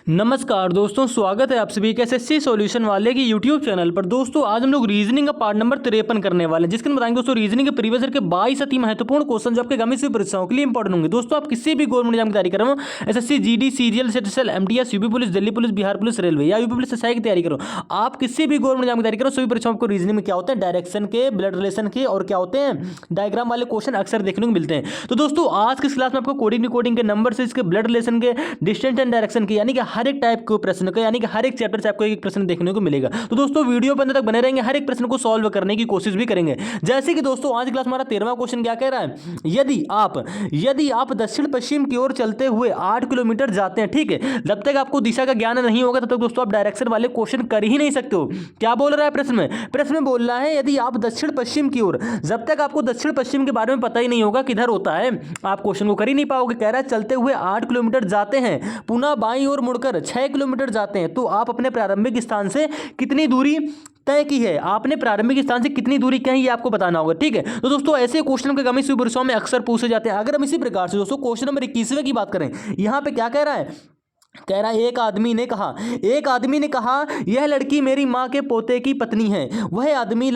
नमस्कार दोस्तों, स्वागत है आप सभी के एसएससी सॉल्यूशन वाले की यूट्यूब चैनल पर। दोस्तों आज हम लोग रीजनिंग का पार्ट नंबर 53 करने वाले हैं, जिसके अंदर बताएंगे दोस्तों रीजनिंग के प्रीवियस ईयर के 22 अति महत्वपूर्ण क्वेश्चन जो आपके आगामी परीक्षाओं के लिए इंपॉर्टेंट होंगे। दोस्तों आप किसी भी गवर्नमेंट एग्जाम की तैयारी कर रहे हो, एसएससी, जीडी, सीजीएल, सेटसल, MTS, UP police, Delhi police, Bihar police, railway या यूपी पुलिस एसआई की तैयारी करो, आप किसी भी गवर्नमेंट एग्जाम की तैयारी करो, सभी परीक्षाओं को रीजनिंग में क्या होते हैं, डायरेक्शन के, ब्लड रिलेशन के और क्या होते हैं, डायग्राम वाले क्वेश्चन अक्सर देखने को मिलते हैं। तो दोस्तों आज की क्लास में आपको कोडिंग डिकोडिंग के, नंबर से इसके, ब्लड रिलेशन के, डिस्टेंस एंड डायरेक्शन के, यानी कि हर एक टाइप के प्रश्न का, यानी कि हर एक चैप्टर से आपको एक प्रश्न देखने को मिलेगा। तो दोस्तों वीडियो पर अंत तक बने रहेंगे, हर एक प्रश्न को सॉल्व करने की कोशिश भी करेंगे। जैसे कि दोस्तों आज क्लास हमारा 13वां क्वेश्चन क्या कह रहा है, यदि आप दक्षिण पश्चिम की ओर चलते हुए 8 किलोमीटर जाते हैं, ठीक है, जब तक आपको दिशा का ज्ञान नहीं होगा तब तक दोस्तों आप डायरेक्शन वाले क्वेश्चन कर ही नहीं सकते हो। क्या बोल रहा है प्रश्न में बोल रहा है यदि आप दक्षिण पश्चिम की ओर, जब तक आपको दक्षिण पश्चिम के बारे में पता ही नहीं होगा किधर होता है, आप क्वेश्चन को कर ही नहीं पाओगे। कह रहा है चलते हुए 8 किलोमीटर जाते हैं, पुनः बाईं ओर मुड़कर 6 किलोमीटर जाते हैं, तो आप अपने प्रारंभिक स्थान से कितनी दूरी तय की है, आपने प्रारंभिक स्थान से कितनी दूरी कही ये आपको बताना होगा। ठीक है, तो दोस्तों ऐसे क्वेश्चन के आगामी परीक्षाओं में अक्सर पूछे जाते हैं। अगर हम इसी प्रकार से दोस्तों क्वेश्चन नंबर 21वें की बात करें, यहां पे क्या कह रहा है, कह रहा है एक आदमी ने कहा यह लड़की मेरी माँ के पोते की पत्नी है। वह आदमी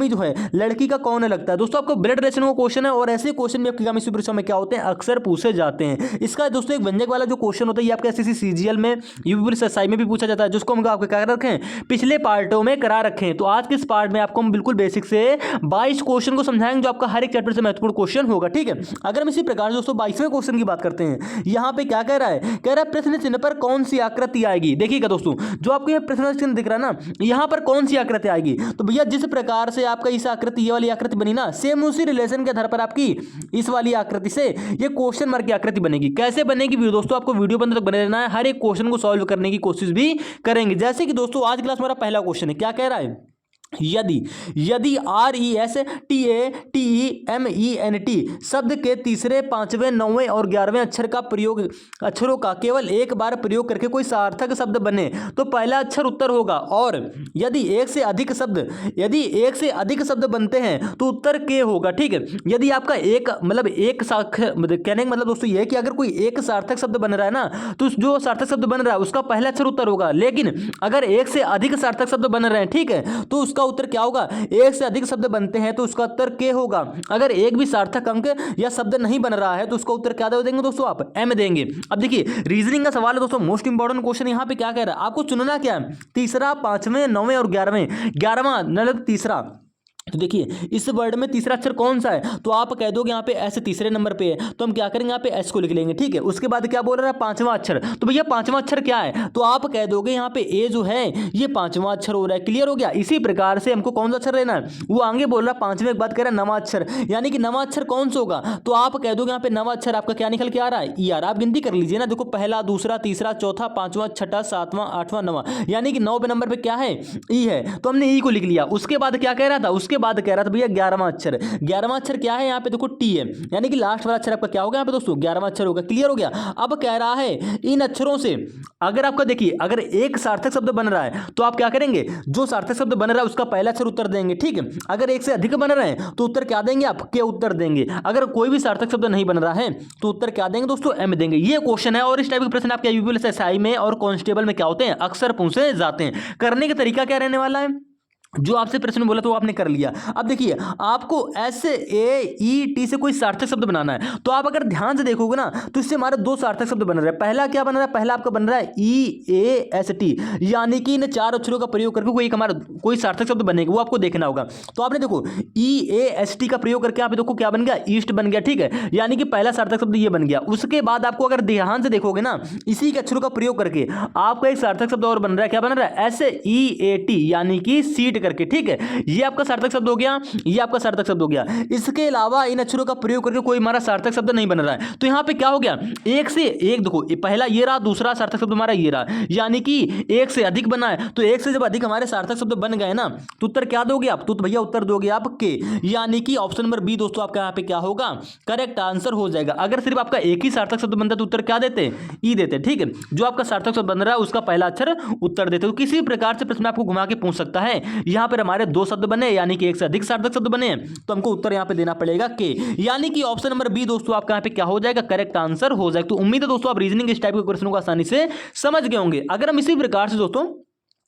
जो है लड़की का कौन लगता है। दोस्तों आपको ब्लड रिलेशन का क्वेश्चन है और ऐसे क्वेश्चन भी आपकी आगामी परीक्षा में क्या होते हैं, अक्सर पूछे जाते हैं। इसका दोस्तों एक व्यंजक वाला जो क्वेश्चन होता है ये आपके एसएससी सीजीएल में, यूपी पुलिस एसआई में भी पूछा जाता है, जिसको हम आपके क्या रखे हैं, पिछले पार्टों में करा रखे हैं। तो आज के इस पार्ट में आपको हम बिल्कुल बेसिक से 22 क्वेश्चन को समझाएंगे जो आपका हर एक चैप्टर से महत्वपूर्ण क्वेश्चन होगा। ठीक है, अगर हम इसी प्रकार से दोस्तों 22वें क्वेश्चन की बात करते हैं, यहां पे क्या कह रहा है, प्रश्न चिन्ह पर कौन सी आकृति आएगी। देखिएगा दोस्तों जो आपको ये प्रश्न चिन्ह दिख रहा है ना, यहां पर कौन सी आकृति आएगी, तो भैया जिस प्रकार से आपका इस आकृति, ये वाली आकृति बनी ना, सेम उसी रिलेशन के आधार पर आपकी इस वाली आकृति से ये क्वेश्चन मार्क की आकृति बनेगी। कैसे बनेगी दोस्तों, आपको वीडियो बंद तक बने रहना है, हर एक क्वेश्चन को सॉल्व करने की कोशिश भी करेंगे। जैसे कि दोस्तों आज क्लास हमारा पहला क्वेश्चन है, क्या कह रहा है, यदि RESTATEMENT शब्द के तीसरे, पांचवें, 9वें और 11वें अक्षरों का केवल एक बार प्रयोग करके कोई सार्थक शब्द बने तो पहला अक्षर उत्तर होगा, और यदि एक से अधिक शब्द बनते हैं तो उत्तर के होगा। ठीक है, यदि आपका कहने का मतलब दोस्तों ये है कि अगर कोई एक सार्थक शब्द बन रहा है ना, तो जो सार्थक शब्द बन रहा है उसका पहला अक्षर उत्तर होगा। लेकिन अगर एक से अधिक सार्थक शब्द बन रहे हैं, ठीक है, तो उसका उत्तर क्या होगा, एक से अधिक शब्द बनते हैं तो उसका उत्तर के होगा। अगर एक भी सार्थक अंक या शब्द नहीं बन रहा है तो उसका उत्तर क्या देंगे दोस्तों, आप एम देंगे। अब देखिए रीजनिंग का सवाल है दोस्तों, मोस्ट इंपॉर्टेंट क्वेश्चन यहां पे क्या कह रहा है, आपको चुनना क्या है, तीसरा, पांचवें, 9वें और 11वां मतलब तीसरा। तो देखिए इस वर्ड में तीसरा अक्षर कौन सा है, तो आप कह दोगे यहाँ पे एस तीसरे नंबर पे है, तो हम क्या करेंगे यहाँ पे एस को लिख लेंगे। ठीक है, उसके बाद क्या बोल रहा है, पांचवा अक्षर, तो भैया पांचवा अक्षर क्या है, तो आप कह दोगे यहाँ पे ए जो है ये पांचवा अक्षर हो रहा है। क्लियर हो गया। इसी प्रकार से हमको कौन सा अक्षर लेना है, वो आगे बोल रहा है पांचवें के बाद कह रहा है नवा अक्षर, यानी कि नवा अक्षर कौन सा होगा, तो आप कह दोगे यहाँ पे नवा अक्षर आपका क्या निकल के आ रहा है, ई आर। आप गिनती कर लीजिए ना, देखो पहला, दूसरा, तीसरा, चौथा, पांचवा, छठा, सातवां, आठवां, नवा, यानी कि 9वें नंबर पे क्या है, ई है, तो हमने ई को लिख लिया। उसके बाद क्या कह रहा था, उसके बाद कह रहा था भैया 11वां अक्षर क्या है, यहाँ पे देखो टी है, यानी कि लास्ट वाला अक्षर आपका क्या होगा यहाँ पे दोस्तों, 11वां अक्षर होगा। क्लियर हो गया। अब कह रहा है इन अक्षरों से अगर आपका देखिए अगर एक सार्थक शब्द बन रहा है तो आप क्या करेंगे, जो सार्थक शब्द बन रहा है उसका पहला अक्षर उत्तर देंगे। ठीक है, अगर एक से अधिक बन रहे हैं तो उत्तर क्या देंगे, आप के उत्तर देंगे। अगर कोई भी सार्थक शब्द नहीं बन रहा है तो उत्तर क्या देंगे दोस्तों, एम देंगे। ये क्वेश्चन है और इस टाइप के प्रश्न आपके यूपी एसआई में और कांस्टेबल में क्या होते हैं, अक्सर पूछे जाते हैं। करने का तरीका क्या रहने वाला है, जो आपसे प्रश्न बोला तो आपने कर लिया। अब देखिए आपको SAET से कोई सार्थक शब्द बनाना है, तो आप अगर ध्यान से देखोगे ना तो इससे हमारे दो सार्थक शब्द बन रहे हैं। पहला क्या बन रहा है, पहला आपका बन रहा है EAST, यानी कि इन चार अक्षरों का प्रयोग करके कोई हमारा कोई सार्थक शब्द बनेगा, वो आपको देखना होगा। तो आपने देखो EAST का प्रयोग करके आप देखो क्या बन गया, ईस्ट बन गया। ठीक है, यानी कि पहला सार्थक शब्द ये बन गया। उसके बाद आपको अगर ध्यान से देखोगे ना, इसी के अक्षरों का प्रयोग करके आपका एक सार्थक शब्द और बन रहा है। क्या बन रहा है, SEAT, यानी कि सीट करके। ठीक है, ये आपका सार्थक शब्द हो गया, ये आपका सार्थक शब्द हो गया। इसके अलावा इन अक्षरों का प्रयोग करके कोई हमारा सार्थक शब्द नहीं बन रहा है, तो यहां पे क्या हो गया, एक से एक, देखो पहला ये रहा, दूसरा सार्थक शब्द हमारा ये रहा, यानी कि एक से अधिक बना है। तो एक से जब अधिक हमारे सार्थक शब्द बन गए ना, तो उत्तर क्या दोगे आप, तो भैया उत्तर दोगे आप के, यानी कि ऑप्शन नंबर बी दोस्तों आपका यहां पे क्या होगा, करेक्ट आंसर हो जाएगा। अगर सिर्फ आपका एक ही सार्थक शब्द बनता तो उत्तर क्या देते, ई देते। ठीक है, जो आपका सार्थक शब्द बन रहा है उसका पहला अक्षर उत्तर देते। तो किसी प्रकार से प्रश्न आपको घुमा के पूछ सकता है, यहाँ पर हमारे दो शब्द बने यानी कि एक से अधिक सार्थक शब्द बने, तो हमको उत्तर यहाँ पे देना पड़ेगा के, यानी कि ऑप्शन नंबर बी दोस्तों आपका यहाँ पे क्या हो जाएगा, करेक्ट आंसर हो जाएगा। तो उम्मीद है दोस्तों आप रीजनिंग इस टाइप के क्वेश्चनों को आसानी से समझ गए होंगे। अगर हम इसी प्रकार से दोस्तों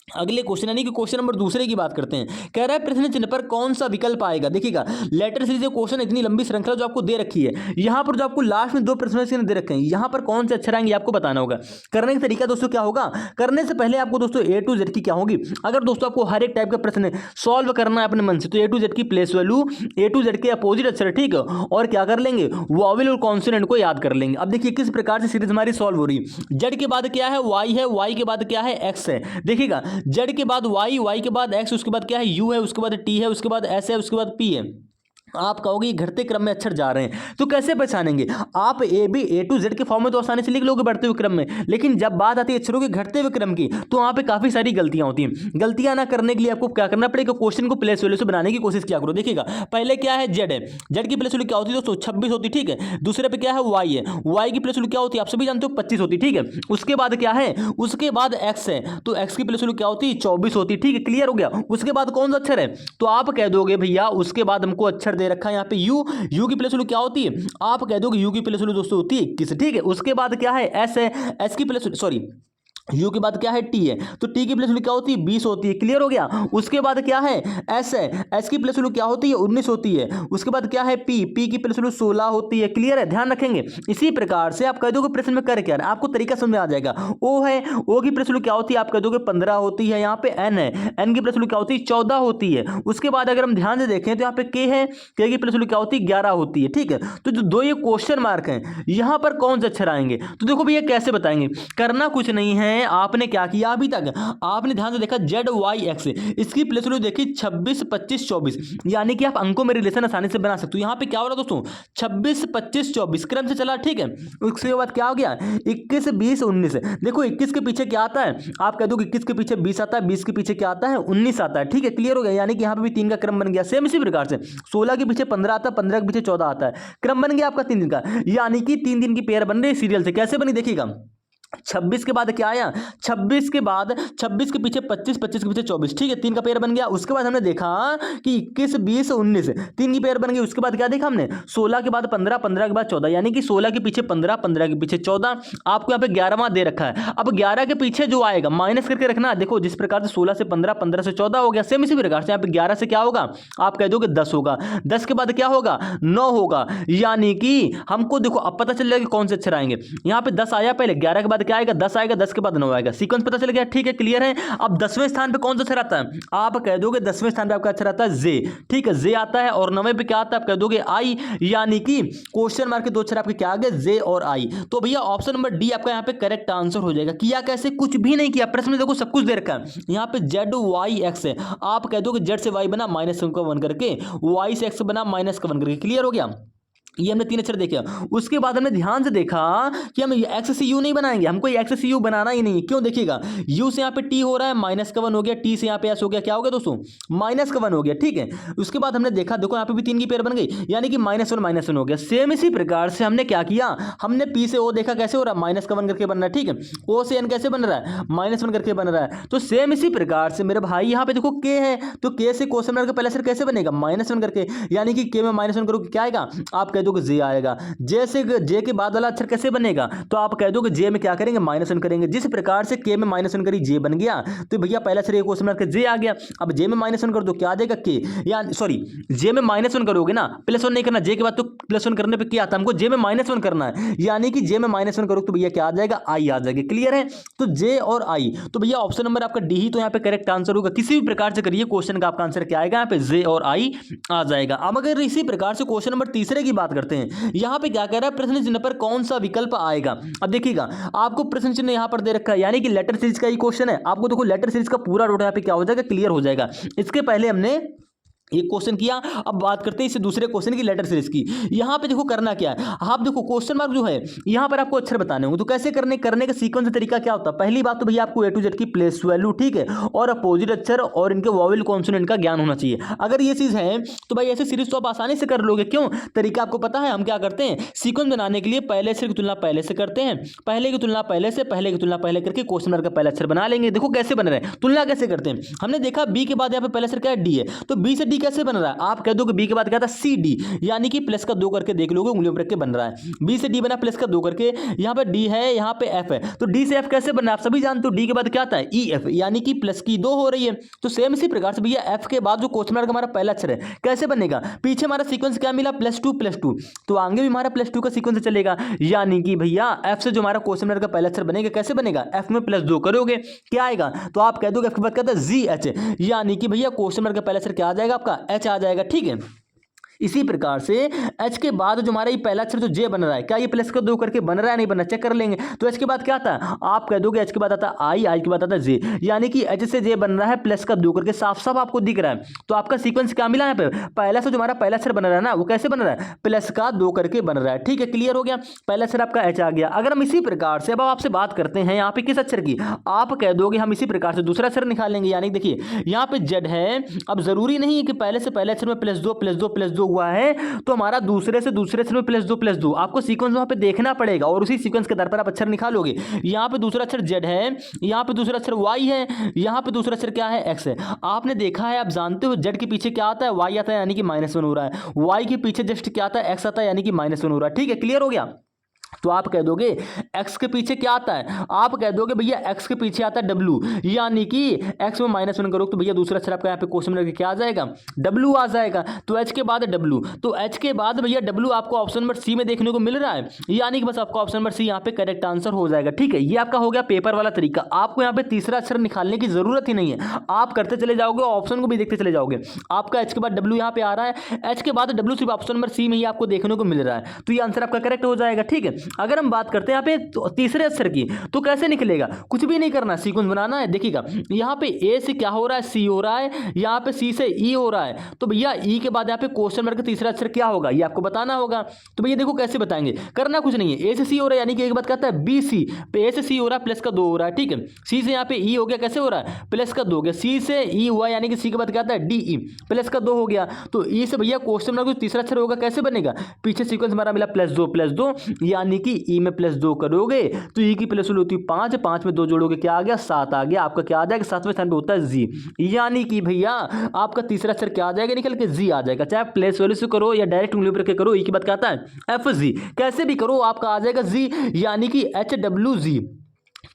अगले क्वेश्चन यानी कि क्वेश्चन नंबर दूसरे की बात करते हैं, कह रहा है प्रश्न चिन्ह पर कौन सा विकल्प आएगा। देखिएगा लेटर सीरीज क्वेश्चन इतनी लंबी श्रृंखला जो आपको दे रखी है, यहाँ पर जो आपको लास्ट में दो प्रश्न चिन्ह दे रखे हैं, यहाँ पर कौन से अक्षर आएंगे आपको बताना होगा। करने का तरीका दोस्तों क्या होगा, करने से पहले आपको दोस्तों ए टू जेड की क्या होगी, अगर दोस्तों आपको हर एक टाइप का प्रश्न सॉल्व करना है अपने मन से, तो ए टू जेड की place value A to Z के अपोजिट अक्षर, ठीक है, और क्या कर लेंगे, वॉवेल और कॉन्सोनेंट को याद कर लेंगे। अब देखिए किस प्रकार से सीरीज हमारी सॉल्व हो रही है। जेड के बाद क्या है, वाई है, वाई के बाद क्या है, एक्स है। देखिएगा जेड के बाद वाई, वाई के बाद एक्स, उसके बाद क्या है, यू है, उसके बाद टी है, उसके बाद एस है, उसके बाद पी है। आप कहोगे घटते क्रम में अक्षर जा रहे हैं, तो कैसे पहचानेंगे। आप A B A to Z के फॉर्म में तो आसानी से लिख लोगे बढ़ते हुए क्रम में, लेकिन जब बात आती है अक्षरों के घटते हुए क्रम की, तो वहां पे काफी सारी गलतियां होती हैं। गलतियां ना करने के लिए आपको क्या करना पड़ेगा, क्वेश्चन को प्लेस वैल्यू से बनाने की कोशिश किया करो। देखिएगा पहले क्या है, जेड है, जेड की प्लेस वैल्यू क्या होती है दोस्तों, 26 होती, ठीक है। दूसरे पे क्या है, वाई है, वाई की प्लेस वैल्यू क्या होती है आप सभी जानते हो, 25 होती, ठीक है। उसके बाद क्या है, उसके बाद एक्स है, तो एक्स की प्लेस वैल्यू क्या होती है, 24 होती, ठीक है, क्लियर हो गया। उसके बाद कौन सा अक्षर है, तो आप कह दोगे भैया उसके बाद हमको अक्षर दे रखा है यहाँ पे यू, यू की प्लेस वैल्यू क्या होती है, आप कह दोगे यू की प्लेस वैल्यू दोस्तों होती है 21, ठीक है। उसके बाद क्या है, एस है, एस की प्लेस सॉरी यू के बाद क्या है, टी है, तो टी की प्लेस वैल्यू क्या होती है, 20 होती है, क्लियर हो गया। उसके बाद क्या है, एस है, एस की प्लेस वैल्यू क्या होती है, 19 होती है। उसके बाद क्या है, पी, पी की प्लेस वैल्यू 16 होती है, क्लियर है, ध्यान रखेंगे। इसी प्रकार से आप कह दोगे प्रश्न में कर क्या है, आपको तरीका समझ में आ जाएगा। ओ है, ओ की प्लेस वैल्यू क्या होती है, आप कह दोगे 15 होती है। यहाँ पे एन है, एन की प्लेस वैल्यू क्या होती है, 14 होती है। उसके बाद अगर हम ध्यान से देखें तो यहाँ पे के है, के की प्लेस वैल्यू क्या होती है, 11 होती है, ठीक है। तो जो दो ये क्वेश्चन मार्क हैं, यहाँ पर कौन से अक्षर आएंगे, तो देखो भैया कैसे बताएंगे, करना कुछ नहीं है, आपने क्या किया अभी तक, आपने ध्यान से देखा जेड वाई एक्स, इसकी प्लेस वैल्यू देखी 26 25 24, यानी कि आप अंकों में रिलेशन आसानी से बना सकते हो। यहाँ पे क्या हो रहा दोस्तों, 26 25 24 क्रम से चला, ठीक है। उसके बाद क्या हो गया, 21 20 19। देखो 21 के पीछे क्या आता है, आप कह दो 21 के पीछे 20 आता है, 20 के पीछे क्या आता है, 19 आता है, ठीक है, क्लियर हो गया। यानी कि यहाँ पे भी 3 का क्रम बन गया। सेम इसी प्रकार से 16 के पीछे 15 आता है, 15 के पीछे 14 आता है, क्रम बन गया आपका 3 दिन का, यानी कि 3 दिन की पेयर बन रही सीरियल से। कैसे बनी देखिएगा, 26 के बाद क्या आया, 26 के बाद 26 के पीछे 25, 25 के पीछे 24, ठीक है, 3 का पेयर बन गया। उसके बाद हमने देखा कि 21 20 19 3 की पेयर बन गई। उसके बाद क्या देखा हमने, 16 के बाद 15, 15 के बाद 14, यानी कि 16 के पीछे 15, 15 के पीछे 14। आपको यहाँ पे 11वां दे रखा है। अब 11 के पीछे जो आएगा माइनस करके रखना। देखो जिस प्रकार से 16 से 15, 15 से 14 हो गया, सेम इसी प्रकार से यहाँ पे 11 से क्या होगा, आप कह दोगे 10 होगा, 10 के बाद क्या होगा, 9 होगा, यानी कि हमको देखो अब पता चल जाएगा कौन से अक्षर आएंगे। यहाँ पे 10 आया पहले, 11 के बाद क्या आएगा, 10 आएगा, 10 के बाद 9 आएगा, सीक्वेंस पता चल गया, ठीक है, क्लियर है। अब 10वें स्थान पे कौन सा अक्षर आता है, आप कह दोगे 10वें स्थान पे आपका अक्षर आता है जे, ठीक है, जे आता है। और 9वें पे क्या आता है, आप कह दोगे आई, यानी कि क्वेश्चन मार्क के दो अक्षर आपके क्या आ गए, जे और आई। तो भैया ऑप्शन नंबर डी आपका यहाँ पे करेक्ट आंसर हो जाएगा। किया कैसे, कुछ भी नहीं किया, प्रश्न में देखो सब कुछ दे रखा है। यहाँ पे जेड वाई एक्स है, आप कह दोगे जेड से वाई बना -1 करके, वाई से एक्स बना -1 करके, क्लियर हो गया। ये हमने 3 अक्षर देखे। उसके बाद हमने ध्यान से देखा कि हम एक्स से यू नहीं बनाएंगे, हमको एक्स से यू बनाना ही नहीं। क्यों, देखिएगा यू से यहाँ पे टी हो रहा है, -1 हो गया, टी से यहाँ पे एस हो गया, क्या हो गया दोस्तों, -1 हो गया, ठीक है। उसके बाद हमने देखा, देखो यहाँ पे भी 3 की पेयर बन गई, यानी कि -1 हो गया। सेम इसी प्रकार से हमने क्या किया, हमने पी से ओ देखा कैसे हो रहा है, -1 करके बन रहा है, ठीक है। ओ से एन कैसे बन रहा है, -1 करके बन रहा है। तो सेम इसी प्रकार से मेरे भाई यहाँ पे देखो के है, तो के से क्वेश्चन मार्क का पहला अक्षर कैसे बनेगा, -1 करके, यानी कि के में -1 करो क्या आएगा, आप कह दोगे जे आएगा। जे से जे के बाद वाला अक्षर कैसे बनेगा, तो आप कह दोगे जे में क्या करेंगे, -1 करेंगे। जिस प्रकार से के में -1 करी जे बन गया, तो भैया पहला अक्षर क्वेश्चन मार्क जे आ गया। अब जे में -1 कर दो, क्या आ जाएगा के, या सॉरी जे में -1 करोगे ना, +1 नहीं करना, जे के बाद तो +1 करने पे क्या आता है, हमको जे में -1 करना है, यानी कि जे में -1 करो तो भैया क्या आ जाएगा, आई आ जाएगा, क्लियर है। तो जे और आई, तो भैया ऑप्शन नंबर आपका डी ही तो यहाँ पे करेक्ट आंसर होगा। किसी भी प्रकार से करिए क्वेश्चन का आपका आंसर क्या आएगा, यहाँ पे जे और आई आ जाएगा। अब अगर इसी प्रकार से क्वेश्चन नंबर तीसरे की बात करते हैं, यहाँ पे क्या कह रहा है, प्रश्न चिन्ह पर कौन सा विकल्प आएगा। अब देखिएगा आपको प्रश्न चिन्ह यहाँ पर दे रखा है, यानी कि लेटर सीरीज का ही क्वेश्चन है। आपको देखो लेटर सीरीज का पूरा रोड यहाँ पे क्या हो जाएगा, क्लियर हो जाएगा। इसके पहले हमने एक क्वेश्चन किया। अब बात करते हैं इसे दूसरे क्वेश्चन की लेटर सीरीज की। यहाँ पे देखो करना क्या है, आप देखो क्वेश्चन मार्क जो है यहाँ पर आपको अक्षर बताने होंगे। तो कैसे करने का सीक्वेंस तरीका क्या होता है? पहली बात तो भैया आपको ए टू जेड की प्लेस वैल्यू, ठीक है, और अपोजिट अक्षर और इनके वॉवेल कॉन्सोनेंट का ज्ञान होना चाहिए। अगर ये चीज है तो भाई ऐसे सीरीज तो आप आसानी से कर लोगे। क्यों? तरीका आपको पता है। हम क्या करते हैं, सीक्वेंस बनाने के लिए पहले अक्षर की तुलना पहले से करते हैं, पहले की तुलना पहले से, पहले की तुलना पहले करके क्वेश्चन मार्क का पहला अक्षर बना लेंगे। देखो कैसे बन रहा है, तुलना कैसे करते हैं। हमने देखा बी के बाद यहाँ पे पहला अक्षर क्या है, डी है, तो बी से डी कैसे बन रहा है? आप कह दो कि बी के बाद क्या था, सी डी, यानी कि प्लस का 2 करके देख लोगे, उंगलियों पर रख के बन रहा है। बी से डी बना प्लस का 2 करके, यहाँ पे डी है, यहाँ पे एफ है, तो डी से एफ कैसे बना है? आप सभी जानते हो डी के बाद क्या आता है, ई एफ, यानी कि प्लस की 2 हो रही है। तो सेम इसी प्रकार से भैया एफ के बाद जो क्वेश्चन मार्क हमारा पहला अक्षर है कैसे बनेगा? पीछे हमारा सीक्वेंस क्या मिला, +2 तो आगे भी हमारा +2 का सीक्वेंस चलेगा, यानी कि भैया एफ से जो हमारा क्वेश्चन मार्क का पहला अक्षर बनेगा कैसे बनेगा, एफ में +2 करोगे क्या आएगा? तो आप कह दोगे एफ के बाद क्या था, जी एच, यानी कि भैया क्वेश्चन मार्क का पहला अक्षर क्या आ जाएगा, आपका एच आ जाएगा। ठीक है, इसी प्रकार से एच के बाद जो हमारा ये पहला अक्षर जो जे बन रहा है, क्या ये प्लस का 2 करके बन रहा है, नहीं बन रहा, चेक कर लेंगे। तो एच के बाद क्या आता है, आप कह दोगे एच के बाद आता है आई, आई के बाद आता है जे, यानी कि एच से जे बन रहा है प्लस का 2 करके, साफ साफ आपको दिख रहा है। तो आपका सीक्वेंस क्या मिला यहाँ पे, पहला से जो हमारा पहला अक्षर बन रहा है ना, वो कैसे बन रहा है, प्लस का 2 करके बन रहा है। ठीक है, क्लियर हो गया, पहला अक्षर आपका एच आ गया। अगर हम इसी प्रकार से अब आपसे बात करते हैं यहाँ पे किस अक्षर की, आप कह दोगे हम इसी प्रकार से दूसरा अक्षर निकालेंगे, यानी देखिए यहाँ पे जेड है। अब जरूरी नहीं है कि पहले से पहले अक्षर में +2 हुआ है तो हमारा दूसरे से दूसरे अक्षर में +2 आपको सीक्वेंस वहां पे देखना पड़ेगा और उसी सीक्वेंस के आधार पर आप अक्षर निकालोगे। यहाँ पे दूसरा अक्षर Z है, यहाँ पे दूसरा अक्षर Y है, यहाँ पे दूसरा अक्षर क्या है, X है। आपने देखा है, आप जानते हो Z के पीछे क्या आता है, Y आता है, यानी कि -1 हो रहा है। Y के पीछे जस्ट क्या आता है, X आता है, यानी कि -1 हो रहा है। ठीक है, क्लियर हो गया। तो आप कह दोगे x के पीछे क्या आता है, आप कह दोगे भैया x के पीछे आता है w, यानी कि x में -1 करोगे तो भैया दूसरा अक्षर आपका यहाँ पे क्वेश्चन में क्या आ जाएगा, w आ जाएगा। तो h के बाद w, तो h के बाद भैया w आपको ऑप्शन नंबर सी में देखने को मिल रहा है, यानी कि बस आपका ऑप्शन नंबर सी यहाँ पे करेक्ट आंसर हो जाएगा। ठीक है, ये आपका हो गया पेपर वाला तरीका। आपको यहाँ पे तीसरा अक्षर निकालने की जरूरत ही नहीं है, आप करते चले जाओगे, ऑप्शन को भी देखते चले जाओगे। आपका h के बाद w यहाँ पे आ रहा है, h के बाद w सिर्फ ऑप्शन नंबर सी में ही आपको देखने को मिल रहा है, तो ये आंसर आपका करेक्ट हो जाएगा। ठीक है, अगर हम बात करते हैं यहाँ पे तो तीसरे अक्षर की, तो कैसे निकलेगा, कुछ भी नहीं करना, सीक्वेंस बनाना है। देखिएगा यहाँ पे ए से क्या हो रहा है, सी हो रहा है, यहाँ पे सी से ई हो रहा है, तो भैया ई के बाद यहाँ पे क्वेश्चन मार्क का तीसरा अक्षर क्या होगा, ये आपको बताना होगा। तो भैया देखो कैसे बताएंगे, करना कुछ नहीं है, ए से सी हो रहा है, यानी कि एक बात कहता है बी सी, पे ए से सी हो रहा है प्लस का 2 हो रहा है। ठीक है, सी से यहाँ पे ई हो गया, कैसे हो रहा है, प्लस का 2 हो गया, सी से ई हुआ, यानी कि सी के बाद क्या आता है डी ई, प्लस का 2 हो गया। तो ई से भैया क्वेश्चन मार्क तीसरा अक्षर होगा, कैसे बनेगा, पीछे सीक्वेंस हमारा मिला +2, यानी कि ई में +2 करोगे तो ई की प्लस वैल्यू होती है 5, 5 में 2 जोड़ोगे क्या आ गया, 7 आ गया। आपका क्या आ जाएगा, 7वें स्थान पे होता है जी, यानी कि भैया आपका तीसरा अक्षर क्या आ जाएगा, निकल के जी आ जाएगा। चाहे आप प्लेस वैल्यू से करो या डायरेक्ट उंगली पर करो, ई की बात क्या आता है एफ जी, कैसे भी करो आपका आ जाएगा जी, यानी कि HWG।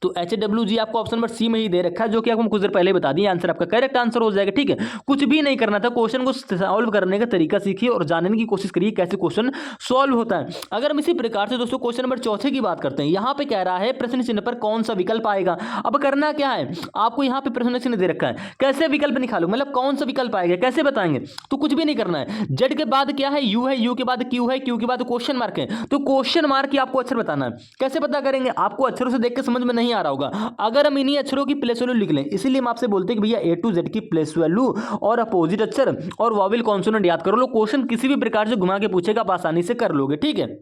तो HWG आपको ऑप्शन नंबर सी में ही दे रखा है, जो कि आपको कुछ देर पहले बता दिए, आंसर आपका करेक्ट आंसर हो जाएगा। ठीक है, कुछ भी नहीं करना था, क्वेश्चन को सॉल्व करने का तरीका सीखिए और जानने की कोशिश करिए कैसे क्वेश्चन सॉल्व होता है। अगर हम इसी प्रकार से दोस्तों क्वेश्चन नंबर 4 की बात करते हैं, यहाँ पे कह रहा है प्रश्न चिन्ह पर कौन सा विकल्प आएगा। अब करना क्या है, आपको यहाँ पे प्रश्न चिन्ह दे रखा है, कैसे विकल्प निकालो, मतलब कौन सा विकल्प आएगा, कैसे बताएंगे। तो कुछ भी नहीं करना है, जेड के बाद क्या है, यू है, यू के बाद क्यू है, क्यू के बाद क्वेश्चन मार्क है, तो क्वेश्चन मार्क की आपको अक्षर बताना है। कैसे पता करेंगे, आपको अक्षरों से देख के समझ में नहीं आ रहा होगा, अगर हम इन्हीं अक्षरों की प्लेस वैल्यू लिख लें, इसीलिए हम आपसे बोलते हैं कि भैया ए टू जेड की प्लेस वैल्यू और अपोजिट अक्षर और वॉवेल कॉन्सोनेंट याद करो लो, क्वेश्चन किसी भी प्रकार से घुमा के पूछेगा आप आसानी से कर लोगे। ठीक है,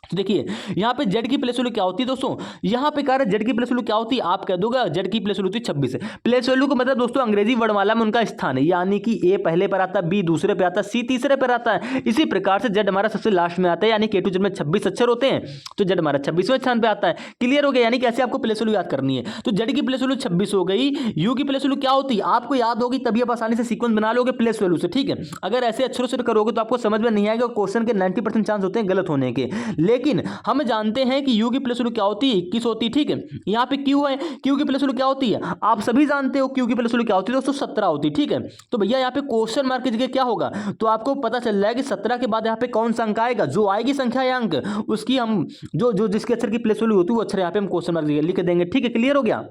तो देखिए यहाँ पे जेड की प्लेस वैल्यू क्या होती है दोस्तों, यहाँ पे कह रहे जेड की प्लेस वैल्यू क्या होती है, आप कह दोगे जेड की प्लेस वैल्यू होती है 26 है। प्लेस वैल्यू का मतलब दोस्तों अंग्रेजी वर्णमाला में उनका स्थान है, यानी कि ए पहले पर आता है, बी दूसरे पे आता है, सी तीसरे पर आता है। इसी प्रकार से जेड हमारा सबसे लास्ट में आता है, यानी कि ए टू जेड में 26 अक्षर होते हैं, तो जेड हमारा 26वें स्थान पे आता है। क्लियर हो गया, यानी कैसे आपको प्लेस वैल्यू याद करनी है। तो जेड की प्लेस वैल्यू 26 हो गई, यू की प्लेस वैल्यू क्या होती है आपको याद होगी, तभी आप आसानी से सीक्वेंस बना लोगे प्लेस वैल्यू से। ठीक है, अगर ऐसे अक्षरों से करोगे तो आपको समझ में नहीं आएगा, क्वेश्चन के 90% चांस होते हैं गलत होने के। लेकिन हम जानते हैं कि u की प्लेस वैल्यू क्या होती है, 21 होती है। ठीक है, यहाँ पे q है, q की प्लेस वैल्यू क्या होती है आप सभी जानते हो, q की प्लेस वैल्यू क्या होती है दोस्तों 17 होती है। ठीक है, तो भैया यहाँ पे क्वेश्चन मार्क की जगह क्या होगा, तो आपको पता चल जाएगा कि 17 के बाद यहाँ पे कौन सा अंक आएगा, जो आएगी संख्या या अंक उसकी हम जो जो जिसके अक्षर की प्लेस वैल्यू होती है वो अक्षर यहाँ पे हम क्वेश्चन मार्क लिख देंगे। ठीक है, क्लियर हो गया।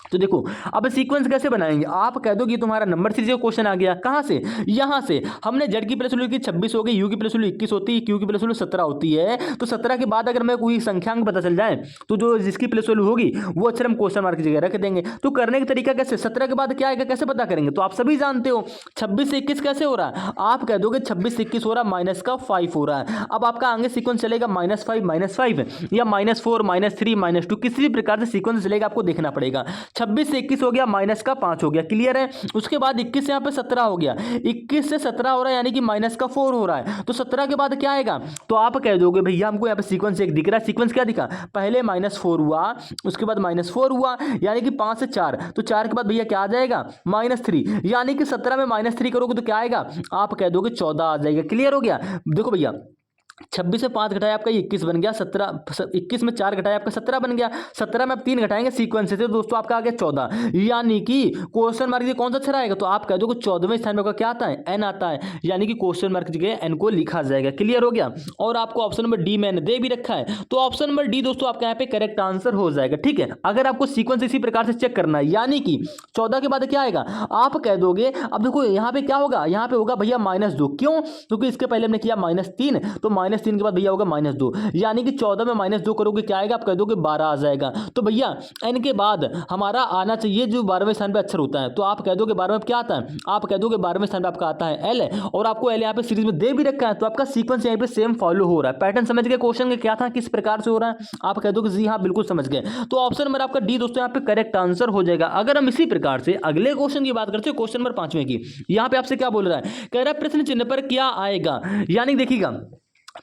तो देखो अब सीक्वेंस कैसे बनाएंगे, आप कह दो कि तुम्हारा नंबर सीरीज का क्वेश्चन आ गया, कहाँ से, यहाँ से। हमने जेड की प्लस वैल्यू की 26 हो गई, यू की प्लस वैल्यू 21 होती है, क्यू की प्लस वैल्यू 17 होती है। तो 17 के बाद अगर मैं कोई संख्यांक पता चल जाए तो जो जिसकी प्लस वैल्यू होगी वो अक्षर हम क्वेश्चन मार्क की जगह रख देंगे। तो करने का तरीका कैसे, 17 के बाद क्या आएगा कैसे पता करेंगे, तो आप सभी जानते हो 26 से 21 कैसे हो रहा है, आप कह दोगे 26 से 21 हो रहा है, माइनस का 5 हो रहा है। अब आपका आगे सीक्वेंस चलेगा -5 या -4 -3 -2, किसी भी प्रकार से सीक्वेंस चलेगा, आपको देखना पड़ेगा। 26 से 21 हो गया, माइनस का 5 हो गया, क्लियर है। उसके बाद 21 से यहाँ पे 17 हो गया, 21 से 17 हो रहा है यानी कि माइनस का 4 हो रहा है। तो 17 के बाद क्या आएगा, तो आप कह दोगे भैया हमको यहाँ पे सीक्वेंस एक दिख रहा है, सीक्वेंस क्या दिखा, पहले -4 हुआ, उसके बाद -4 हुआ यानी कि 5 से 4, तो 4 के बाद भैया क्या आ जाएगा -3, यानी कि 17 में -3 करोगे तो क्या आएगा, आप कह दोगे 14 आ जाएगा, क्लियर हो गया। देखो भैया 26 से 5 घटाया आपका 21 बन गया, 21 में 4 घटाया आपका 17 बन गया, 17 में आप 3 घटाएंगे सीक्वेंस से, तो दोस्तों आपका आ गया 14, यानी कि क्वेश्चन मार्क कौन सा अक्षर आएगा, तो आप कह दो कि 14वें स्थान पर क्या आता है, एन आता है, यानी कि क्वेश्चन मार्क की जगह एन को लिखा जाएगा, क्लियर हो गया। और आपको ऑप्शन नंबर डी मैंने दे भी रखा है, तो ऑप्शन नंबर डी दोस्तों आपका यहाँ पे करेक्ट आंसर हो जाएगा, ठीक है। अगर आपको सीक्वेंस इसी प्रकार से चेक करना है, यानी कि 14 के बाद क्या आएगा, आप कह दोगे, अब देखो यहाँ पे क्या होगा, यहाँ पे होगा भैया -2, क्यों, क्योंकि इसके पहले हमने किया -3, तो -3 के बाद भैया होगा -2, यानी कि 14 में -2 करोगे क्या आएगा, आप कह दोगे 12 आ जाएगा। तो भैया एन के बाद हमारा आना चाहिए जो 12वें स्थान पे अक्षर होता है, तो आप कह दोगे 12वें क्या आता है, आप कह दोगे 12वें स्थान पे आपका आता है एल, और आपको एल यहाँ पे सीरीज में दे भी रखा है, तो आपका सीक्वेंस यहाँ पे सेम फॉलो हो रहा है। पैटर्न समझ गए क्वेश्चन के क्या था, किस प्रकार से हो रहा है, आप कह दोगे जी हाँ बिल्कुल समझ गए। तो ऑप्शन नंबर आपका डी दोस्तों यहाँ पे करेक्ट आंसर हो जाएगा। अगर हम इसी प्रकार से अगले क्वेश्चन की बात करते हैं, क्वेश्चन नंबर 5वें की, यहाँ पे आपसे क्या बोल रहा है, कह रहा है प्रश्न चिन्ह पर क्या आएगा, यानी देखिएगा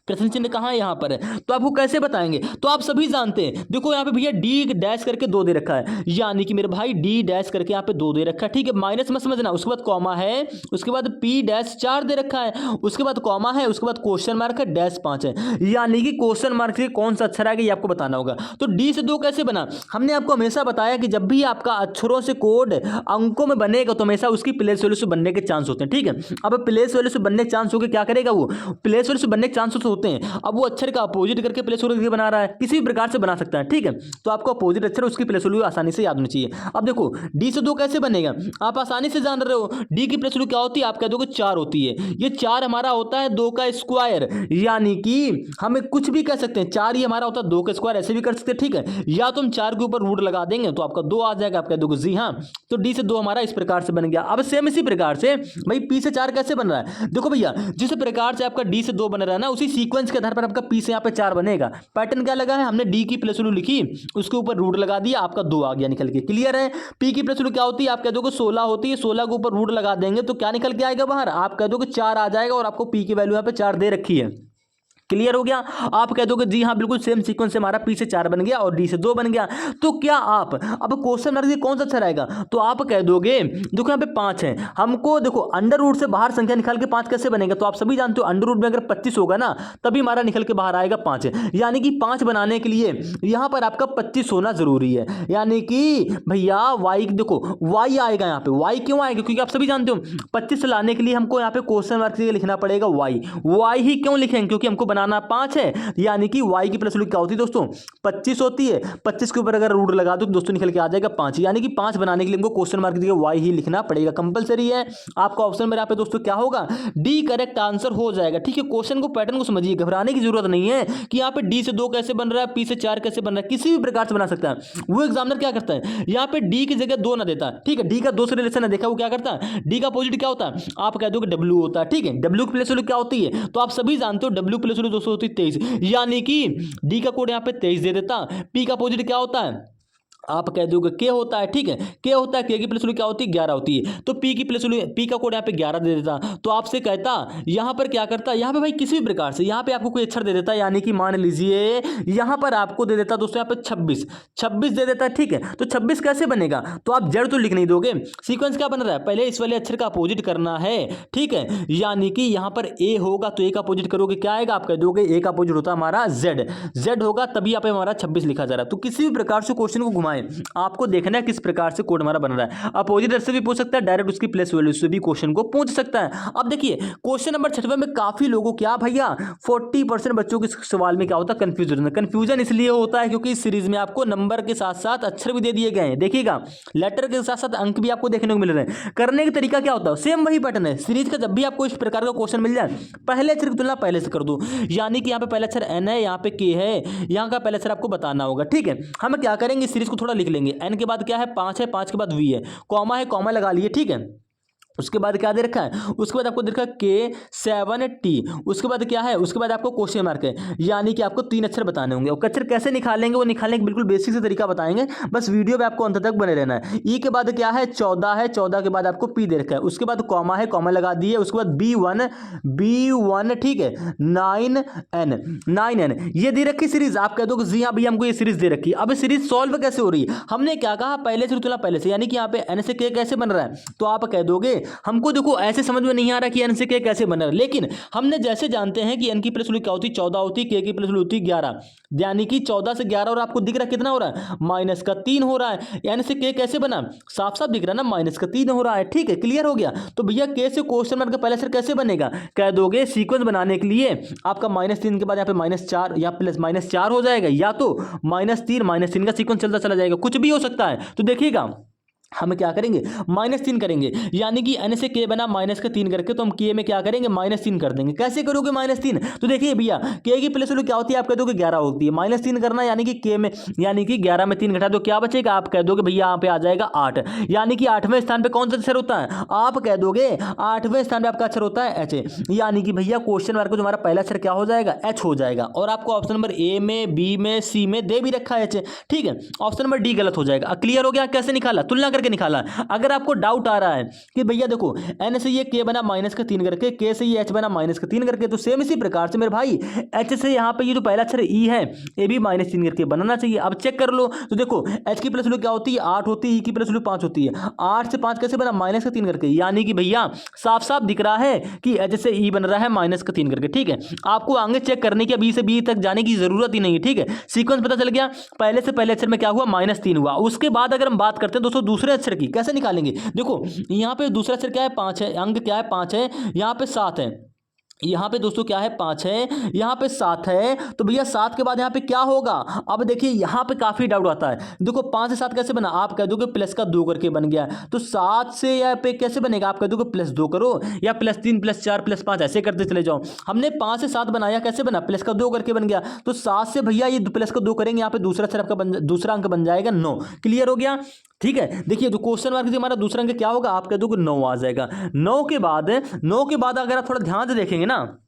प्रश्न चिन्ह कहाँ है, यहाँ पर है, तो आपको कैसे बताएंगे, तो आप सभी जानते हैं, देखो यहाँ पे भैया डी डैश करके 2 दे रखा है, यानी कि मेरे भाई डी डैश करके यहाँ पे 2 दे रखा है, ठीक है, माइनस मत समझना, उसके बाद कॉमा है, उसके बाद पी डैश 4 दे रखा है, उसके बाद कॉमा है, उसके बाद क्वेश्चन मार्क है, डैश 5 है, यानी कि क्वेश्चन मार्क से कौन सा अक्षर आएगा ये आपको बताना होगा। तो डी से 2 कैसे बना, हमने आपको हमेशा बताया कि जब भी आपका अक्षरों से कोड अंकों में बनेगा तो हमेशा उसकी प्लेस वैल्यू से बनने के चांस होते हैं, ठीक है। अब प्लेस वैल्यू से बनने के चांस हो गए, क्या करेगा वो, प्लेस वैल्यू से बनने के चांसेस होते हैं, अब वो अक्षर का अपोजिट करके प्लेस वैल्यू बना रहा है, किसी भी प्रकार से बना सकता है, ठीक है। तो आपको अपोजिट अक्षर उसकी प्लेस वैल्यू आसानी से याद होनी चाहिए। अब देखो डी से 2 कैसे बनेगा, आप आसानी से जान रहे हो, डी की प्लेस वैल्यू क्या होती है, आप कह दोगे 4 होती है, ये 4 हमारा होता है 2 का स्क्वायर, यानी कि हमें कुछ भी कह सकते हैं, 4 ही हमारा होता है 2 का स्क्वायर, ऐसे भी कर सकते हैं, ठीक है। या तो हम 4 के ऊपर रूट लगा देंगे तो आपका 2 आ जाएगा, आप कह दोगे जी हाँ, तो डी से 2 हमारा इस प्रकार से बन गया। अब सेम इसी प्रकार से भाई पी से 4 कैसे बन रहा है, देखो भैया जिस प्रकार से आपका डी से 2 बन रहा है ना, उसी सीक्वेंस के आधार पर आपका पी से यहाँ पे 4 बनेगा। पैटर्न क्या लगा है, हमने डी की प्लस वैल्यू लिखी, उसके ऊपर रूट लगा दिया, आपका 2 आ गया निकल के, क्लियर है। पी की प्लस वैल्यू क्या होती है, आप कह दोगे 16 होती है, 16 के ऊपर रूट लगा देंगे तो क्या निकल के आएगा बाहर, आप कह दोगे 4 आ जाएगा, और आपको पी की वैल्यू यहाँ पे 4 दे रखी है, क्लियर हो गया। आप कह दोगे जी हाँ बिल्कुल सेम सीक्वेंस से हमारा पी से 4 बन गया और डी से 2 बन गया। तो क्या आप अब क्वेश्चन मार्क कौन सा अक्षर आएगा, तो आप कह दोगे देखो यहाँ पे 5 है, हमको देखो अंडर रूट से बाहर संख्या निकाल के 5 कैसे बनेगा, तो आप सभी जानते हो अंडर रूट में अगर 25 होगा ना तभी हमारा निकल के बाहर आएगा 5, यानी कि 5 बनाने के लिए यहाँ पर आपका 25 होना जरूरी है, यानी कि भैया वाई देखो वाई आएगा यहाँ पे, वाई क्यों आएगा, क्योंकि आप सभी जानते हो 25 लाने के लिए हमको यहाँ पे क्वेश्चन मार्क लिखना पड़ेगा वाई, वाई ही क्यों लिखेंगे, क्योंकि हमको बनाना 5 है, यानी कि y की प्लस वैल्यू क्या होती है दोस्तों 25 होती है, 25 के ऊपर अगर रूट लगा दो तो दोस्तों निकल के आ जाएगा 5, यानी कि 5 बनाने के लिए हमको क्वेश्चन मार्क की जगह y ही लिखना पड़ेगा, कंपलसरी है। आपका ऑप्शन में यहाँ पे दोस्तों क्या होगा, डी करेक्ट आंसर हो जाएगा, ठीक है। क्वेश्चन को पैटर्न को समझिए, घबराने की जरूरत नहीं है कि यहाँ पे डी से 2 कैसे बन रहा है, पी से 4 कैसे बन रहा है, किसी भी प्रकार से बना सकता है। वो एग्जामिनर क्या करता है, यहाँ पे डी की जगह 2 ना देता, ठीक है, डी का 2 से रिलेशन है, देखा वो क्या करता है, डी का अपोजिट क्या होता है, आप कह दो कि डब्ल्यू होता है, ठीक है। डब्ल्यू की प्लस वैल्यू क्या होती है, तो आप सभी जानते हो डब्ल्यू प्लस वैल्यू दोस्तों होती है 23, यानी कि डी का कोड यहाँ पे 23 दे देता, पी का अपोजिट क्या होता है, आप कह दोगे के होता है, ठीक है, के होता है, के की प्लस वैल्यू क्या होती है 11 होती है, तो पी की प्लस वैल्यू पी का कोड यहाँ पे 11 दे देता, तो आपसे कहता यहाँ पर क्या करता, यहाँ पे भाई किसी भी प्रकार से यहाँ पे आपको कोई अक्षर दे देता, यानी कि मान लीजिए यहाँ पर आपको दे देता दोस्तों यहाँ पे 26 दे देता है, ठीक है। तो 26 कैसे बनेगा, तो आप जड़ तो लिख नहीं दोगे, सीक्वेंस क्या बन रहा है, पहले इस वाले अक्षर का अपोजिट करना है, ठीक है, यानी कि यहाँ पर ए होगा तो ए का अपोजिट करोगे क्या आएगा, आप कह दोगे ए का अपोजिट होता है हमारा जेड होगा, तभी यहाँ पे हमारा 26 लिखा जा रहा है। तो किसी भी प्रकार से क्वेश्चन को घुमा घुमाएं, आपको देखना है किस प्रकार से कोड हमारा बन रहा है। अपोजिट से भी पूछ सकता है, डायरेक्ट उसकी प्लेस वैल्यू से भी क्वेश्चन को पूछ सकता है। अब देखिए क्वेश्चन नंबर 6 में काफी लोगों क्या भैया 40% बच्चों के सवाल में क्या होता है, कंफ्यूजन। कंफ्यूजन इसलिए होता है क्योंकि इस सीरीज में आपको नंबर के साथ साथ अक्षर भी दे दिए गए हैं। देखिएगा लेटर के साथ साथ अंक भी आपको देखने को मिल रहे हैं। करने का तरीका क्या होता है, सेम वही पैटर्न है सीरीज का। जब भी आपको इस प्रकार का क्वेश्चन मिल जाए, पहले अक्षर की तुलना पहले से कर दो, यानी कि यहाँ पे पहला अक्षर एन है, यहाँ पे के है, यहाँ का पहला अक्षर आपको बताना होगा। ठीक है, हम क्या करेंगे सीरीज को थोड़ा लिख लेंगे। एन के बाद क्या है 5 है, 5 के बाद वी है, कॉमा है, कॉमा लगा लिए। ठीक है, उसके बाद क्या दे रखा है, उसके बाद आपको दे रखा है K7T, उसके बाद क्या है, उसके बाद आपको क्वेश्चन मार्क है, यानी कि आपको 3 अक्षर बताने होंगे। और अक्षर कैसे निकालेंगे वो निकालने के बिल्कुल बेसिक से तरीका बताएंगे, बस वीडियो में आपको अंत तक बने रहना है। ई के बाद क्या है 14 है, 14 के बाद आपको P दे रखा है, उसके बाद कॉमा है, कॉमा लगा दिए, उसके बाद B1, ठीक है, 9N ये दे रखी सीरीज। आप कह दो कि जी हाँ भैया हमको ये सीरीज दे रखी है। अब सीरीज सॉल्व कैसे हो रही है, हमने क्या कहा पहले से तुलना पहले से, यानी कि यहाँ पे N से K कैसे बन रहा है, तो आप कह दोगे हमको देखो ऐसे समझ में नहीं आ रहा कि एन से के कैसे बना रहा, लेकिन हमने जैसे जानते हैं कि एन की प्लस वैल्यू क्या होती है 14 होती है, के की प्लस वैल्यू होती है 11, यानी कि 14 से 11 और आपको दिख रहा है कितना हो रहा है -3 हो रहा है। एन से के कैसे बना, साफ साफ दिख रहा है ना -3 हो रहा है। ठीक है, क्लियर हो गया। तो भैया के से क्वेश्चन मार्क का पहला अक्षर कैसे बनेगा, कह दोगे सीक्वेंस बनाने के लिए आपका -3 के बाद यहाँ पे -4 या प्लस -4 हो जाएगा, या तो -3 का सीक्वेंस चलता चला जाएगा, कुछ भी हो सकता है। तो देखिएगा हम क्या करेंगे -3 करेंगे, यानी कि n से k बना -3 करके, तो हम k में क्या करेंगे -3 कर देंगे। कैसे करोगे -3, तो देखिए भैया k की प्लस वैल्यू क्या होती है, आप कह दोगे 11 होती है, -3 करना, यानी कि k में, यानी कि 11 में 3 घटा दो क्या बचेगा, आप कह दोगे भैया यहाँ पे आ जाएगा 8, यानी कि 8वें स्थान पे कौन सा अक्षर होता है, आप कह दोगे 8वें स्थान पे आपका अक्षर होता है h, यानी कि भैया क्वेश्चन मार्क जो हमारा पहला अक्षर क्या हो जाएगा h हो जाएगा। और आपको ऑप्शन नंबर ए में, बी में, सी में दे भी रखा है h। ठीक है, ऑप्शन नंबर डी गलत हो जाएगा। क्लियर हो गया, कैसे निकाला, तुलना करके निकाला। अगर आपको डाउट आ रहा है कि भैया देखो n से ये k बना -3 करके, k से ये h बना -3 करके, तो सेम इसी प्रकार से मेरे भाई h से यहाँ पे ये जो पहला अक्षर e है ये भी -3 करके बनाना चाहिए। अब चेक कर लो, तो देखो h की प्लस वैल्यू क्या होती है 8 होती है, e की प्लस वैल्यू 5 होती है, 8 से 5 कैसे बना -3 करके, यानी कि भैया साफ साफ दिख रहा है कि h से e बन रहा है -3 करके। ठीक है, आपको आगे चेक करने की बी से बी तक जाने की जरूरत ही नहीं है। ठीक है, सीक्वेंस पता चल गया, पहले से पहले अक्षर में क्या हुआ -3 हुआ। उसके बाद अगर हम बात करते हैं दोस्तों दूसरे अक्षर की, कैसे निकालेंगे, देखो यहाँ पे दूसरा अक्षर क्या है 5 है, अंक क्या है 5 है, यहाँ पे 7 है, यहाँ पे दोस्तों क्या है 5 है, यहाँ पे 7 है, तो भैया 7 के बाद यहाँ पे क्या होगा। अब देखिए यहाँ पे काफी डाउट आता है, देखो 5 से 7 कैसे बना, आप कह दोगे प्लस का 2 करके बन गया, तो 7 से यहाँ पे कैसे बनेगा, आप कह दोगे +2 करो, या +3 +4 +5 ऐसे करते चले जाओ। हमने 5 से 7 बनाया, कैसे बना, प्लस का 2 करके बन गया, तो 7 से भैया ये प्लस का 2 करेंगे, यहाँ पे दूसरा अक्षर आपका दूसरा अंक बन जाएगा 9। क्लियर हो गया। ठीक है, देखिए तो क्वेश्चन मार्क हमारा दूसरा अंक क्या होगा, आप कह दोगे 9 आ जाएगा। 9 के बाद अगर आप थोड़ा ध्यान से देखेंगे ना,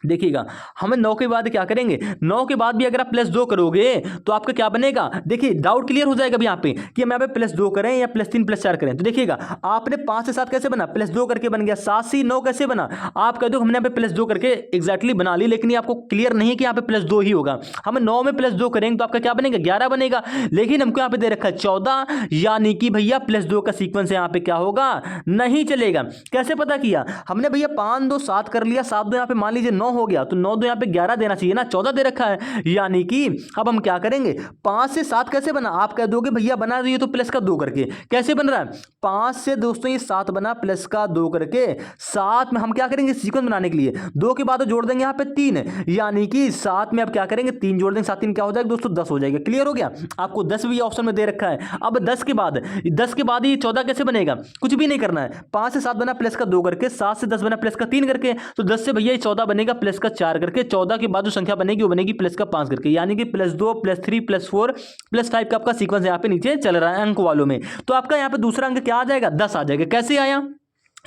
देखिएगा हमें 9 के बाद क्या करेंगे, 9 के बाद भी अगर आप +2 करोगे तो आपका क्या बनेगा, देखिए डाउट क्लियर हो जाएगा अभी यहाँ पे कि हम यहाँ पे +2 करें या +3 +4 करें। तो देखिएगा आपने 5 से 7 कैसे बना, +2 करके बन गया, 7 से 9 कैसे बना, आप कह दो हमने यहाँ पे +2 करके एग्जैक्टली बना ली, लेकिन ये आपको क्लियर नहीं है कि यहाँ पे +2 ही होगा। हम 9 में +2 करेंगे तो आपका क्या बनेगा 11 बनेगा, लेकिन हमको यहाँ पे दे रखा है 14, यानी कि भैया +2 का सीक्वेंस यहाँ पे क्या होगा, नहीं चलेगा। कैसे पता किया हमने, भैया 5 2 7 कर लिया, 7 2 यहाँ पे मान लीजिए 9 हो गया, तो 9 2 यहाँ पे 11 देना चाहिए ना, 14 दे रखा है, यानी कि अब हम क्या करेंगे 5 से 7 कैसे बना, आप कह दोगे भैया बना रही है तो प्लस का 2 करके, कैसे बन रहा है 5 से दोस्तों ये 7 बना प्लस का 2 करके, 7 में हम क्या करेंगे सीक्वेंस बनाने के लिए 2 के बाद जोड़ देंगे यहाँ पे 3, यानी कि 7 में अब क्या करेंगे 3 जोड़ देंगे, 7 3 क्या हो जाएगा दोस्तों 10 हो जाएगा। क्लियर हो गया, आपको 10 भी ऑप्शन में दे रखा है। अब 10 के बाद ये 14 कैसे बनेगा, कुछ भी नहीं करना है, 5 से 7 बना प्लस का 2 करके, 7 से 10 बना प्लस का 3 करके, तो 10 से भैया ये 14 बनेगा प्लस का 4 करके, 14 के बाद जो संख्या बनेगी वो बनेगी प्लस का 5 करके, यानी कि +2 +3 +4 +5 का आपका सीक्वेंस यहाँ पे नीचे चल रहा है अंक वालों में। तो आपका यहाँ पे दूसरा अंक क्या आ जाएगा 10 आ जाएगा। कैसे आया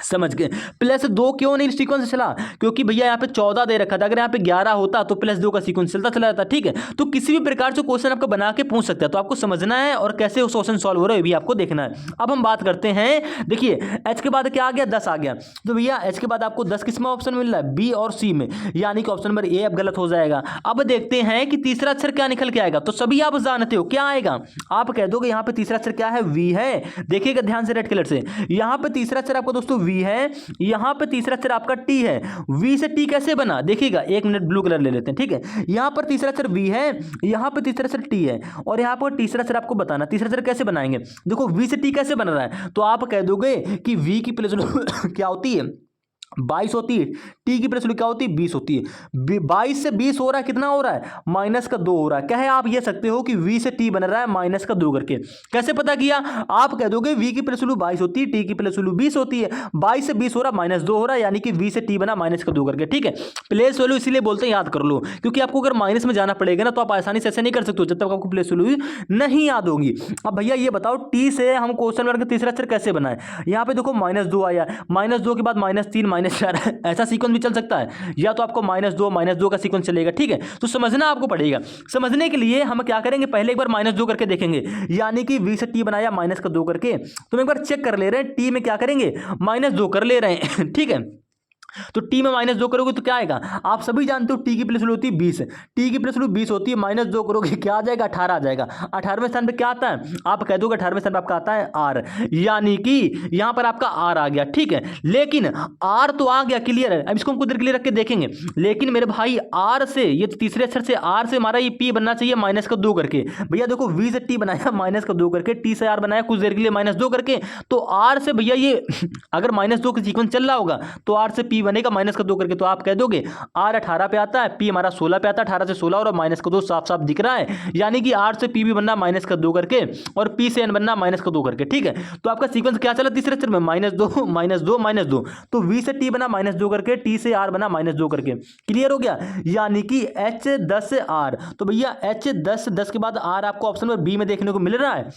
समझ गए, +2 क्यों नहीं सीक्वेंस चला, क्योंकि भैया यहाँ पे 14 दे रखा था, अगर यहाँ पे 11 होता तो +2 का सीक्वेंस चलता चला जाता। ठीक है, तो किसी भी प्रकार से क्वेश्चन आपको बना के पूछ सकता है, तो आपको समझना है और कैसे उस क्वेश्चन सॉल्व हो रहा है भी आपको देखना है। अब हम बात करते हैं, देखिए h के बाद क्या आ गया 10 आ गया, तो भैया h के बाद आपको 10 किस में ऑप्शन मिल रहा है, बी और सी में, यानी कि ऑप्शन नंबर ए अब गलत हो जाएगा। अब देखते हैं कि तीसरा अक्षर क्या निकल के आएगा, तो सभी आप जानते हो क्या आएगा, आप कह दोगे यहाँ पे तीसरा अक्षर क्या है वी है। देखिएगा ध्यान से रेड कलर से, यहाँ पे तीसरा अक्षर आपको दोस्तों v है, यहाँ पे तीसरा अक्षर आपका t है। v से t कैसे बना देखिएगा, एक मिनट ब्लू कलर ले लेते हैं, ठीक है। यहाँ पर तीसरा अक्षर v है, यहाँ पर तीसरा अक्षर t है, और यहाँ पर तीसरा अक्षर आपको बताना, तीसरा अक्षर कैसे बनाएंगे। देखो v से t कैसे बन रहा है, तो आप कह दोगे कि v की प्लस क्या होती है 22 होती है, टी की प्लस क्या होती है 20 होती है। 22 से 20 हो रहा है, कितना हो रहा है माइनस का 2 हो रहा है। क्या है, आप ये सकते हो कि v से t बन रहा है माइनस का 2 करके। कैसे पता किया, आप कह दोगे v की प्लस 22 होती है, t की प्लस 20 होती है, 22 से 20 हो रहा है माइनस 2 हो रहा है, यानी कि v से t बना माइनस का 2 करके, ठीक है। प्लेस वैल्यू इसीलिए बोलते हैं याद कर लो, क्योंकि आपको अगर माइनस में जाना पड़ेगा ना तो आप आसानी से ऐसे नहीं कर सकते हो जब तक आपको प्लेस वैल्यू नहीं याद होगी। अब भैया ये बताओ t से हम क्वेश्चन मार्क का तीसरा अक्षर कैसे बनाए। यहाँ पे देखो -2 आया, -2 के बाद -3 -4 ऐसा सीक्वेंस भी चल सकता है, या तो आपको -2 का सीक्वेंस चलेगा, ठीक है। तो समझना आपको पड़ेगा। समझने के लिए हम क्या करेंगे, पहले एक बार -2 करके देखेंगे, यानी कि v से t बनाया माइनस का 2 करके। तो एक बार चेक कर ले रहे हैं, t में क्या करेंगे -2 कर ले रहे हैं, ठीक है। तो t में -2 करोगे तो क्या आएगा, आप सभी जानते हो t की प्लस वैल्यू होती है 20, t की प्लस वैल्यू 20 होती है, -2 करोगे क्या आ जाएगा 18 आ जाएगा। 18वें स्थान पे क्या आता है, आप कह दोगे 18वें स्थान पे आपका आता है r, यानी कि यहां पर आपका r आ गया, ठीक है। लेकिन r तो आ गया, क्लियर है। अब इसको हम कुछ देर के लिए रख के देखेंगे, लेकिन मेरे भाई r से, ये तीसरे अक्षर से r से हमारा ये p बनना चाहिए -2 करके। भैया देखो v से t बनाया -2 करके, t से r बनाया कुछ देर के लिए -2 करके, तो r से भैया ये अगर -2 का सीक्वेंस चल रहा होगा तो r से p बनेगा -2 करके। तो आप कह दोगे r 18 पे आता है, p हमारा 16 पे आता है, 18 से 16 और -2 साफ साफ दिख रहा है, यानी कि r से p भी बनना -2 करके और p से n बनना -2 करके, ठीक है। तो आपका सीक्वेंस क्या चला तीसरे अक्षर में -2 -2 -2, तो v से t बना -2 करके, t से r बना -2 करके, क्लियर हो गया। यानी कि H10R, तो भैया H10 के बाद R आपको ऑप्शन नंबर बी में देखने को मिल रहा है,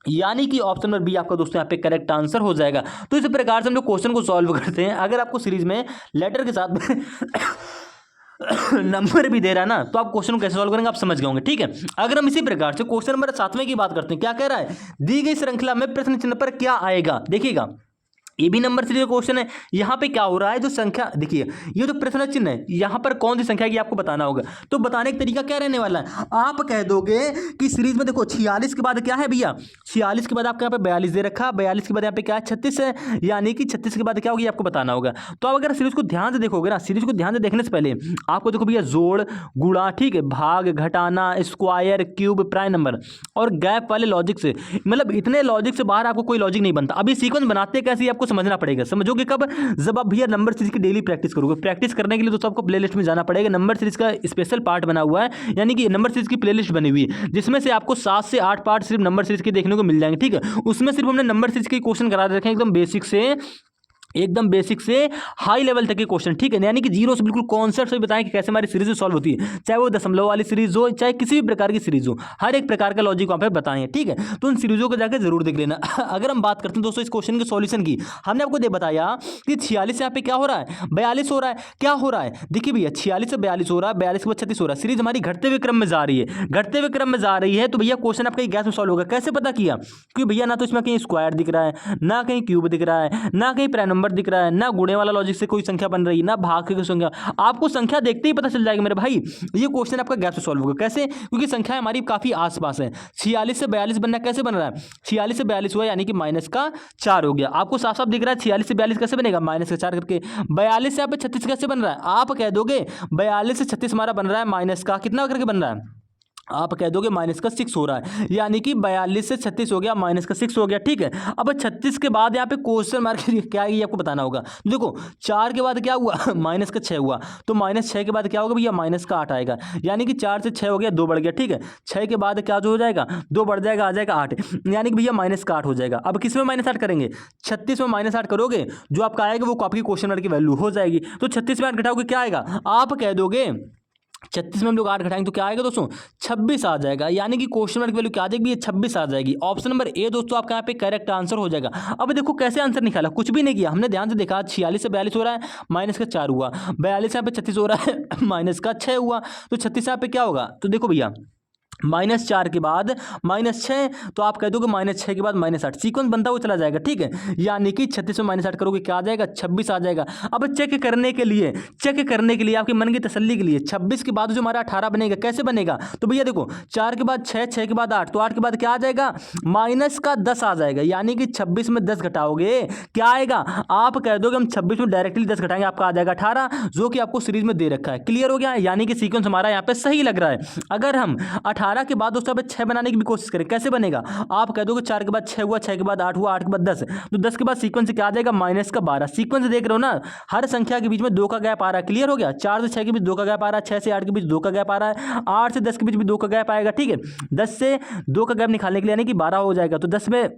यानी कि ऑप्शन नंबर बी आपका दोस्तों यहाँ पे करेक्ट आंसर हो जाएगा। तो इस प्रकार से हम लोग क्वेश्चन को सॉल्व करते हैं। अगर आपको सीरीज में लेटर के साथ नंबर भी दे रहा है ना, तो आप क्वेश्चन को कैसे सॉल्व करेंगे आप समझ गए होंगे, ठीक है। अगर हम इसी प्रकार से क्वेश्चन नंबर 7वें की बात करते हैं, क्या कह रहा है, दी गई श्रृंखला में प्रश्न चिन्ह पर क्या आएगा। देखिएगा ये भी नंबर सीरीज का क्वेश्चन है। यहाँ पे क्या हो रहा है, जो संख्या देखिए, ये जो प्रश्न चिन्ह है यहाँ पर कौन सी संख्या की आपको बताना होगा। तो बताने का तरीका क्या रहने वाला है, आप कह दोगे कि सीरीज में देखो 46 के बाद क्या है भैया, 46 के बाद आपके यहाँ पे 42 दे रखा, 42 के बाद यहाँ पे क्या है 36 है, यानी कि 36 के बाद क्या होगी आपको बताना होगा। तो आप अगर सीरीज को ध्यान से देखोगे ना, सीरीज को ध्यान से देखने से पहले आपको देखो भैया जोड़, गुणा, ठीक है, भाग, घटाना, स्क्वायर, क्यूब, प्राइम नंबर और गैप वाले लॉजिक से, मतलब इतने लॉजिक से बाहर आपको कोई लॉजिक नहीं बनता। अभी सीक्वेंस बनाते कैसे आपको समझना पड़ेगा, समझोगे कब, जब आप भैया नंबर सीरीज की डेली प्रैक्टिस करोगे। प्रैक्टिस करने के लिए दोस्तों आपको प्लेलिस्ट में जाना पड़ेगा, नंबर सीरीज का स्पेशल पार्ट बना हुआ है, यानी कि नंबर सीरीज की प्लेलिस्ट बनी हुई है, जिसमें से आपको 7 से 8 पार्ट सिर्फ नंबर सीरीज के देखने को मिल जाएंगे, ठीक है। उसमें सिर्फ हमने नंबर सीरीज के क्वेश्चन करा रखे हैं एकदम बेसिक से हाई लेवल तक के क्वेश्चन, ठीक है। यानी कि जीरो से बिल्कुल कॉन्सेप्ट से बताएं कि कैसे हमारी सीरीज सॉल्व होती है, चाहे वो दशमलव वाली सीरीज हो, चाहे किसी भी प्रकार की सीरीज हो, हर एक प्रकार का लॉजिक वहाँ पे बताएं, ठीक है। तो उन सीरीजों को जाकर जरूर देख लेना। अगर हम बात करते हैं दोस्तों इस क्वेश्चन के सॉल्यूशन की, हमने आपको ये बताया कि 46 यहाँ पे क्या हो रहा है 42 हो रहा है, क्या हो रहा है देखिए भैया 46 से 42 हो रहा है, 42 के बाद 36 हो रहा है, सीरीज हमारी घटते हुए क्रम में जा रही है, घटते हुए क्रम में जा रही है। तो भैया क्वेश्चन आपका गैस में सॉल्व होगा। कैसे पता किया, क्योंकि भैया ना तो इसमें कहीं स्क्वायर दिख रहा है, ना कहीं क्यूब दिख रहा है, ना कहीं प्राइम नंबर दिख रहा है, ना गुणे वाला लॉजिक से कोई संख्या बन रही है, ना भाग की कोई संख्या। आपको संख्या देखते ही पता चल जाएगा मेरे भाई ये क्वेश्चन आपका गैप से सॉल्व होगा। कैसे, क्योंकि संख्या हमारी काफी आसपास है। 46 से 42 बनना कैसे बन रहा है, 46 से 42 हुआ यानी कि -4 हो गया। आपको साफ साफ दिख रहा है 46 से 42 कैसे बनेगा -4 करके। 42 से यहाँ पे 36 कैसे बन रहा है, आप कह दोगे 42 से 36 हमारा बन रहा है माइनस का कितना करके बन रहा है, आप कह दोगे -6 हो रहा है, यानी कि 42 से 36 हो गया -6 हो गया, ठीक है। अब 36 के बाद यहाँ पे क्वेश्चन मार्क क्या है ये आपको बताना होगा। देखो 4 के बाद क्या हुआ -6 हुआ, तो -6 के बाद क्या होगा भैया -8 आएगा, यानी कि 4 से 6 हो गया 2 बढ़ गया, ठीक है। 6 के बाद क्या जो हो जाएगा 2 बढ़ जाएगा, आ जाएगा 8, यानी कि भैया -8 हो जाएगा। अब किस में -8 करेंगे, 36 में -8 करोगे, जो आपका आएगा वो आपकी क्वेश्चन मार्क की वैल्यू हो जाएगी। तो 36 में 8 घटाओगे क्या आएगा, आप कह दोगे 36 में हम लोग 8 घटाएंगे तो क्या आएगा दोस्तों 26 आ जाएगा, यानी कि क्वेश्चन मार्क की वैल्यू क्या आ जाएगी, ये 26 आ जाएगी। ऑप्शन नंबर ए दोस्तों आपका यहाँ पे करेक्ट आंसर हो जाएगा। अब देखो कैसे आंसर निकाला, कुछ भी नहीं किया, हमने ध्यान से देखा 46 से 42 हो रहा है -4 हुआ, 42 यहाँ पे 36 हो रहा है -6 हुआ, तो 36 यहाँ पे क्या होगा। तो देखो भैया -4 के बाद -6, तो आप कह दोगे -6 के बाद -8, सीक्वेंस बनता हुआ चला जाएगा। ठीक है, यानी कि 36 में -8 करोगे क्या आ जाएगा, 26 आ जाएगा। अब चेक करने के लिए आपके मन की तसल्ली के लिए 26 के बाद जो हमारा 18 बनेगा, कैसे बनेगा, तो भैया देखो 4 के बाद 6, 6 के बाद 8, तो 8 के बाद क्या आ जाएगा, -10 आ जाएगा। यानी कि 26 में 10 घटाओगे क्या आएगा, आप कह दोगे हम 26 में डायरेक्टली 10 घटाएंगे, आपका आ जाएगा 18, जो कि आपको सीरीज में दे रखा है। क्लियर हो गया, यानी कि सीक्वेंस हमारा यहाँ पे सही लग रहा है। अगर हम 18 के बाद दोस्तों 6 बनाने की भी कोशिश करें, कैसे बनेगा, आप कह दोगे 4 के बाद 6 हुआ, 6 के बाद 8 हुआ, 8 के बाद 10, तो 10 के बाद सीक्वेंस क्या आ जाएगा, -12। सीक्वेंस देख रहे हो ना, हर संख्या के बीच में 2 का गैप आ रहा है। क्लियर हो गया, 4 से 6 के बीच 2 का गैप आ रहा है, 6 से 8 के बीच 2 का गैप आ रहा है, 8 से 10 के बीच भी 2 का गैप आएगा। ठीक है, 10 से 2 का गैप निकालने के लिए यानी कि 12 हो जाएगा, तो 10 में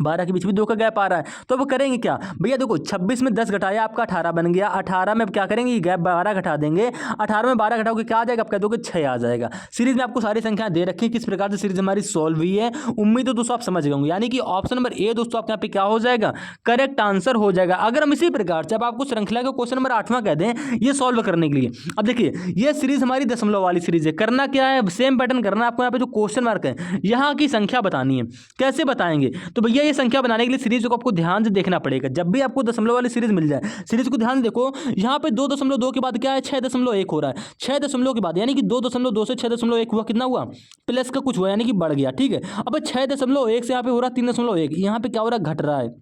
12 के बीच भी 2 का गैप आ रहा है। तो अब करेंगे क्या भैया, देखो 26 में 10 घटाया, आपका 18 बन गया। 18 में अब क्या करेंगे, गैप 12 घटा देंगे। 18 में 12 घटाओगे क्या आ जाएगा, आप कह दोगे 6 आ जाएगा। सीरीज में आपको सारी संख्या दे रखी है, किस प्रकार से सीरीज हमारी सॉल्व हुई है, उम्मीद है दोस्तों आप समझ गए होंगे। यानी कि ऑप्शन नंबर ए दोस्तों आपके यहाँ पे क्या हो जाएगा, करेक्ट आंसर हो जाएगा। अगर हम इसी प्रकार से अब आपको श्रृंखला का क्वेश्चन नंबर 8वां कह दें ये सॉल्व करने के लिए, अब देखिए ये सीरीज हमारी दशमलव वाली सीरीज है। करना क्या है, सेम पैटर्न करना है आपको। यहाँ पे जो क्वेश्चन मार्क है यहाँ की संख्या बतानी है। कैसे बताएंगे, तो भैया ये संख्या बनाने के लिए सीरीज को आपको ध्यान से देखना पड़ेगा। जब भी आपको दशमलव वाली सीरीज मिल जाए, सीरीज को ध्यान से देखो, यहाँ पे 2.2 के बाद क्या है, 6.1 हो रहा है। 6 के बाद यानी कि 2.2 से 6.1 हुआ, कितना हुआ, प्लस का कुछ हुआ, यानी कि बढ़ गया। ठीक है, अब 6.1 से यहाँ पे हो रहा है 3.1, यहाँ पे क्या हो रहा है, घट रहा है।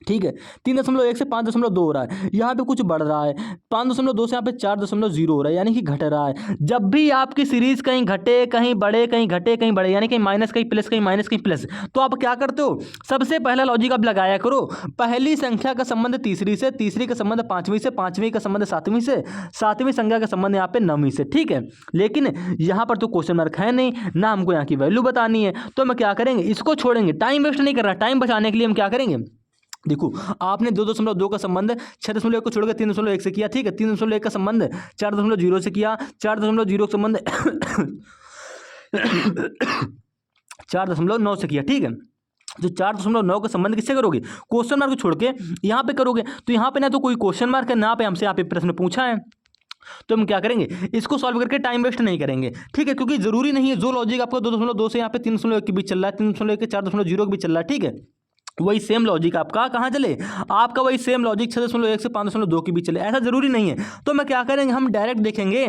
ठीक है, 3.1 से 5.2 हो रहा है, यहाँ पे कुछ बढ़ रहा है। 5.2 से यहाँ पे 4.0 हो रहा है, यानी कि घट रहा है। जब भी आपकी सीरीज कहीं घटे कहीं बढ़े, कहीं घटे कहीं बढ़े, यानी कहीं माइनस कहीं प्लस, कहीं माइनस कहीं प्लस, तो आप क्या करते हो, सबसे पहला लॉजिक आप लगाया करो, पहली संख्या का संबंध तीसरी से, तीसरी का संबंध पांचवीं से, पांचवीं का संबंध सातवीं से, सातवीं संख्या का संबंध यहाँ पे नवीं से। ठीक है, लेकिन यहाँ पर तो क्वेश्चन मार्क है नहीं ना, हमको यहाँ की वैल्यू बतानी है, तो हम क्या करेंगे, इसको छोड़ेंगे। टाइम वेस्ट नहीं करना, टाइम बचाने के लिए हम क्या करेंगे, देखो आपने 2.2 का संबंध 6.1 को छोड़कर 3.1 से किया। ठीक है, 3.1 का संबंध 4.0 से किया, 4.0 का संबंध 4.9 से किया। ठीक है, जो 4.9 का संबंध किससे करोगे, क्वेश्चन मार्क को छोड़ के यहाँ पे करोगे, तो यहाँ पे ना तो कोई क्वेश्चन मार्क है ना पे हमसे यहाँ पे प्रश्न पूछा है, तो हम क्या करेंगे, इसको सॉल्व करके टाइम वेस्ट नहीं करेंगे। ठीक है, क्योंकि जरूरी नहीं है जो लॉजिक आपको 2.2 से यहाँ पे 3.1 के बीच चल रहा है, 3.1 के 4.0 के बीच चल रहा है। ठीक है, वही सेम लॉजिक आपका कहाँ चले, आपका वही सेम लॉजिक 6.1 से 5.2 के बीच चले, ऐसा जरूरी नहीं है। तो मैं क्या करेंगे, हम डायरेक्ट देखेंगे,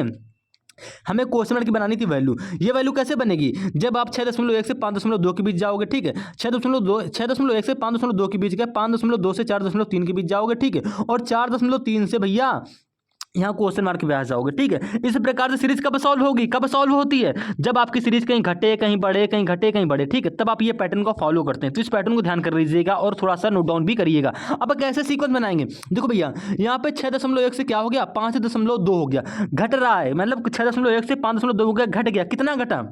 हमें क्वेश्चन मार्क की बनानी थी वैल्यू। ये वैल्यू कैसे बनेगी, जब आप 6.1 से 5.2 के बीच जाओगे। ठीक है, 6.1 से 5.2 के बीच गए, 5.2 से 4.3 के बीच जाओगे। ठीक है, और 4.3 से भैया यहाँ क्वेश्चन मार्क पे आ जाओगे। ठीक है, इस प्रकार से सीरीज कब सॉल्व होगी, कब सॉल्व होती है, जब आपकी सीरीज कहीं घटे कहीं बढ़े, कहीं घटे कहीं बढ़े। ठीक है, तब आप ये पैटर्न को फॉलो करते हैं। तो इस पैटर्न को ध्यान कर लीजिएगा और थोड़ा सा नोट डाउन भी करिएगा। अब कैसे सीक्वेंस बनाएंगे, देखो भैया यहाँ पे 6.1 से क्या हो गया, 5.2 हो गया, घट रहा है, मतलब 6.1 से 5.2 हो गया, घट गया, कितना घटा,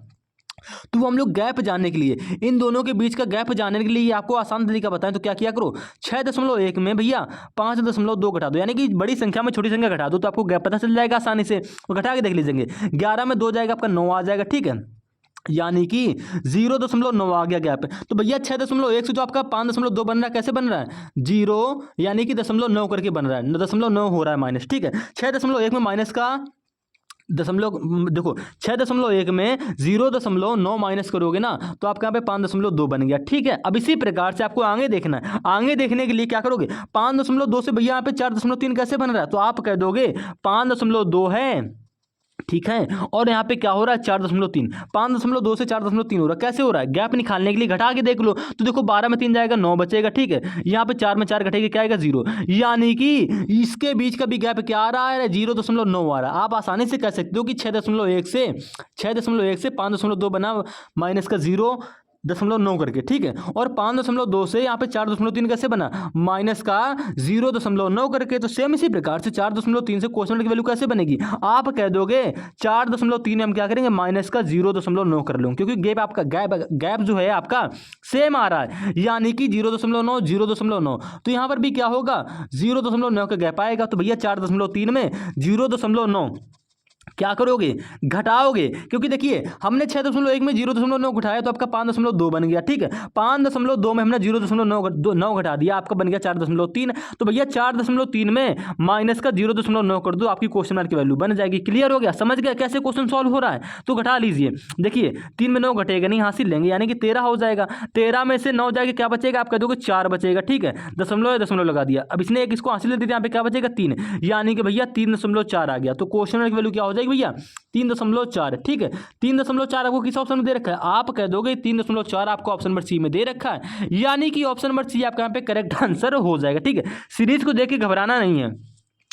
तो हम लोग गैप जानने के लिए, इन दोनों के बीच का गैप जानने के लिए आपको आसान तरीका बताएं तो क्या किया करो, 6.1 में भैया 5.2 घटा दो, यानी कि बड़ी संख्या में छोटी संख्या घटा दो, तो आपको गैप पता चल जाएगा आसानी से। तो घटा के देख लीजिएंगे, 11 में 2 जाएगा, आपका 9 आ जाएगा। ठीक है, यानी कि 0.9 आ गया गैप। तो भैया 6.1 से जो आपका 5.2 बन रहा है, कैसे बन रहा है, 0 यानी कि 0.9 करके बन रहा है, 0.9 हो रहा है माइनस। ठीक है, 6.1 में माइनस का दशमलव, देखो 6.1 में 0.9 माइनस करोगे ना, तो आपके यहाँ पे 5.2 बन गया। ठीक है, अब इसी प्रकार से आपको आगे देखना है। आगे देखने के लिए क्या करोगे, 5.2 से भैया यहाँ पे 4.3 कैसे बन रहा है, तो आप कह दोगे 5.2 है। ठीक है, और यहाँ पे क्या हो रहा है, 4.3, 5.2 से 4.3 हो रहा है, कैसे हो रहा है, गैप निकालने के लिए घटा के देख लो, तो देखो 12 में 3 जाएगा, 9 बचेगा। ठीक है, यहाँ पे 4 में 4 घटेगा, क्या आएगा, 0, यानी कि इसके बीच का भी गैप क्या आ रहा है, 0.9 आ रहा है। आप आसानी से कह सकते हो कि 6.1 से 5.2 बना, माइनस का 0.9 करके। ठीक है, और 5.2 से यहाँ पे 4.3 कैसे बना, माइनस का 0.9 करके। तो सेम इसी प्रकार से 4.3 से क्वेश्चन की वैल्यू कैसे बनेगी, आप कह दोगे 4.3 में हम क्या करेंगे, माइनस का 0.9 कर लूँ, क्योंकि गैप आपका गैप जो है आपका सेम आ रहा है, यानी कि 0.9 0.9। तो यहाँ पर भी क्या होगा, 0.9 का गैप आएगा। तो भैया 4.3 में 0.9 क्या करोगे, घटाओगे, क्योंकि देखिए हमने 6.1 में 0.9 घटाया तो आपका 5.2 बन गया। ठीक है, 5.2 में हमने 0.9 घटा दिया, आपका बन गया 4.3। तो भैया 4.3 में माइनस का 0.9 कर दो, आपकी क्वेश्चन मार्क की वैल्यू बन जाएगी। क्लियर हो गया, समझ गया कैसे क्वेश्चन सॉल्व हो रहा है। तो घटा लीजिए, देखिए 3 में 9 घटेगा नहीं, हासिल लेंगे यानी कि 13 हो जाएगा। 13 में से 9 जाएगा, क्या बचेगा, आप कह दोगे 4 बचेगा। ठीक है, दशमलव लगा दिया, अब इसने एक इसको हासिल ले दिया, यहाँ पे क्या बचेगा 3, यानी कि भैया 3.4 आ गया। तो क्वेश्चन मार्क की वैल्यू क्या हो जाएगी भैया 3.4। ठीक है, 3.4 आपको किस ऑप्शन में दे रखा है, आप कह दोगे 3.4 आपको ऑप्शन नंबर सी में दे रखा है, यानी कि ऑप्शन नंबर सी आपका यहाँ पे करेक्ट आंसर हो जाएगा। ठीक है, सीरीज को देख के घबराना नहीं है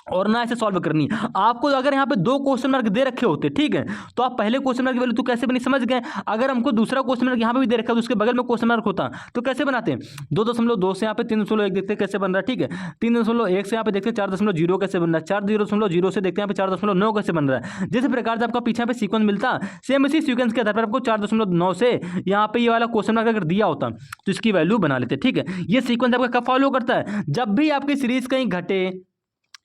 और ना ऐसे सॉल्व करनी है आपको। अगर यहाँ पे 2 क्वेश्चन मार्क दे रखे होते, ठीक है, तो आप पहले क्वेश्चन मार्क की वैल्यू तो कैसे बनी समझ गए। अगर हमको दूसरा क्वेश्चन मार्क यहाँ पे भी दे रखा है तो उसके बगल में क्वेश्चन मार्क होता तो कैसे बनाते हैं, 2.2 से यहाँ पे 3.1 देखते हैं कैसे बन रहा है। ठीक है, 3.1 से यहाँ पे देखते हैं 4.0 कैसे बन रहा है, 4.0 से देखते हैं यहाँ पे 4.9 कैसे बन रहा है। जिस प्रकार से आपका पीछे पे सीक्वेंस मिलता, सेम इसी सीक्वेंस के आधार पर आपको 4.9 से यहाँ पे ये वाला क्वेश्चन मार्क अगर दिया होता तो इसकी वैल्यू बना लेते। ठीक है, ये सीक्वेंस आपका कब फॉलो करता है, जब भी आपकी सीरीज कहीं घटे,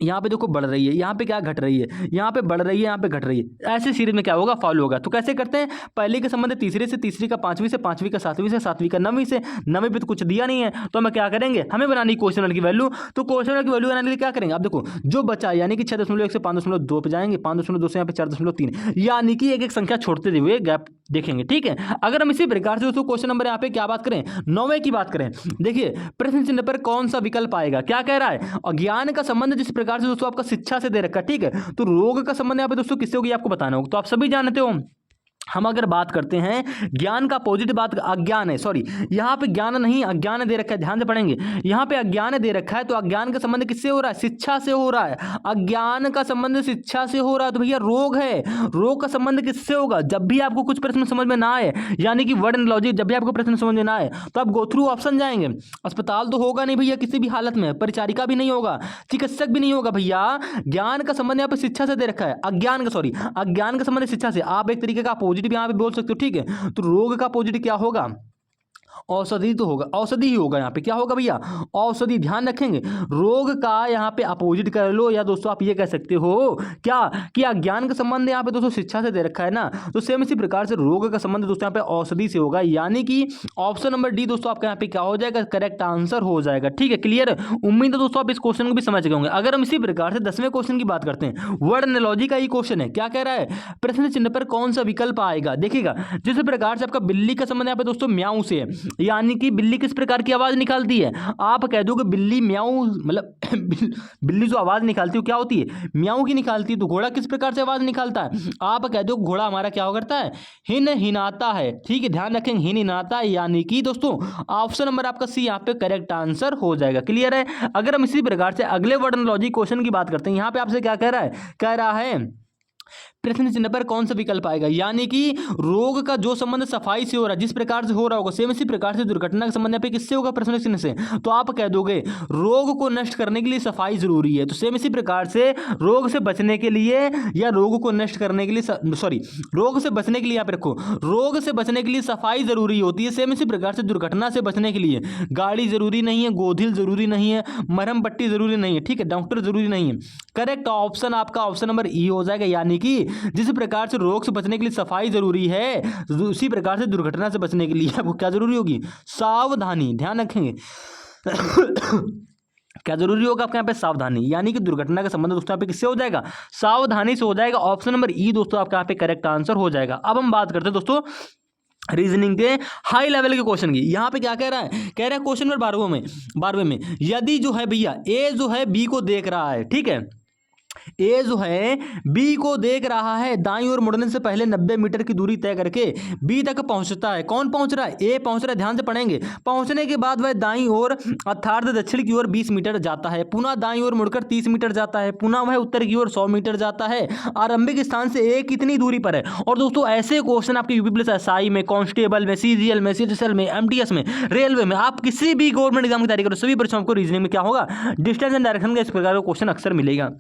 यहाँ पे देखो बढ़ रही है, यहाँ पे क्या घट रही है, यहाँ पे बढ़ रही है, यहाँ पे घट रही है, ऐसे सीरीज में क्या होगा फॉलो होगा। तो कैसे करते हैं, पहले के संबंध तीसरे से, तीसरी का पांचवीं से, पांचवीं का सातवीं से, सातवीं का नवीं से, नवीं पे तो कुछ दिया नहीं है तो हम क्या करेंगे, हमें बनानी क्वेश्चन की वैल्यू। तो क्वेश्चन की वैल्यू बनाने के लिए क्या करेंगे, आप देखो जो बचा यानी कि 6.1 से 5.2 पे जाएंगे, 5.2 से यहाँ पे 4.3, यानी कि एक एक संख्या छोड़ते हुए गैप देखेंगे। ठीक है, अगर हम इसी प्रकार से दोस्तों क्वेश्चन नंबर यहाँ पे क्या बात करें, 9वें की बात करें, देखिए प्रश्न चिन्ह पर कौन सा विकल्प आएगा, क्या कह रहा है, अज्ञान का संबंध जिस प्रकार से दोस्तों आपका शिक्षा से दे रखा है। ठीक है, तो रोग का संबंध यहाँ पे दोस्तों किससे होगी आपको बताना होगा, तो आप सभी जानते हो। हम अगर बात करते हैं ज्ञान का पॉजिटिव बात, अज्ञान है, सॉरी यहाँ पे ज्ञान नहीं अज्ञान दे रखा है, ध्यान से पढ़ेंगे, यहाँ पे अज्ञान दे रखा है, तो अज्ञान का संबंध किससे हो रहा है, शिक्षा से हो रहा है। अज्ञान का संबंध शिक्षा से हो रहा है तो भैया रोग है, रोग का संबंध किससे होगा, जब भी आपको कुछ प्रश्न समझ में ना आए, यानी कि वर्ड एंड लॉजिक, जब भी आपको प्रश्न समझ में ना आए तो आप गो थ्रू ऑप्शन जाएंगे। अस्पताल तो होगा नहीं भैया किसी भी हालत में, परिचारिका भी नहीं होगा, चिकित्सक भी नहीं होगा भैया। ज्ञान का संबंध यहाँ पे शिक्षा से दे रखा है, अज्ञान का संबंध शिक्षा से। आप एक तरीके का पॉजिटिव यहाँ पे बोल सकते हो। ठीक है, तो रोग का पॉजिटिव क्या होगा, औषधि तो होगा, औषधि ही होगा। यहाँ पे क्या होगा भैया, औषधि, ध्यान रखेंगे। रोग का यहाँ पे अपोजिट कर लो, या दोस्तों आप ये कह सकते हो क्या कि अज्ञान का संबंध यहाँ पे दोस्तों शिक्षा से दे रखा है ना, तो सेम इसी प्रकार से रोग का संबंध दोस्तों यहाँ पे औषधि से होगा, यानी कि ऑप्शन नंबर डी दोस्तों आपका यहाँ पे क्या हो जाएगा, करेक्ट आंसर हो जाएगा। ठीक है, क्लियर, उम्मीद है दोस्तों आप इस क्वेश्चन को भी समझ गए होंगे। अगर हम इसी प्रकार से 10वें क्वेश्चन की बात करते हैं, वर्ड एनालॉजी का ही क्वेश्चन है, क्या कह रहा है, प्रश्न चिन्ह पर कौन सा विकल्प आएगा। देखिएगा जिस प्रकार से आपका बिल्ली का संबंध यहाँ पे दोस्तों म्याऊ से है, यानी कि बिल्ली किस प्रकार की आवाज निकालती है, आप कह दोगे बिल्ली म्याऊ, मतलब बिल्ली जो आवाज निकालती है क्या होती है, म्याऊ की निकालती है। तो घोड़ा किस प्रकार से आवाज निकालता है, आप कह दो घोड़ा हमारा क्या करता है, हिन हिनाता है। ठीक है, ध्यान रखेंगे, हिन हिनाता है, यानी कि दोस्तों ऑप्शन नंबर आपका सी यहाँ पे करेक्ट आंसर हो जाएगा। क्लियर है। अगर हम इसी प्रकार से अगले वर्ड एनालॉजी क्वेश्चन की बात करते हैं, यहाँ पे आपसे क्या कह रहा है प्रश्न चिन्ह पर कौन सा विकल्प आएगा, यानी कि रोग का जो संबंध सफाई से हो रहा है, जिस प्रकार से हो रहा होगा, सेम इसी प्रकार से दुर्घटना का संबंध यहाँ पे किससे होगा, प्रश्न चिन्ह से। तो आप कह दोगे रोग को नष्ट करने के लिए सफाई जरूरी है, तो सेम इसी प्रकार से रोग से बचने के लिए या रोग को नष्ट करने के लिए, सॉरी रोग से बचने के लिए यहाँ पे रखो, रोग से बचने के लिए सफाई जरूरी होती है। सेम इसी प्रकार से दुर्घटना से बचने के लिए गाड़ी जरूरी नहीं है, गोधिल जरूरी नहीं है, मरहम पट्टी जरूरी नहीं है। ठीक है, डॉक्टर जरूरी नहीं है। करेक्ट ऑप्शन आपका ऑप्शन नंबर ई हो जाएगा, यानी कि जिस प्रकार से रोग से बचने के लिए सफाई जरूरी है, उसी प्रकार से दुर्घटना से बचने के लिए आपको क्या जरूरी होगी, सावधानी। ध्यान रखेंगे क्या जरूरी होगा आपके यहाँ पे, सावधानी, यानी कि दुर्घटना का संबंध दोस्तों यहाँ पे किससे हो जाएगा, सावधानी से हो जाएगा। ऑप्शन नंबर ई दोस्तों आपका यहाँ पे करेक्ट आंसर हो जाएगा। अब हम बात करते हैं दोस्तों रीजनिंग के हाई लेवल के क्वेश्चन की। यहाँ पे क्या कह रहा है क्वेश्चन नंबर 12वें में यदि जो है भैया ए जो है बी को देख रहा है, ठीक है, ए जो है बी को देख रहा है, दाईं ओर मुड़ने से पहले 90 मीटर की दूरी तय करके बी तक पहुंचता है। कौन पहुंच रहा है, ए पहुंच रहा है, ध्यान से पढ़ेंगे। पहुंचने के बाद वह दाईं ओर अर्थात दक्षिण की ओर 20 मीटर जाता है, पुनः दाईं ओर मुड़कर 30 मीटर जाता है, पुनः वह उत्तर की ओर 100 मीटर जाता है। आरंभिक स्थान से ए कितनी दूरी पर है। और दोस्तों ऐसे क्वेश्चन आपके यूपी पुलिस एसआई में, कांस्टेबल में, सीजीएल में, सीएचएसएल में, एमटीएस में, रेलवे में, आप किसी भी गवर्नमेंट एग्जाम की तैयारी करो, सभी परीक्षाओं को रीजनिंग में क्या होगा, डिस्टेंस एंड डायरेक्शन का इस प्रकार का क्वेश्चन अक्सर मिलेगा।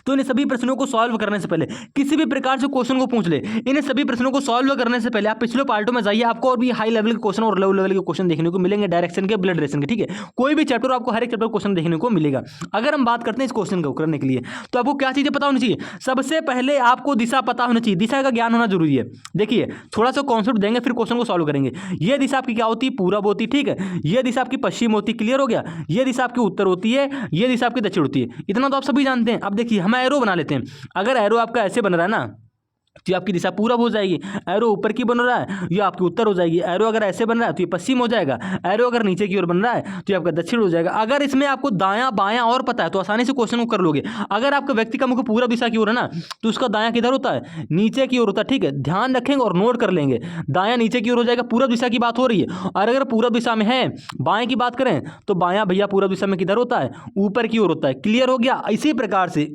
तो इन सभी प्रश्नों को सॉल्व करने से पहले किसी भी प्रकार से क्वेश्चन को पूछ ले, इन सभी प्रश्नों को सॉल्व करने से पहले आप पिछले पार्टों में जाइए, आपको और भी हाई लेवल के क्वेश्चन और लो लेवल के क्वेश्चन देखने को मिलेंगे, डायरेक्शन के, ब्लड रिलेशन के, ठीक है। कोई भी चैप्टर आपको हर एक चैप्टर क्वेश्चन देखने को मिलेगा। अगर हम बात करते हैं इस क्वेश्चन को करने के लिए, तो आपको क्या चीजें पता होनी चाहिए? सबसे पहले आपको दिशा पता होनी चाहिए, दिशा का ज्ञान होना जरूरी है। देखिए थोड़ा सा कॉन्सेप्ट देंगे फिर क्वेश्चन को सॉल्व करेंगे। ये दिशा आपकी क्या होती है? पूरब होती है, ठीक है। ये दिशा आपकी पश्चिम होती है, क्लियर हो गया। ये दिशा आपकी उत्तर होती है, ये दिशा आपकी दक्षिण होती है। इतना तो आप सभी जानते हैं। अब देखिए हम एरो बना लेते हैं। अगर एरो आपका ऐसे बन रहा है ना, तो ये आपकी दिशा पूरब हो जाएगी। एरो ऊपर की बन रहा है, ये आपकी उत्तर हो जाएगी। एरो अगर ऐसे बन रहा है तो ये पश्चिम हो जाएगा। एरो अगर नीचे की ओर बन रहा है तो ये आपका दक्षिण हो जाएगा। अगर इसमें आपको दायां बायां और पता है तो आसानी से क्वेश्चन को कर लोगे। अगर आपका व्यक्ति का मुख पूरब दिशा की ओर है ना, तो उसका दायां किधर होता है? नीचे की ओर होता है, ठीक है। ध्यान रखेंगे और नोट कर लेंगे, दायां नीचे की ओर हो जाएगा। पूरब दिशा की बात हो रही है। और अगर पूरब दिशा में है, बाएं की बात करें तो बायां भैया पूरब दिशा में किधर होता है? ऊपर की ओर होता है। क्लियर हो गया। इसी प्रकार से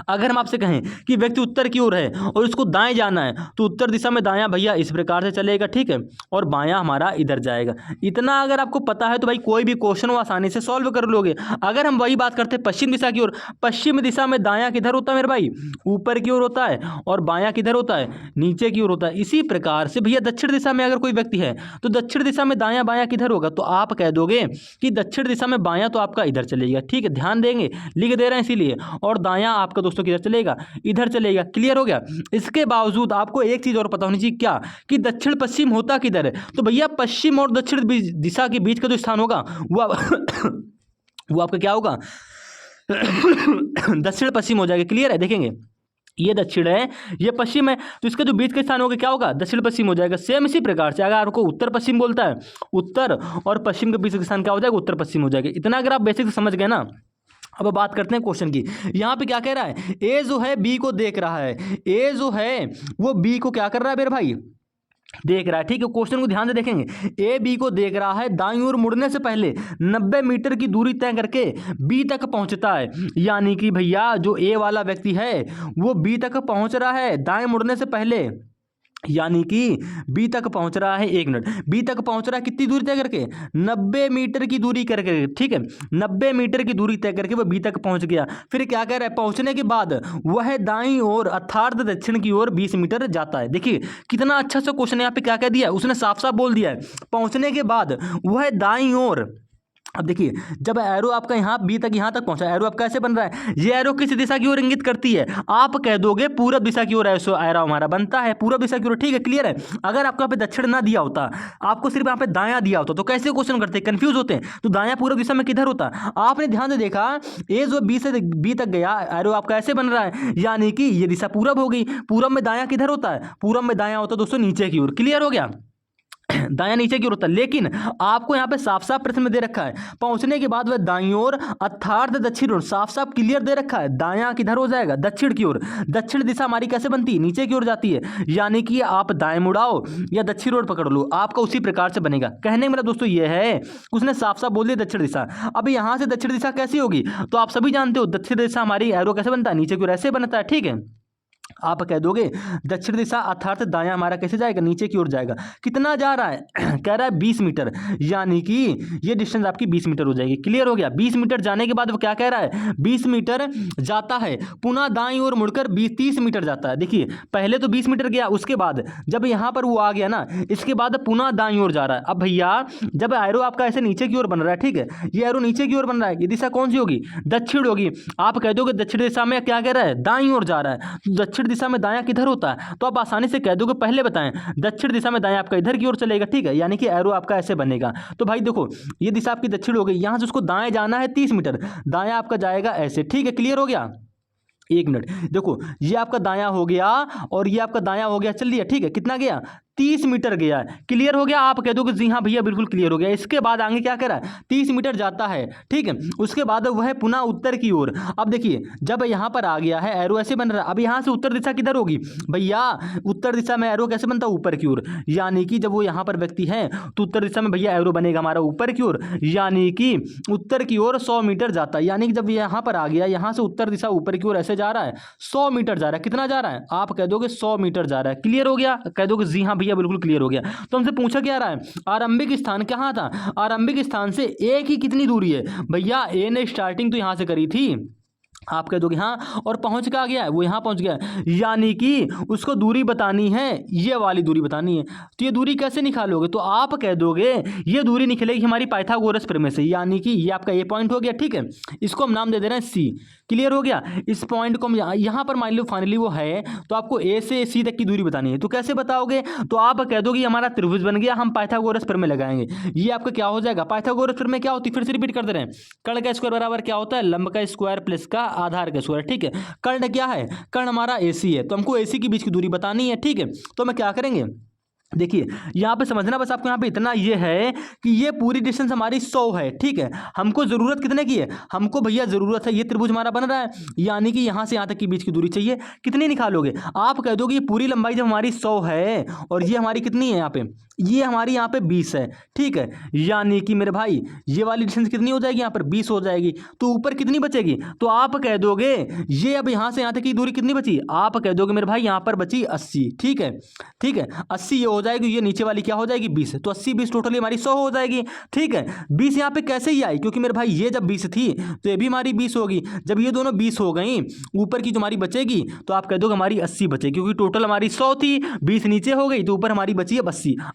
अगर हम आपसे कहें कि व्यक्ति उत्तर की ओर है और उसको दाएं जाना है, तो उत्तर दिशा में दायां भैया इस प्रकार से चलेगा, ठीक है, और बायां हमारा इधर जाएगा। इतना अगर आपको पता है तो भाई कोई भी क्वेश्चन वो आसानी से सॉल्व कर लोगे। अगर हम वही बात करते हैं पश्चिम दिशा की ओर, पश्चिम दिशा में दायां किधर होता है मेरे भाई? ऊपर की ओर होता है। और बायां किधर होता है? नीचे की ओर होता है। इसी प्रकार से भैया दक्षिण दिशा में अगर कोई व्यक्ति है तो दक्षिण दिशा में दायां बायां किधर होगा? तो आप कह दोगे कि दक्षिण दिशा में बायां तो आपका इधर चलेगा, ठीक है। ध्यान देंगे, लिख दे रहे हैं इसीलिए। और दायां आपका दोस्तों किधर चलेगा? इधर चलेगा। क्लियर हो गया। इसके बावजूद आपको एक चीज और पता होनी चाहिए, क्या? कि दक्षिण पश्चिम होता किधर है? तो भैया पश्चिम और दक्षिण दिशा के बीच का जो स्थान होगा वो वो आपका क्या होगा? दक्षिण पश्चिम हो जाएगा। क्लियर है। देखेंगे ये दक्षिण है, ये पश्चिम है, तो इसका जो बीच का स्थान होगा क्या होगा? दक्षिण पश्चिम हो जाएगा। सेम इसी प्रकार से अगर आपको उत्तर पश्चिम बोलता है, उत्तर और पश्चिम के बीच का स्थान क्या हो जाएगा? उत्तर पश्चिम हो जाएगा। इतना अगर आप बेसिक समझ गए ना। अब बात करते हैं क्वेश्चन की। यहाँ पे क्या कह रहा है? ए जो है बी को देख रहा है। ए जो है वो बी को क्या कर रहा है मेरे भाई? देख रहा है, ठीक है। क्वेश्चन को ध्यान से देखेंगे। ए बी को देख रहा है, दाईं ओर मुड़ने से पहले 90 मीटर की दूरी तय करके बी तक पहुंचता है। यानी कि भैया जो ए वाला व्यक्ति है वो बी तक पहुंच रहा है दाएं मुड़ने से पहले, यानी कि बी तक पहुंच रहा है। 1 मिनट, बी तक पहुंच रहा है कितनी दूरी तय करके? 90 मीटर की दूरी करके, ठीक है। 90 मीटर की दूरी तय करके वो बी तक पहुंच गया। फिर क्या कह रहा है? पहुंचने के बाद वह दाईं ओर अर्थात दक्षिण की ओर 20 मीटर जाता है। देखिए कितना अच्छा सा क्वेश्चन यहाँ पे क्या कह दिया है, उसने साफ साफ बोल दिया है। पहुंचने के बाद वह दाईं ओर, अब देखिए जब एरो आपका यहाँ बी तक यहाँ तक पहुंचा, एरो आपका ऐसे बन रहा है, ये एरो किस दिशा की ओर इंगित करती है? आप कह दोगे पूरब दिशा की ओर एरो हमारा बनता है, पूरब दिशा की ओर, ठीक है। क्लियर है। अगर आपको यहाँ पे दक्षिण ना दिया होता, आपको सिर्फ यहाँ पे दायां दिया होता, तो कैसे क्वेश्चन करते हैं? कंफ्यूज होते हैं। तो दायां पूरब दिशा में किधर होता? आपने ध्यान से देखा, ए जो बी से बी तक गया, एरो आपका ऐसे बन रहा है, यानी कि ये दिशा पूरब हो गई। पूरब में दायां किधर होता है? पूरब में दायां होता है दोस्तों नीचे की ओर। क्लियर हो गया। दायां नीचे की ओर होता है। लेकिन आपको यहाँ पे साफ साफ प्रश्न में दे रखा है पहुंचने के बाद वह दाईं ओर अर्थात दक्षिण ओर, साफ साफ क्लियर दे रखा है। दायां किधर हो जाएगा? दक्षिण की ओर। दक्षिण दिशा हमारी कैसे बनती है? नीचे की ओर जाती है। यानी कि आप दाएं मुड़ाओ या दक्षिण ओर पकड़ लो, आपका उसी प्रकार से बनेगा। कहने का मतलब दोस्तों ये है, उसने साफ साफ बोल दिया दक्षिण दिशा। अब यहाँ से दक्षिण दिशा कैसी होगी? तो आप सभी जानते हो दक्षिण दिशा हमारी एरो कैसे बनता है? नीचे की ओर ऐसे बनता है, ठीक है। आप कह दोगे दक्षिण दिशा अर्थात दायां हमारा कैसे जाएगा? नीचे की ओर जाएगा। कितना जा रहा है? कह रहा है 20 मीटर, यानी कि ये डिस्टेंस आपकी 20 मीटर हो जाएगी। क्लियर हो गया। 20 मीटर जाने के बाद वो क्या कह रहा है? 20 मीटर जाता है, पुनः दाईं ओर मुड़कर 30 मीटर जाता है। देखिए पहले तो 20 मीटर गया, उसके बाद जब यहाँ पर वो आ गया ना, इसके बाद पुनः दाईं ओर जा रहा है। अब भैया जब एरो आपका ऐसे नीचे की ओर बन रहा है, ठीक है, ये एरो नीचे की ओर बन रहा है, ये दिशा कौन सी होगी? दक्षिण होगी। आप कह दोगे दक्षिण दिशा में क्या कह रहा है? दाईं ओर जा रहा है। दक्षिण दिशा में दायां किधर होता है? तो आप आसानी से कह दोगे, पहले बताएं, दक्षिण दिशा में दायां आपका इधर की ओर चलेगा, ठीक है। यानी कि एरो आपका ऐसे बनेगा। तो भाई देखो ये दिशा आपकी दक्षिण हो गई, यहां से उसको दाएं जाना है 30 मीटर, दायां आपका जाएगा ऐसे, ठीक है। क्लियर हो गया। 1 मिनट, देखो ये आपका दायां हो गया और ये आपका दायां हो गया, चलिए ठीक है। कितना गया? 30 मीटर गया है। क्लियर हो गया। आप कह दोगे जी हाँ भैया बिल्कुल क्लियर हो गया। इसके बाद आगे क्या कह रहा है? 30 मीटर जाता है, ठीक है। उसके बाद वह पुनः उत्तर की ओर। अब देखिए जब यहाँ पर आ गया है, एरो ऐसे बन रहा है। अब यहाँ से उत्तर दिशा किधर होगी भैया? उत्तर दिशा में एरो कैसे बनता है? ऊपर की ओर। यानी कि जब वो यहाँ पर व्यक्ति है तो उत्तर दिशा में भैया एरो बनेगा हमारा ऊपर की ओर, यानी कि उत्तर की ओर 100 मीटर जाता है। यानी कि जब यहाँ पर आ गया, यहाँ से उत्तर दिशा ऊपर की ओर ऐसे जा रहा है, 100 मीटर जा रहा है। कितना जा रहा है? आप कह दोगे 100 मीटर जा रहा है। क्लियर हो गया। कह दोगे जी हाँ भैया बिल्कुल क्लियर हो गया। तो हमसे पूछा क्या रहा है? आरंभिक स्थान कहाँ था? आरंभिक स्थान से ए की कितनी दूरी है? भैया ए ने स्टार्टिंग तो यहां से करी थी, आप कह दोगे हाँ, और पहुंच कहाँ गया है, वो यहाँ पहुंच गया है, यानी कि उसको दूरी बतानी है, ये वाली दूरी बतानी है। तो ये दूरी कैसे निकालोगे, तो आप कह दोगे ये दूरी निकलेगी हमारी पाइथागोरस प्रमेय से, यानी कि ये आपका ए पॉइंट हो गया, ठीक है। इसको हम नाम दे दे रहे हैं सी। क्लियर हो गया। इस पॉइंट को हम यहाँ पर मान लो फाइनली वो है, तो आपको ए से सी तक की दूरी बतानी है। तो कैसे बताओगे, तो आप कह दोगे ये हमारा त्रिभुज बन गया, हम पाइथागोरस प्रमेय लगाएंगे। ये आपका क्या हो जाएगा, पाइथागोरस प्रमेय क्या होती है, फिर से रिपीट कर दे रहे हैं। कर्ण का स्क्वायर बराबर क्या होता है, लंब का स्क्वायर प्लस का आधार का स्क्वायर, ठीक है। कर्ण क्या है, कर्ण हमारा एसी है, तो हमको एसी के बीच की दूरी बतानी है, ठीक है। तो हम क्या करेंगे, देखिए यहाँ पे समझना बस आपको, यहाँ पे इतना ये है कि ये पूरी डिस्टेंस हमारी 100 है, ठीक है। हमको ज़रूरत कितने की है, हमको भैया ज़रूरत है, ये त्रिभुज हमारा बन रहा है, यानी कि यहाँ से यहाँ तक की बीच की दूरी चाहिए। कितनी निकालोगे, आप कह दोगे ये पूरी लंबाई जब हमारी 100 है और ये हमारी कितनी है यहाँ पे, ये हमारी यहाँ पे 20 है, ठीक है। यानी कि मेरे भाई ये वाली डिस्टेंस कितनी हो जाएगी, यहाँ पर 20 हो जाएगी। तो ऊपर कितनी बचेगी, तो आप कह दोगे ये अब यहाँ से यहाँ तक की दूरी कितनी बची, आप कह दोगे मेरे भाई यहाँ पर बची 80, ठीक है। ठीक है, 80 ये हो जाएगी, ये नीचे वाली क्या हो जाएगी 20, तो 80 20 टोटली हमारी 100 हो जाएगी, ठीक है। 20 यहाँ पे कैसे ही आई, क्योंकि मेरे भाई ये जब 20 थी तो ये भी हमारी 20 होगी। जब ये दोनों 20 हो गई, ऊपर की जो हमारी बचेगी, तो आप कह दोगे हमारी 80 बचेगी, क्योंकि टोटल हमारी 100 थी, 20 नीचे हो गई, तो ऊपर हमारी बची है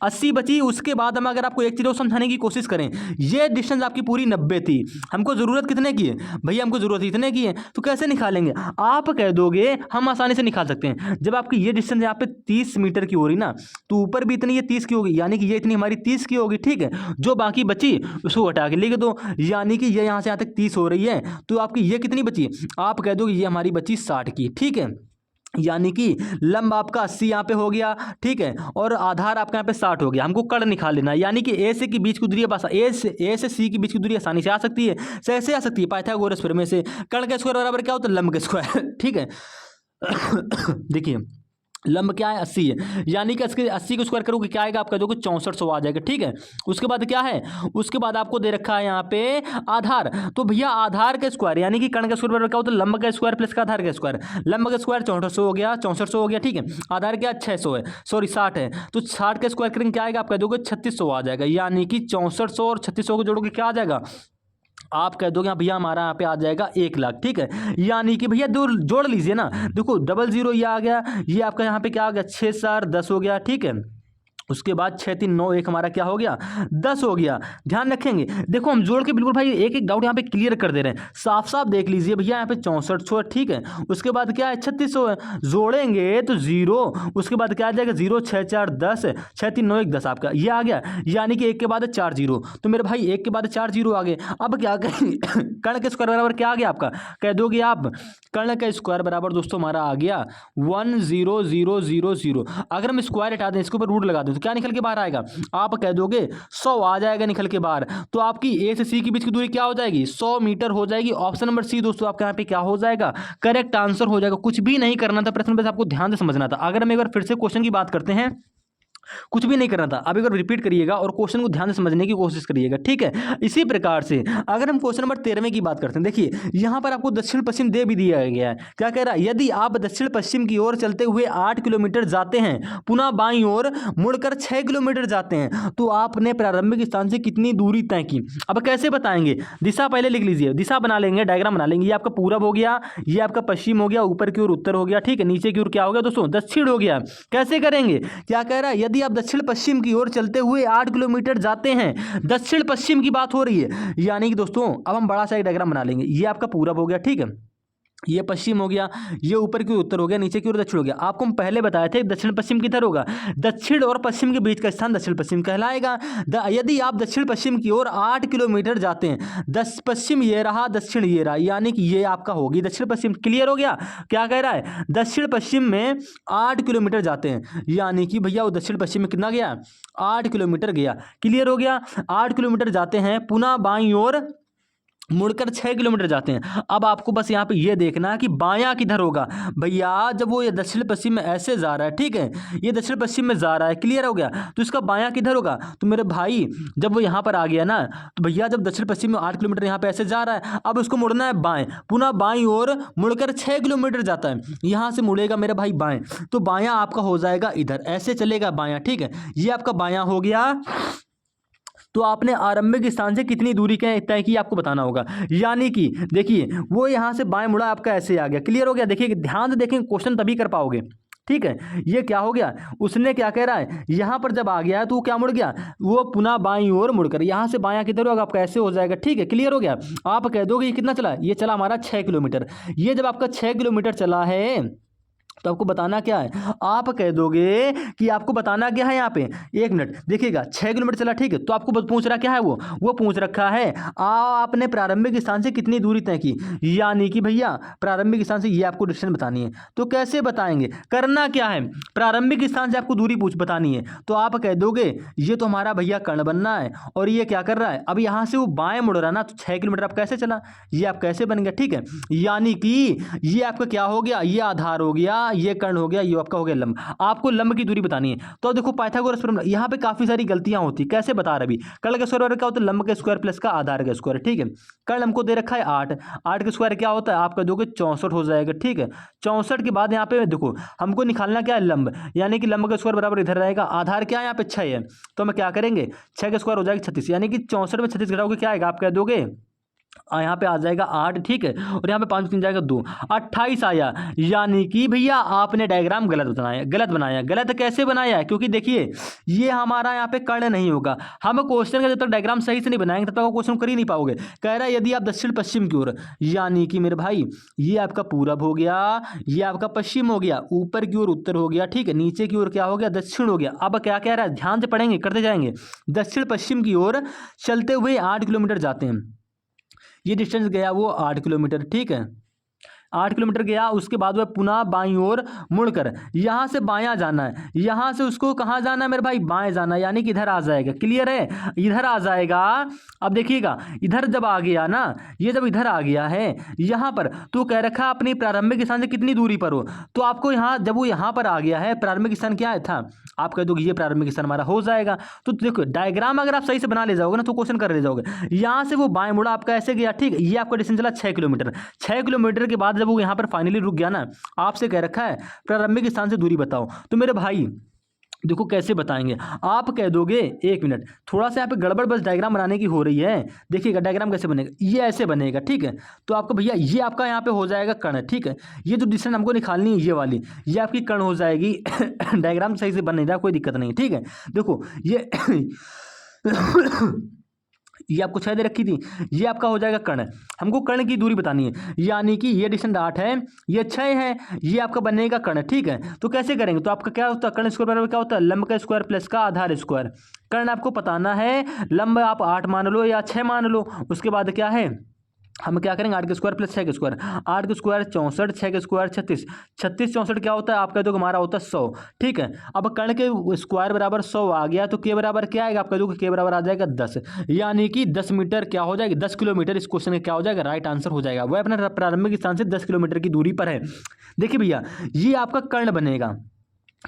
80 बची। उसके बाद हम अगर आपको एक चीज़ समझाने की कोशिश करें, ये डिस्टेंस आपकी पूरी 90 थी, हमको ज़रूरत कितने की है भैया, हमको ज़रूरत इतने की है, तो कैसे निकालेंगे, आप कह दोगे हम आसानी से निकाल सकते हैं। जब आपकी ये डिस्टेंस यहाँ पे 30 मीटर की हो रही ना, तो ऊपर भी इतनी ये 30 की होगी, यानी कि ये इतनी हमारी 30 की होगी, ठीक है। जो बाकी बची उसको हटा के लिख दो, यानी कि ये यहाँ से यहाँ तक 30 हो रही है, तो आपकी ये कितनी बची, आप कह दोगे ये हमारी बची 60 की, ठीक है। यानी कि लंब आपका 80 यहाँ पे हो गया, ठीक है, और आधार आपका यहाँ पे 60 हो गया। हमको कर्ण निकाल लेना है, यानी कि ए से की बीच की दूरी बस ए से सी की बीच की दूरी आसानी से आ सकती है, कैसे आ सकती है, पाइथागोरस प्रमेय से। कर्ण का स्क्वायर बराबर क्या होता है, लंब का स्क्वायर, ठीक है। देखिए लंब क्या है 80 है, यानी कि 80 को स्क्वायर करोगे क्या आएगा, आपका देखो 6400 आ जाएगा, ठीक है। उसके बाद क्या है, उसके बाद आपको दे रखा है यहाँ पे आधार, तो भैया आधार का स्क्वायर, यानी कि कर्ण का स्क्वायर क्या होता है, लंब का स्क्वायर प्लस का आधार का स्क्वायर। लंब का स्क्वायर 6400 हो गया, 6400 हो गया, ठीक है। आधार क्या 600 है, सॉरी 60 है, तो 60 का स्क्वायर करेंगे क्या आएगा, आपका देखो 3600 आ जाएगा। यानी कि 6400 और 3600 को जोड़ोगे क्या आ जाएगा, आप कह दोगे भैया हमारा यहाँ पे आ जाएगा 1 लाख, ठीक है। यानी कि भैया दो जोड़ लीजिए ना, देखो 00 ये आ गया, ये आपका यहाँ पे क्या आ गया 6 4 10 हो गया, ठीक है। उसके बाद 6 3 9 1 हमारा क्या हो गया 10 हो गया। ध्यान रखेंगे, देखो हम जोड़ के बिल्कुल भाई एक एक डाउट यहाँ पे क्लियर कर दे रहे हैं, साफ साफ देख लीजिए भैया, यहाँ पे 6400 है, ठीक है। उसके बाद क्या है 3600 है, जोड़ेंगे तो 0, उसके बाद क्या आ जाएगा 0 6 4 10 6 3 9 1 10 आपका ये आ गया। यानी कि 1 के बाद 4 0, तो मेरे भाई 1 के बाद 4 0 आ गए। अब क्या करेंगे, कर्ण के स्क्वायर बराबर क्या आ गया आपका, कह दोगे आप कर्ण का स्क्वायर बराबर दोस्तों हमारा आ गया 10000। अगर हम स्क्वायर हटा दें, इसके ऊपर रूट लगा दें, तो क्या निकल के बाहर आएगा, आप कह दोगे 100 आ जाएगा निकल के बाहर। तो आपकी ए से सी के बीच की दूरी क्या हो जाएगी 100 मीटर हो जाएगी। ऑप्शन नंबर सी दोस्तों आपके यहाँ पे क्या हो जाएगा, करेक्ट आंसर हो जाएगा। कुछ भी नहीं करना था प्रश्न, बस आपको ध्यान से समझना था। अगर हम एक बार फिर से क्वेश्चन की बात करते हैं, कुछ भी नहीं करना था, अब एक बार रिपीट करिएगा और क्वेश्चन को ध्यान से समझने की कोशिश करिएगा, ठीक है। इसी प्रकार से अगर हम क्वेश्चन नंबर 13 की बात करते हैं, देखिए यहाँ पर आपको दक्षिण पश्चिम दे भी दिया गया है। क्या कह रहा है, यदि आप दक्षिण पश्चिम की ओर चलते हुए 8 किलोमीटर जाते हैं, पुनः बाईं ओर मुड़कर 6 किलोमीटर जाते हैं, तो आपने प्रारंभिक स्थान से कितनी दूरी तय की। अब कैसे बताएंगे, दिशा पहले लिख लीजिए, दिशा बना लेंगे, डायग्राम बना लेंगे। ये आपका पूरब हो गया, ये आपका पश्चिम हो गया, ऊपर की ओर उत्तर हो गया, ठीक है। नीचे की ओर क्या हो गया दोस्तों, दक्षिण हो गया। कैसे करेंगे, क्या कह रहा है, यदि आप दक्षिण पश्चिम की ओर चलते हुए 8 किलोमीटर जाते हैं, दक्षिण पश्चिम की बात हो रही है। यानी कि दोस्तों अब हम बड़ा सा एक डायग्राम बना लेंगे। ये आपका पूरब हो गया, ठीक है, ये पश्चिम हो गया, ये ऊपर की ओर उत्तर हो गया, नीचे की ओर दक्षिण हो गया। आपको हम पहले बताए थे दक्षिण पश्चिम किधर होगा, दक्षिण और पश्चिम के बीच का स्थान दक्षिण पश्चिम कहलाएगा। यदि आप दक्षिण पश्चिम की ओर 8 किलोमीटर जाते हैं, पश्चिम ये रहा, दक्षिण ये रहा, यानी कि ये आपका होगी दक्षिण पश्चिम। क्लियर हो गया, क्या कह रहा है, दक्षिण पश्चिम में 8 किलोमीटर जाते हैं, यानी कि भैया वो दक्षिण पश्चिम में कितना गया 8 किलोमीटर गया। क्लियर हो गया, 8 किलोमीटर जाते हैं, पुनः बाईं ओर मुड़कर 6 किलोमीटर जाते हैं। अब आपको बस यहाँ पे ये देखना है कि बायां किधर होगा भैया, जब वो ये दक्षिण पश्चिम में ऐसे जा रहा है, ठीक है, ये दक्षिण पश्चिम में जा रहा है, क्लियर हो गया, तो इसका बायां किधर होगा। तो मेरे भाई जब वो यहाँ पर आ गया ना, तो भैया जब दक्षिण पश्चिम में 8 किलोमीटर यहाँ पे ऐसे जा रहा है, अब उसको मुड़ना है बाएं, पुनः बाईं ओर मुड़कर 6 किलोमीटर जाता है, यहाँ से मुड़ेगा मेरे भाई बाएं, तो बायां आपका हो जाएगा इधर, ऐसे चलेगा बायां, ठीक है। ये आपका बायां हो गया, तो आपने आरंभिक स्थान से कितनी दूरी तय की आपको बताना होगा। यानी कि देखिए वो यहाँ से बाएं मुड़ा आपका ऐसे आ गया, क्लियर हो गया। देखिए ध्यान से देखेंगे क्वेश्चन तभी कर पाओगे, ठीक है। ये क्या हो गया, उसने क्या कह रहा है, यहां पर जब आ गया तो वो क्या मुड़ गया, वो पुनः बाईं ओर मुड़कर यहां से बायां किधर होगा आपका ऐसे हो जाएगा, ठीक है, क्लियर हो गया। आप कह दोगे ये कितना चला, ये चला हमारा 6 किलोमीटर। ये जब आपका 6 किलोमीटर चला है तो आपको बताना क्या है, आप कह दोगे कि आपको बताना क्या है यहाँ पे, 1 मिनट देखिएगा, 6 किलोमीटर चला, ठीक है। तो आपको पूछ रहा क्या है, वो पूछ रखा है आपने प्रारंभिक स्थान से कितनी दूरी तय की। यानी कि भैया प्रारंभिक स्थान से ये आपको डिस्टेंस बतानी है। तो कैसे बताएंगे, करना क्या है, प्रारंभिक स्थान से आपको दूरी बतानी है। तो आप कह दोगे ये तो हमारा भैया कर्ण बनना है और ये क्या कर रहा है, अब यहाँ से वो बाएं मुड़ रहा ना, तो 6 किलोमीटर आप कैसे चला, ये आप कैसे बन गया, ठीक है। यानी कि ये आपका क्या हो गया, ये आधार हो गया, ये कर्ण हो गया, ये आपका हो गया लंब। आपको लंब की दूरी बतानी है। तो देखो पाइथागोरस प्रमेय, यहाँ पे काफी सारी गलतियां होती, कैसे बता रहे, अभी कर्ण का स्क्वायर क्या होता है, लंब का स्क्वायर प्लस का आधार का स्क्वायर, ठीक है। कर्ण हमको दे रखा है 8, 8 का स्क्वायर क्या होता है, आप कह दोगे 64 हो जाएगा, ठीक है। 64 के बाद यहाँ पे देखो हमको निकालना क्या है, लंब, यानी कि लंब का स्क्वायर बराबर इधर रहेगा, आधार क्या है यहाँ पे 6 है, तो हम क्या करेंगे 6 का स्क्वायर हो जाएगा 36, यानी कि 64 में 36 घटाओगे क्या आएगा, आप कह दोगे यहाँ पे आ जाएगा 8, ठीक है, और यहाँ पे 5 3 जाएगा 2, 28 आया। यानी कि भैया आपने डायग्राम गलत बनाया। गलत कैसे बनाया, क्योंकि देखिए ये हमारा यहाँ पे कर्ण नहीं होगा। हम क्वेश्चन का जब तक डायग्राम सही से नहीं बनाएंगे तब तक आप क्वेश्चन कर ही नहीं पाओगे। कह रहा है यदि आप दक्षिण पश्चिम की ओर, यानी कि मेरे भाई ये आपका पूरब हो गया, ये आपका पश्चिम हो गया, ऊपर की ओर उत्तर हो गया, ठीक है, नीचे की ओर क्या हो गया, दक्षिण हो गया। अब क्या कह रहा है, ध्यान से पढ़ेंगे, करते जाएंगे। दक्षिण पश्चिम की ओर चलते हुए 8 किलोमीटर जाते हैं, ये डिस्टेंस गया वो 8 किलोमीटर, ठीक है, 8 किलोमीटर गया। उसके बाद वह पुनः बाईं ओर मुड़कर यहाँ से बायां जाना है, यहाँ से उसको कहाँ जाना है मेरे भाई, बाएं जाना है, यानी कि इधर आ जाएगा, क्लियर है, इधर आ जाएगा। अब देखिएगा इधर जब आ गया ना, ये जब इधर आ गया है यहाँ पर, तो कह रखा अपनी प्रारंभिक स्थान से कितनी दूरी पर हो। तो आपको यहाँ जब वो यहाँ पर आ गया है, प्रारंभिक स्थान क्या है था, आप कह दोगे ये प्रारंभिक स्थान हमारा हो जाएगा। तो देखो डायग्राम अगर आप सही से बना ले जाओगे ना तो क्वेश्चन कर ले जाओगे। यहाँ से वो बाएं मुड़ा आपका ऐसे गया, ठीक है, ये आपका डिस्टेंस चला 6 किलोमीटर। 6 किलोमीटर के बाद जब वो यहाँ पर फाइनली रुक गया ना, आपसे कह रखा है प्रारंभिक स्थान से दूरी बताओ। तो मेरे भाई देखो कैसे बताएंगे, आप कह दोगे 1 मिनट, थोड़ा सा यहाँ पे गड़बड़ बस डायग्राम बनाने की हो रही है। देखिएगा डायग्राम कैसे बनेगा, ये ऐसे बनेगा, ठीक है। तो आपका भैया ये आपका यहाँ पे हो जाएगा कर्ण, ठीक है। ये जो डिस्टेंस हमको निकालनी है ये वाली, ये आपकी कर्ण हो जाएगी। डायग्राम सही से बन नहीं रहा, कोई दिक्कत नहीं, ठीक है। देखो ये ये आपको 6 दे रखी थी, ये आपका हो जाएगा कर्ण। हमको कर्ण की दूरी बतानी है, यानी कि ये डिस्टेंस 8 है, ये 6 है, ये आपका बनेगा कर्ण, ठीक है। तो कैसे करेंगे, तो आपका क्या होता है, कर्ण स्क्वायर बराबर क्या होता है, लंब का स्क्वायर प्लस का आधार स्क्वायर। कर्ण आपको बताना है, लंब आप 8 मान लो या 6 मान लो, उसके बाद क्या है हम क्या करेंगे 8 के स्क्वायर प्लस 6 के स्क्वायर, 8 के स्क्वायर 64, 6 के स्क्वायर 36, 36 64 क्या होता है, आप कह दो हमारा होता है 100, ठीक है। अब कर्ण के स्क्वायर बराबर 100 आ गया, तो के बराबर क्या आएगा, आप कह दो के बराबर आ जाएगा 10, यानी कि 10 मीटर क्या हो जाएगी, 10 किलोमीटर इस क्वेश्चन का क्या हो जाएगा, राइट आंसर हो जाएगा। वह अपने प्रारंभिक स्थान से 10 किलोमीटर की दूरी पर है। देखिए भैया ये आपका कर्ण बनेगा,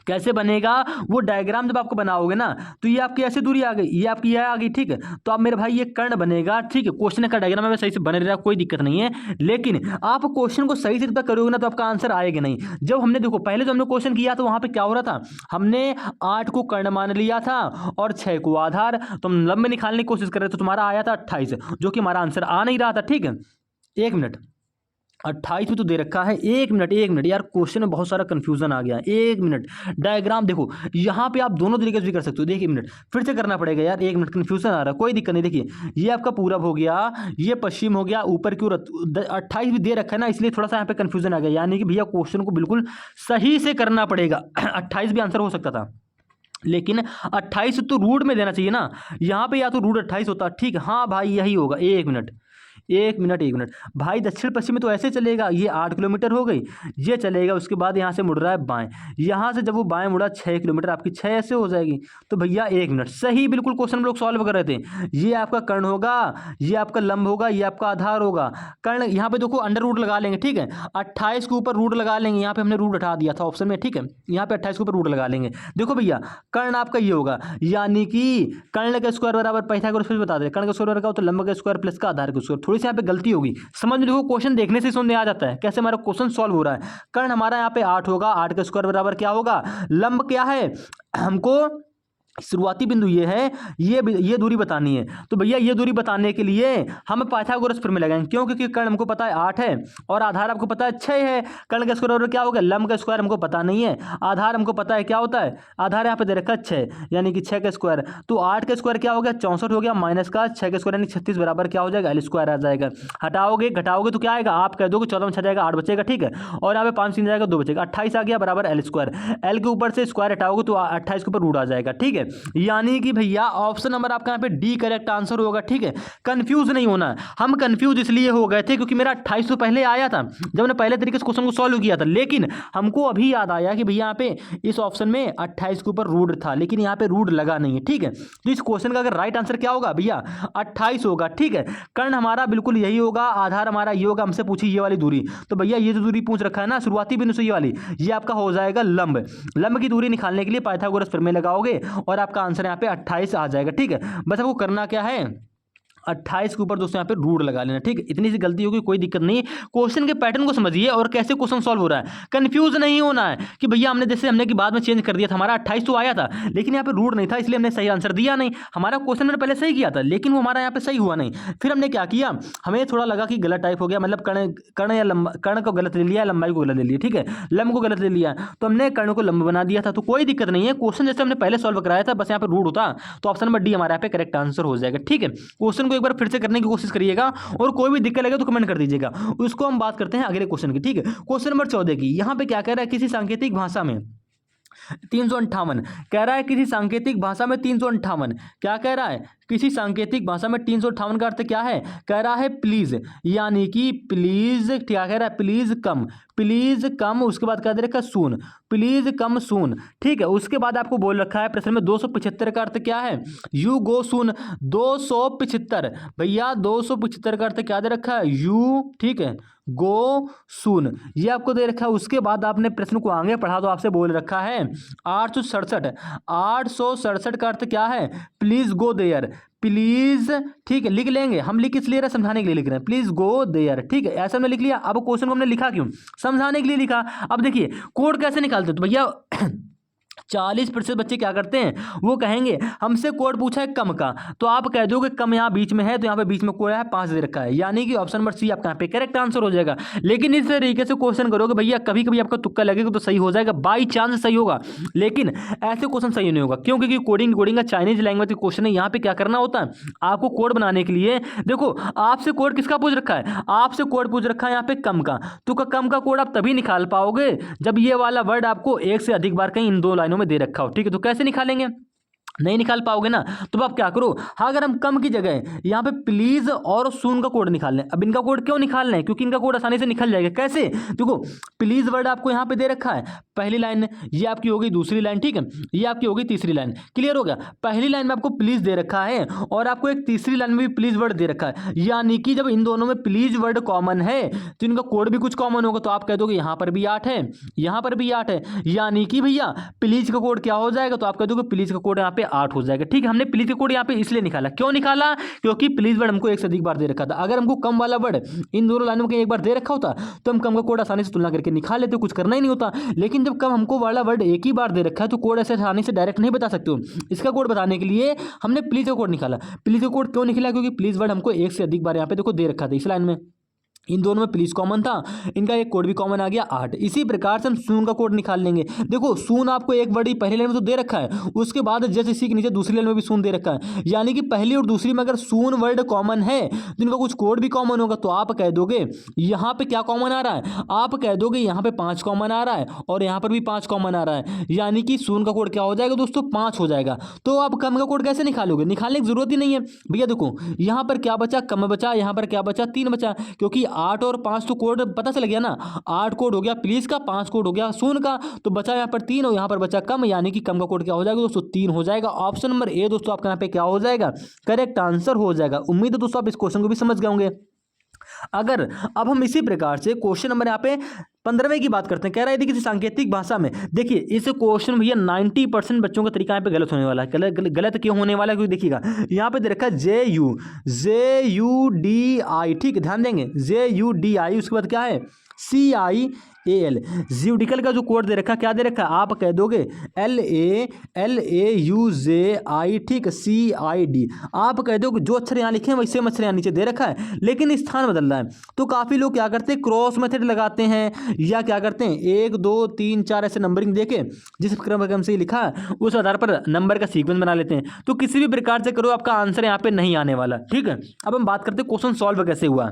कैसे बनेगा, वो डायग्राम जब आपको बनाओगे ना, तो ये आपकी ऐसे दूरी आ गई, ये आपकी यह आ गई, ठीक है। तो आप मेरे भाई ये कर्ण बनेगा, ठीक है। क्वेश्चन का डायग्राम में सही से बने रहा, कोई दिक्कत नहीं है, लेकिन आप क्वेश्चन को सही से जब तक करोगे ना तो आपका आंसर आएगा नहीं। जब हमने देखो पहले जो हमने क्वेश्चन किया तो वहां पे क्या हो रहा था, हमने 8 को कर्ण मान लिया था और 6 को आधार, तो हम लंब निकालने की कोशिश कर रहे थे, तो तुम्हारा आया था 28, जो कि हमारा आंसर आ नहीं रहा था, ठीक है। 1 मिनट 28 में तो दे रखा है, 1 मिनट यार क्वेश्चन में बहुत सारा कंफ्यूजन आ गया। 1 मिनट डायग्राम देखो, यहाँ पे आप दोनों तरीके से भी कर सकते हो। देखिए 1 मिनट फिर से करना पड़ेगा यार, 1 मिनट कंफ्यूजन आ रहा है, कोई दिक्कत नहीं। देखिए ये आपका पूरब हो गया, ये पश्चिम हो गया, ऊपर की ओर 28 भी दे रखा है ना, इसलिए थोड़ा सा यहाँ पे कंफ्यूजन आ गया। यानी कि भैया क्वेश्चन को बिल्कुल सही से करना पड़ेगा। 28 भी आंसर हो सकता था, लेकिन 28 तो रूट में देना चाहिए ना, यहाँ पे या तो रूट 28 होता, ठीक है। हाँ भाई यही होगा। 1 मिनट भाई दक्षिण पश्चिम में तो ऐसे चलेगा, ये 8 किलोमीटर हो गई, ये चलेगा, उसके बाद यहाँ से मुड़ रहा है बाएं, यहाँ से जब वो बाएं मुड़ा 6 किलोमीटर, आपकी 6 ऐसे हो जाएगी। तो भैया 1 मिनट सही बिल्कुल क्वेश्चन हम लोग सॉल्व कर रहे थे। ये आपका कर्ण होगा, ये आपका लंब होगा, ये आपका आधार होगा। कर्ण यहाँ पे देखो अंडर रूट लगा लेंगे, ठीक है। 28 के ऊपर रूट लगा लेंगे, यहाँ पे हमने रूट हटा दिया था ऑप्शन में, ठीक है। यहाँ पे 28 के ऊपर रूट लगा लेंगे। देखो भैया कर्ण आपका ये होगा, यानी कि कर्ण का स्क्वायर बराबर पाइथागोरस बता दे, कर्ण का स्क्वायर बराबर तो लंब का स्क्वायर प्लस का आधार का स्क्वायर। थोड़ी सी यहाँ पे गलती होगी, समझ लो क्वेश्चन देखने से समझ आ जाता है कैसे हमारा क्वेश्चन सॉल्व हो रहा है। कर्ण हमारा यहाँ पे 8 होगा, 8 का स्क्वायर बराबर क्या होगा, लंब क्या है हमको शुरुआती बिंदु ये है, ये दूरी बतानी है। तो भैया ये दूरी बताने के लिए हम पाइथागोरस प्रमेय लगाएंगे। क्यों? क्योंकि कर्ण हमको पता है 8 है और आधार आपको पता है 6 है। कर्ण का स्क्वायर क्या होगा? लंब का स्क्वायर हमको पता नहीं है। आधार हमको पता है क्या होता है? आधार यहाँ पे दे रखा है 6, यानी कि 6 का स्क्वायर। तो 8 का स्क्वायर क्या हो गया? 64 हो गया, माइनस का 6 का स्क्वायर यानी 36 बराबर क्या हो जाएगा? एल स्क्वायर आ जाएगा। हटाओगे घटाओगे तो क्या आएगा? आप कह दोगे 14 में 6 जाएगा 8 बचेगा, ठीक है। और यहाँ पे 5 3 जाएगा 2 बचेगा, 28 आ गया बराबर एल स्क्वायर। एल के ऊपर से स्क्वायर हटाओगे तो 28 के ऊपर रूट आ जाएगा, ठीक है। यानी कि भैया ऑप्शन नंबर आपका यहाँ पे डी करेक्ट आंसर होगा, ठीक है। कंफ्यूज नहीं होना है। हम कंफ्यूज इसलिए हो गए थे क्योंकि मेरा 28 तो पहले आया था जब मैंने पहले तरीके से क्वेश्चन को सॉल्व किया था, लेकिन हमको अभी याद आया कि भैया यहाँ पे इस ऑप्शन में 28 के ऊपर रूट था, लेकिन यहाँ पे रूट लगा नहीं है, ठीक है। तो इस क्वेश्चन का अगर राइट आंसर क्या होगा भैया? 28 होगा, ठीक है। कर्ण हमारा बिल्कुल यही होगा, आधार हमारा ये होगा। हमसे पूछी ये वाली दूरी, तो भैया ये जो दूरी पूछ रखा है ना शुरुआती बिंदु से ये वाली, ये आपका हो जाएगा लंब। लंब की दूरी निकालने के लिए पाइथागोरस प्रमेय लगाओगे और आपका आंसर यहाँ पे 28 आ जाएगा, ठीक है। बस आपको करना क्या है? 28 के ऊपर दोस्तों यहाँ पे रूट लगा लेना, ठीक है। इतनी सी गलती होगी, कोई दिक्कत नहीं। क्वेश्चन के पैटर्न को समझिए और कैसे क्वेश्चन सॉल्व हो रहा है। कंफ्यूज नहीं होना है कि भैया हमने कि बाद में चेंज कर दिया था, हमारा 28 तो आया था लेकिन यहाँ पे रूट नहीं था, इसलिए हमने सही आंसर दिया नहीं। हमारा क्वेश्चन मैंने पहले सही किया था लेकिन वो हमारा यहाँ पे सही हुआ नहीं। फिर हमने क्या किया? हमें थोड़ा लगा कि गलत टाइप हो गया, मतलब कर्ण या लंबा, कर्ण को गलत ले लिया, लंबाई को गलत ले लिया, ठीक है। लंब को गलत ले लिया तो हमने कर्ण को लंब बना दिया था। तो कोई दिक्कत नहीं है, क्वेश्चन जैसे हमने पहले सॉल्व कराया था, बस यहाँ पे रूट होता तो ऑप्शन नंबर डी हमारे यहाँ पे करेक्ट आंसर हो जाएगा, ठीक है। क्वेश्चन को एक बार फिर से करने की कोशिश करिएगा और कोई भी दिक्कत लगे तो कमेंट कर दीजिएगा। उसको हम बात करते हैं अगले क्वेश्चन की, ठीक है। क्वेश्चन नंबर 14 की, यहां पे क्या कह रहा है? किसी सांकेतिक भाषा में 358 कह रहा है, किसी सांकेतिक भाषा में 358 क्या कह रहा है? किसी सांकेतिक भाषा में 358 का अर्थ क्या है? कह रहा है प्लीज, यानी कि प्लीज क्या कह रहा है? Please come, please come. उसके बाद क्या दे रखा है? सून, प्लीज कम सून, ठीक है। उसके बाद आपको बोल रखा है प्रश्न में 275 का अर्थ क्या है? यू गो सून। 275 भैया 275 का अर्थ क्या दे रखा है? यू, ठीक है, गो सून, ये आपको दे रखा है। उसके बाद आपने प्रश्न को आगे पढ़ा तो आपसे बोल रखा है 867 का अर्थ क्या है? प्लीज गो देयर, प्लीज, ठीक है, लिख लेंगे हम। लिख इसलिए रहे समझाने के लिए लिख रहे हैं, प्लीज गो देयर, ठीक है। ऐसा हमने लिख लिया। अब क्वेश्चन को हमने लिखा क्यों? समझाने के लिए लिखा। अब देखिए कोड कैसे निकालते तो भैया 40% बच्चे क्या करते हैं? वो कहेंगे हमसे कोड पूछा है कम का, तो आप कह दोगे कम यहाँ बीच में है, तो यहाँ पे बीच में कोड है 5 दे रखा है, यानी कि ऑप्शन नंबर सी आपका यहाँ पे करेक्ट आंसर हो जाएगा। लेकिन इस तरीके से क्वेश्चन करोगे भैया कभी कभी आपका तुक्का लगेगा तो सही हो जाएगा, बाई चांस सही होगा, लेकिन ऐसे क्वेश्चन सही नहीं होगा। क्यों? क्योंकि कोडिंग का चाइनीज लैंग्वेज का क्वेश्चन है। यहाँ पे क्या करना होता है? आपको कोड बनाने के लिए, देखो आपसे कोड किसका पूछ रखा है? आपसे कोड पूछ रखा है यहाँ पे कम का, तो कम का कोड आप तभी निकाल पाओगे जब ये वाला वर्ड आपको एक से अधिक बार कहीं इन 2 लाइनों में दे रखा हो, ठीक है। तो कैसे निकालेंगे? नहीं निकाल पाओगे ना, तो आप क्या करो? हाँ, अगर हम कम की जगह यहाँ पे प्लीज और सून का कोड निकाल लें। अब इनका कोड क्यों निकालना है? क्योंकि इनका कोड आसानी से निकल जाएगा। कैसे? देखो प्लीज वर्ड आपको यहाँ पे दे रखा है, पहली लाइन ये आपकी होगी, दूसरी लाइन, ठीक है, ये आपकी होगी तीसरी लाइन। क्लियर हो गया? पहली लाइन में आपको प्लीज दे रखा है और आपको एक तीसरी लाइन में भी प्लीज वर्ड दे रखा है, यानी कि जब इन दोनों में प्लीज वर्ड कॉमन है तो इनका कोड भी कुछ कॉमन होगा। तो आप कह दोगे यहाँ पर भी 8 है, यहाँ पर भी 8 है, यानी कि भैया प्लीज का कोड क्या हो जाएगा? तो आप कह दोगे प्लीज का कोड यहाँ पे 8 हो जाएगा, ठीक है। हमने प्लीज का कोड यहाँ पे इसलिए निकाला, क्यों निकाला? क्योंकि प्लीज वर्ड हमको एक से अधिक बार दे रखा था। अगर हमको कम वाला वर्ड इन दोनों लाइनों में एक बार दे रखा होता तो हम कम का कोड आसानी से तुलना करके निकाल लेते, कुछ करना ही नहीं होता। लेकिन जब कम हमको वाला वर्ड एक ही बार दे रखा है तो कोड ऐसे आसानी से डायरेक्ट नहीं बता सकते हो। इसका कोड बताने के लिए हमने प्लीज का कोड निकाला। प्लीज का कोड क्यों निकला? क्योंकि प्लीज वर्ड हमको एक से अधिक बार यहाँ पे देखो दे रखा था इस लाइन में, इन दोनों में प्लीज कॉमन था, इनका एक कोड भी कॉमन आ गया 8। इसी प्रकार से हम सून का कोड निकाल लेंगे। देखो सून आपको एक वर्ड ही पहली लाइन में तो दे रखा है, उसके बाद जस्ट इसी के नीचे दूसरी लाइन में भी सून दे रखा है, यानी कि पहली और दूसरी में अगर सून वर्ड कॉमन है तो इनका कुछ कोड भी कॉमन होगा। तो आप कह दोगे यहाँ पे क्या कॉमन आ रहा है? आप कह दोगे यहाँ पे 5 कॉमन आ रहा है और यहाँ पर भी 5 कॉमन आ रहा है, यानी कि सून का कोड क्या हो जाएगा दोस्तों? 5 हो जाएगा। तो आप कम का कोड कैसे निकालोगे? निकालने की जरूरत ही नहीं है भैया। देखो यहाँ पर क्या बचा? कम बचा। यहाँ पर क्या बचा? 3 बचा, क्योंकि 8 और 5 तो कोड पता चल गया ना। 8 कोड हो गया प्लीज का, 5 कोड हो गया सून का, तो बचा यहाँ पर 3 और यहाँ पर बचा कम, यानी कि कम का कोड क्या हो जाएगा दोस्तों? 3 हो जाएगा। ऑप्शन नंबर ए दोस्तों आपका यहाँ पे क्या हो जाएगा? करेक्ट आंसर हो जाएगा। उम्मीद है दोस्तों आप इस क्वेश्चन को भी समझ गए होंगे। अगर अब हम इसी प्रकार से क्वेश्चन नंबर यहाँ पे 15वें की बात करते हैं। कह रहा है यदि किसी सांकेतिक भाषा में, देखिए इस क्वेश्चन भैया 90% बच्चों का तरीका यहाँ पे गलत होने वाला है। गलत क्यों होने वाला है, क्योंकि देखिएगा यहाँ पे दे रखा है JUDI, ठीक है, ध्यान देंगे JUDI, उसके बाद क्या है CIAL। ज्यूडिकल का जो कोड दे रखा है, क्या दे रखा है, आप कह दोगे LAUJI, ठीक है, CID। आप कह दोगे जो अक्षर यहाँ लिखे हैं वैसे अक्षर यहाँ नीचे दे रखा है, लेकिन स्थान बदल रहा है। तो काफ़ी लोग क्या करते हैं, क्रॉस मेथड लगाते हैं, या क्या करते हैं 1 2 3 4 ऐसे नंबरिंग देके जिस क्रम से लिखा है उस आधार पर नंबर का सीक्वेंस बना लेते हैं। तो किसी भी प्रकार से करो, आपका आंसर यहाँ पे नहीं आने वाला, ठीक है। अब हम बात करते हैं क्वेश्चन सॉल्व कैसे हुआ।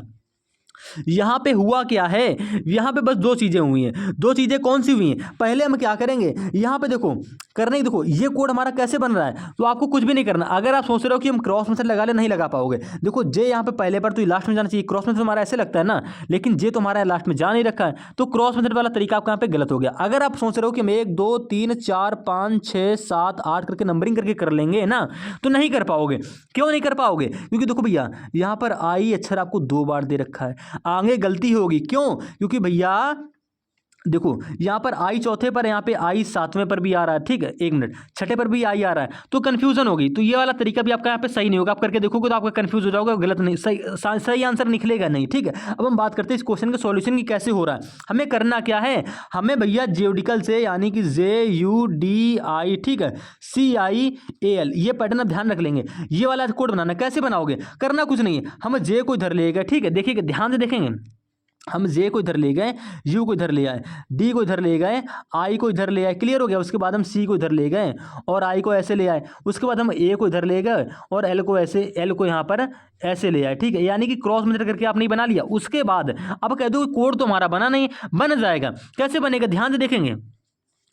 यहाँ पे हुआ क्या है, यहाँ पे बस दो चीजें हुई हैं। दो चीजें कौन सी हुई हैं, पहले हम क्या करेंगे, यहाँ पे देखो करने की, देखो ये कोड हमारा कैसे बन रहा है। तो आपको कुछ भी नहीं करना। अगर आप सोच रहे हो कि हम क्रॉस मेथड लगा ले, नहीं लगा पाओगे। देखो जे यहाँ पे पहले पर तो लास्ट में जाना चाहिए, क्रॉस मेथड हमारा ऐसे लगता है ना, लेकिन जे तो हमारा लास्ट में जा नहीं रखा है, तो क्रॉस मेथड वाला तरीका आपका यहाँ पे गलत हो गया। अगर आप सोच रहे हो कि हम 1 2 3 4 5 6 7 8 करके नंबरिंग करके कर लेंगे ना, तो नहीं कर पाओगे। क्यों नहीं कर पाओगे, क्योंकि देखो भैया यहाँ पर आई अक्षर आपको 2 बार दे रखा है, आगे गलती होगी। क्यों, क्योंकि भैया देखो यहाँ पर आई चौथे पर, यहाँ पे आई 7वें पर भी आ रहा है, ठीक है, 1 मिनट, छठे पर भी आई आ रहा है, तो कंफ्यूजन होगी। तो ये वाला तरीका भी आपका यहाँ पे सही नहीं होगा। आप करके देखोगे तो आपका कंफ्यूज हो जाओगे, गलत नहीं, सही आंसर निकलेगा नहीं, ठीक है। अब हम बात करते हैं इस क्वेश्चन के सॉल्यूशन की कैसे हो रहा है। हमें करना क्या है, हमें भैया ज्योडिकल से यानी कि JUDI, ठीक है, CIAL, ये पैटर्न आप ध्यान रख लेंगे। ये वाला कोड बनाना, कैसे बनाओगे, करना कुछ नहीं है, हम जे को इधर ले गए, ठीक है, देखिएगा ध्यान से देखेंगे, हम जे को इधर ले गए, यू को इधर ले आए, डी को इधर ले गए, आई को इधर ले आए, क्लियर हो गया। उसके बाद हम सी को इधर ले गए और आई को ऐसे ले आए। उसके बाद हम ए को इधर ले गए और एल को ऐसे, एल को यहाँ पर ऐसे ले आए, ठीक है, यानी कि क्रॉस मेथड करके आपने बना लिया। उसके बाद अब कह दो कोड तो हमारा बना नहीं, बन जाएगा। कैसे बनेगा, ध्यान से देखेंगे।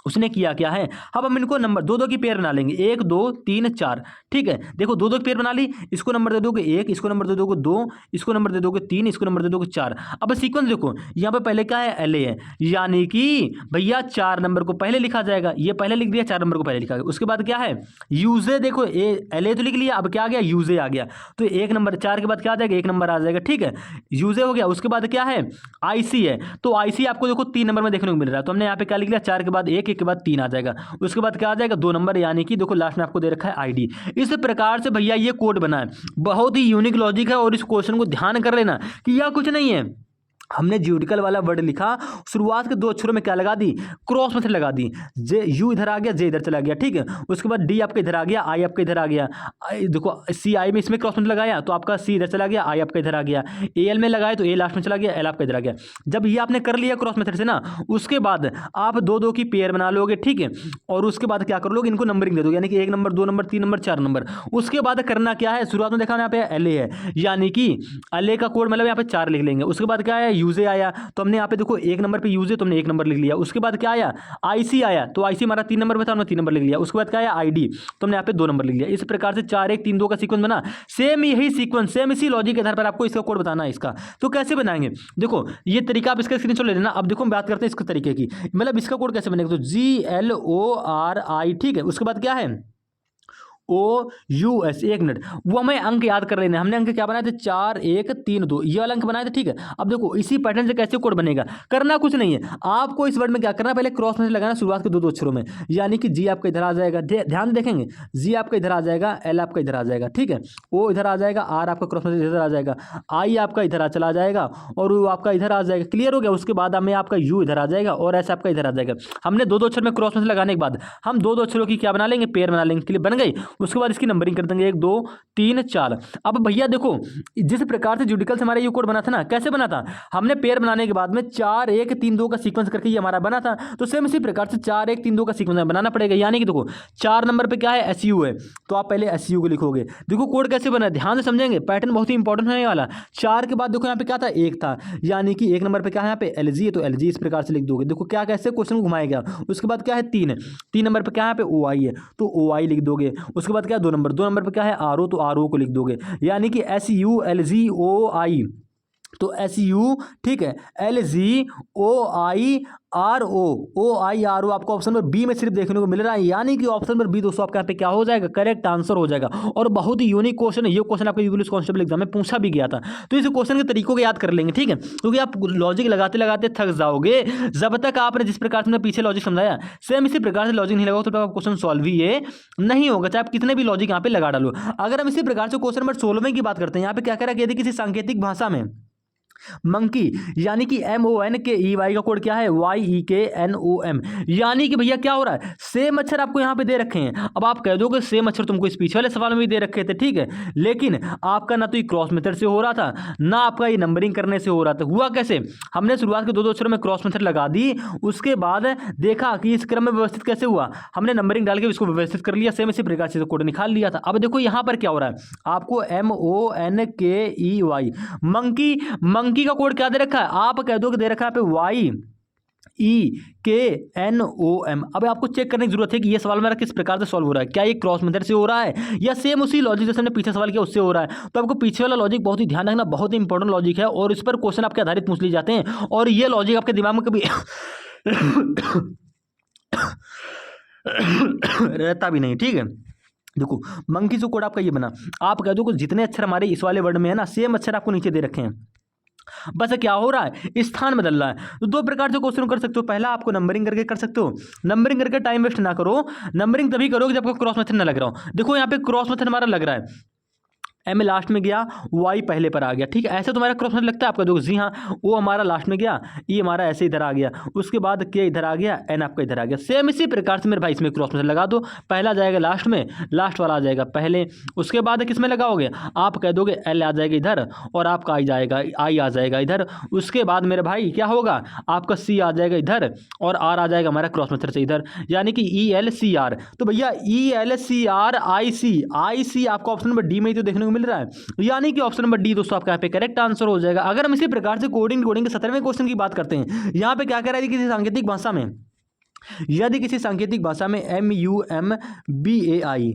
उसने किया क्या है, अब हम इनको नंबर 2 की पेयर बना लेंगे, 1 2 3 4, ठीक है। देखो 2 की पेयर बना ली, इसको नंबर दे दोगे 1, इसको नंबर दे दोगे 2, इसको नंबर दे दोगे 3, इसको नंबर दे दोगे 4। अब सीक्वेंस देखो, यहाँ पे पहले क्या है, LA है, यानी कि भैया 4 नंबर को पहले लिखा जाएगा, ये पहले लिख दिया, 4 नंबर को पहले लिखा गया। उसके बाद क्या है, यूजे, देखो LA तो लिख लिया, अब क्या आ गया, यूजे आ गया। तो 1 नंबर, 4 के बाद क्या आ जाएगा, 1 नंबर आ जाएगा, ठीक है, यूजे हो गया। उसके बाद क्या है, IC है, तो IC आपको देखो 3 नंबर में देखने को मिल रहा है, तो हमने यहाँ पे क्या लिख लिया, 4 के बाद 1, 1 के बाद 3 आ जाएगा। उसके बाद क्या आ जाएगा, 2 नंबर, यानी कि देखो लास्ट में आपको दे रखा है ID। इस प्रकार से भैया ये कोड बना है, बहुत ही यूनिक लॉजिक है। और इस क्वेश्चन को ध्यान कर लेना कि यह कुछ नहीं है, हमने ज्योडिकल वाला वर्ड लिखा, शुरुआत के 2 अक्षरों में क्या लगा दी, क्रॉस मेथड लगा दी। जे, यू इधर आ गया, जे इधर चला गया, ठीक है। उसके बाद डी आपका इधर आ गया, आई आपका इधर आ गया, देखो CI में इसमें क्रॉस मेथड लगाया तो आपका C इधर चला गया, आई आपका इधर आ गया, AL में लगाया तो A लास्ट में चला गया, L आपका इधर आ गया। जब ये आपने कर लिया क्रॉस मेथड से ना, उसके बाद आप 2 की पेयर बना लोगे, ठीक है। और उसके बाद क्या कर लोगे, इनको नंबरिंग दे दोगे, यानी कि 1 नंबर 2 नंबर 3 नंबर 4 नंबर। उसके बाद करना क्या है, शुरुआत में देखा यहाँ पे LA है, यानी कि LA का कोड मतलब यहाँ पे 4 लिख लेंगे। उसके बाद क्या है, यूजे आया, तो हमने यहाँ पे देखो 1 नंबर पे यूज है, तो हमने 1 नंबर लिख लिया। उसके बाद क्या आया, IC आया, तो IC हमारा 3 नंबर पे था, हमने 3 नंबर लिख लिया। उसके बाद क्या आया, ID, तो हमने यहाँ पे 2 नंबर लिख लिया। इस प्रकार से 4 1 3 2 का सीक्वेंस बना। सेम यही सीक्वेंस, सेम इसी लॉजिक के आधार पर आपको इसका कोड बताना है। इसका तो कैसे बनाएंगे, देखो ये तरीका आप इसका स्क्रीनशॉट ले लेना। अब देखो हम बात करते हैं इसके तरीके की, मतलब इसका कोड कैसे बनेगा, तो GLORI, ठीक है। उसके बाद क्या है, OUS, 1 मिनट, वो हमें अंक याद कर लेना है। हमने अंक क्या बनाए थे, 4 1 3 2, ये वाला अंक बनाए थे, ठीक है। अब देखो इसी पैटर्न से कैसे कोड बनेगा, करना कुछ नहीं है, आपको इस वर्ड में क्या करना, पहले क्रॉस मेथड लगाना शुरुआत के 2 अक्षरों में, यानी कि G आपका इधर आ जाएगा, ध्यान देखेंगे, G आपका इधर आ जाएगा, L आपका इधर आ जाएगा, ठीक है, O इधर आ जाएगा, R आपका क्रॉस मेथड इधर आ जाएगा, I आपका इधर चला जाएगा और O आपका इधर आ जाएगा, क्लियर हो गया। उसके बाद हमें आपका U इधर आ जाएगा और S आपका इधर आ जाएगा। हमने 2 अक्षर में क्रॉस मेथड लगाने के बाद हम 2 अक्षरों की क्या बना लेंगे, पेयर बना लेंगे, क्लियर, बन गई। उसके बाद इसकी नंबरिंग कर देंगे 1 2 3 4। अब भैया देखो जिस प्रकार से ज्योडिकल से हमारा ये कोड बना था ना, कैसे बना था, हमने पेयर बनाने के बाद में 4 1 3 2 का सीक्वेंस करके ये हमारा बना था। तो सेम इसी प्रकार से 4 1 3 2 का सीक्वेंस बनाना पड़ेगा, यानी कि देखो 4 नंबर पे क्या है, SU है, तो आप पहले SU को लिखोगे। देखो कोड कैसे बना है, ध्यान से समझेंगे, पैटर्न बहुत ही इंपॉर्टेंट होने वाला। 4 के बाद देखो यहाँ पे क्या था, 1 था, यानी कि 1 नंबर पे क्या है, यहाँ पे LG है, तो LG इस प्रकार से लिख दोगे। देखो क्या कैसे क्वेश्चन को घुमाएगा। उसके बाद क्या है, 3 नंबर पे क्या है, यहाँ पे OI है, तो OI लिख दोगे। उसके बाद क्या है, 2 नंबर पे क्या है, RO, तो RO को लिख दोगे, यानी कि SULGOI। तो SU, ठीक है, LGOIRO आपको ऑप्शन नंबर बी में सिर्फ देखने को मिल रहा है, यानी कि ऑप्शन नंबर बी दोस्तों आपका यहाँ पे क्या हो जाएगा, करेक्ट आंसर हो जाएगा। और बहुत ही यूनिक क्वेश्चन है, ये क्वेश्चन आपके पुलिस कांस्टेबल एग्जाम में पूछा भी गया था। तो इस क्वेश्चन के तरीकों को याद कर लेंगे, ठीक है, क्योंकि आप लॉजिक लगाते लगाते थक जाओगे। जब तक आपने जिस प्रकार से पीछे लॉजिक समझाया सेम इसी प्रकार से लॉजिक नहीं लगाओ तो आपका क्वेश्चन सॉल्व ही ये नहीं होगा, चाहे आप कितने भी लॉजिक यहाँ पे लगा डालो। अगर हम इसी प्रकार से क्वेश्चन नंबर 16 की बात करते हैं, यहाँ पे क्या कह रहा है कि यदि किसी सांकेतिक भाषा में मंकी यानी कि MONKEY का कोड क्या है, YEKNOM, यानी कि भैया क्या हो रहा है, सेम अक्षर आपको यहाँ पे दे रखे हैं। अब आप कह दो कि सेम अक्षर तुमको इस पीछे वाले सवाल में भी दे रखे थे, ठीक है, लेकिन आपका ना तो ये क्रॉस मेथड से हो रहा था, ना आपका ये नंबरिंग करने से हो रहा था। हुआ कैसे, हमने शुरुआत के दो अक्षरों में क्रॉस मेथड लगा दी, उसके बाद देखा कि इस क्रम में व्यवस्थित कैसे हुआ, हमने नंबरिंग डाल के इसको व्यवस्थित कर लिया, सेम इसी प्रकार से कोड निकाल लिया था। अब देखो यहाँ पर क्या हो रहा है, आपको MONKEY मंकी का कोड क्या दे रखा है, आप कह दो कि दे रखा है YEKNOM। अब आपको चेक करने की जरूरत है कि ये सवाल मेरा किस प्रकार से सॉल्व हो रहा है, क्या ये क्रॉस मेथड से हो रहा है या सेम उसी लॉजिक जैसे हमने पीछे सवाल किया उससे हो रहा है। तो आपको पीछे वाला लॉजिक बहुत ही ध्यान रखना, बहुत ही इंपॉर्टेंट लॉजिक है और इस पर क्वेश्चन आपके आधारित पूछ लिए जाते हैं, और ये लॉजिक आपके दिमाग में कभी रहता भी नहीं, ठीक है। देखो मंकी से कोड आपका ये बना, आप कह दो कि जितने अक्षर हमारे इस वाले वर्ड में है ना, सेम अक्षर आपको नीचे दे रखे हैं, बस क्या हो रहा है, स्थान बदल रहा है। तो दो प्रकार से क्वेश्चन कर सकते हो, पहला आपको नंबरिंग करके कर सकते हो, नंबरिंग करके टाइम वेस्ट ना करो, नंबरिंग तभी करोगे जब आपको क्रॉस मेथड ना लग रहा हो। देखो यहाँ पे क्रॉस मेथड हमारा लग रहा है, M लास्ट में गया, Y पहले पर आ गया, ठीक है, ऐसे तुम्हारा क्रॉस मेथड लगता है आपका, देखो जी हाँ, O हमारा लास्ट में गया, E हमारा ऐसे इधर आ गया, उसके बाद K इधर आ गया, N आपका इधर आ गया, सेम इसी प्रकार से मेरे भाई इसमें क्रॉस मेथड लगा दो, पहला जाएगा लास्ट में, लास्ट वाला आ जाएगा पहले, उसके बाद किस में लगाओगे, आप कह दोगे L आ जाएगा इधर और आपका I आ जाएगा इधर, उसके बाद मेरे भाई क्या होगा, आपका C आ जाएगा इधर और R आ जाएगा हमारा क्रॉस मेथड से इधर, यानी कि ELCR। तो भैया ELCR IC आपका ऑप्शन नंबर डी में ही तो देखने को मिल रहा है, यानी कि ऑप्शन नंबर डी दोस्तों आपका यहाँ पे करेक्ट आंसर हो जाएगा। अगर हम इसी प्रकार से कोडिंग के 17वें क्वेश्चन की बात करते हैं, यहाँ पे क्या कह रहा है, किसी सांकेतिक भाषा में, यदि किसी सांकेतिक भाषा में MUMBAI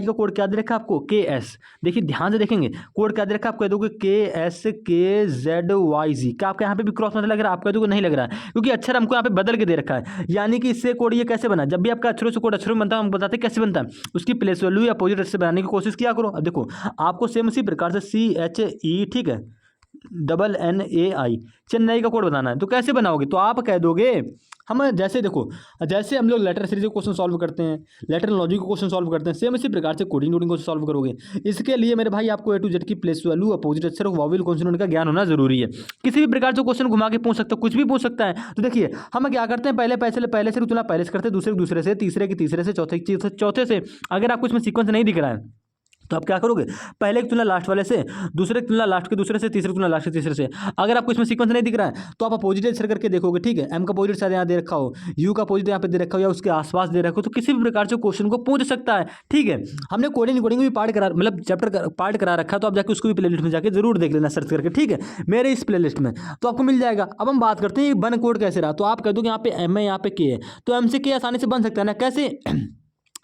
का कोड क्या दे रखा है आपको, KS, देखिए ध्यान से देखेंगे कोड क्या दे रखा है, आप कह दोगे KSKZYZ, क्या आपका यहाँ पे भी क्रॉस मतलब लग रहा है, आप कह दोगे नहीं लग रहा है, क्योंकि अक्षर हमको यहाँ पे बदल के दे रखा है, यानी कि इससे कोड ये कैसे बना, जब भी आपका अक्षरों से कोड अक्षरों में बनता है हम बताते हैं कैसे बनता है, उसकी प्लेस वैल्यू या अपोजिट से बनाने की कोशिश किया करो। अब देखो आपको सेम उसी प्रकार से CHE, ठीक है, NNAI चेन्नई का कोड बनाना है, तो कैसे बनाओगे, तो आप कह दोगे हम जैसे देखो, जैसे हम लोग लेटर सीरीज के क्वेश्चन सॉल्व करते हैं, लेटर लॉजिक को क्वेश्चन सॉल्व करते हैं, सेम इसी प्रकार से कोडिंग को सॉल्व करोगे। इसके लिए मेरे भाई आपको A to Z की प्लेस वैल्यू, अपोजिट अक्षर, वॉवेल, कॉन्सोनेंट का ज्ञान होना जरूरी है। किसी भी प्रकार से क्वेश्चन घुमा के पूछ सकते हो, कुछ भी पूछ सकता है। तो देखिए हम क्या करते हैं, पहले से तुलना पहले से करते हैं, दूसरे से, तीसरे की तीसरे से, चौथे से। अगर आपको इसमें सीक्वेंस नहीं दिख रहा है तो आप क्या करोगे, पहले की तुलना लास्ट वाले से, दूसरे की तुलना लास्ट के दूसरे से, तीसरे की तुलना लास्ट के तीसरे से। अगर आपको इसमें सीक्वेंस नहीं दिख रहा है तो आप अपोजिट आंसर करके देखोगे, ठीक है, M का अपोजिट शायद यहाँ दे रखा हो, U का अपोजिट यहाँ पे दे रखा हो या उसके आसपास दे रखा हो, तो किसी भी प्रकार से क्वेश्चन को पूछ सकता है, ठीक है। हमने कोडिंग भी पार्ट करा, मतलब चैप्टर पार्ट करा रखा है, तो आप जाके उसको भी प्लेलिस्ट में जाके जरूर देख लेना सर्च करके, ठीक है, मेरे इस प्लेलिस्ट में तो आपको मिल जाएगा। अब हम बात करते हैं वन कोड कैसे रहा, तो आप कह दो कि यहाँ पे M है, यहाँ पे K है, तो M से K आसानी से बन सकता है ना, कैसे,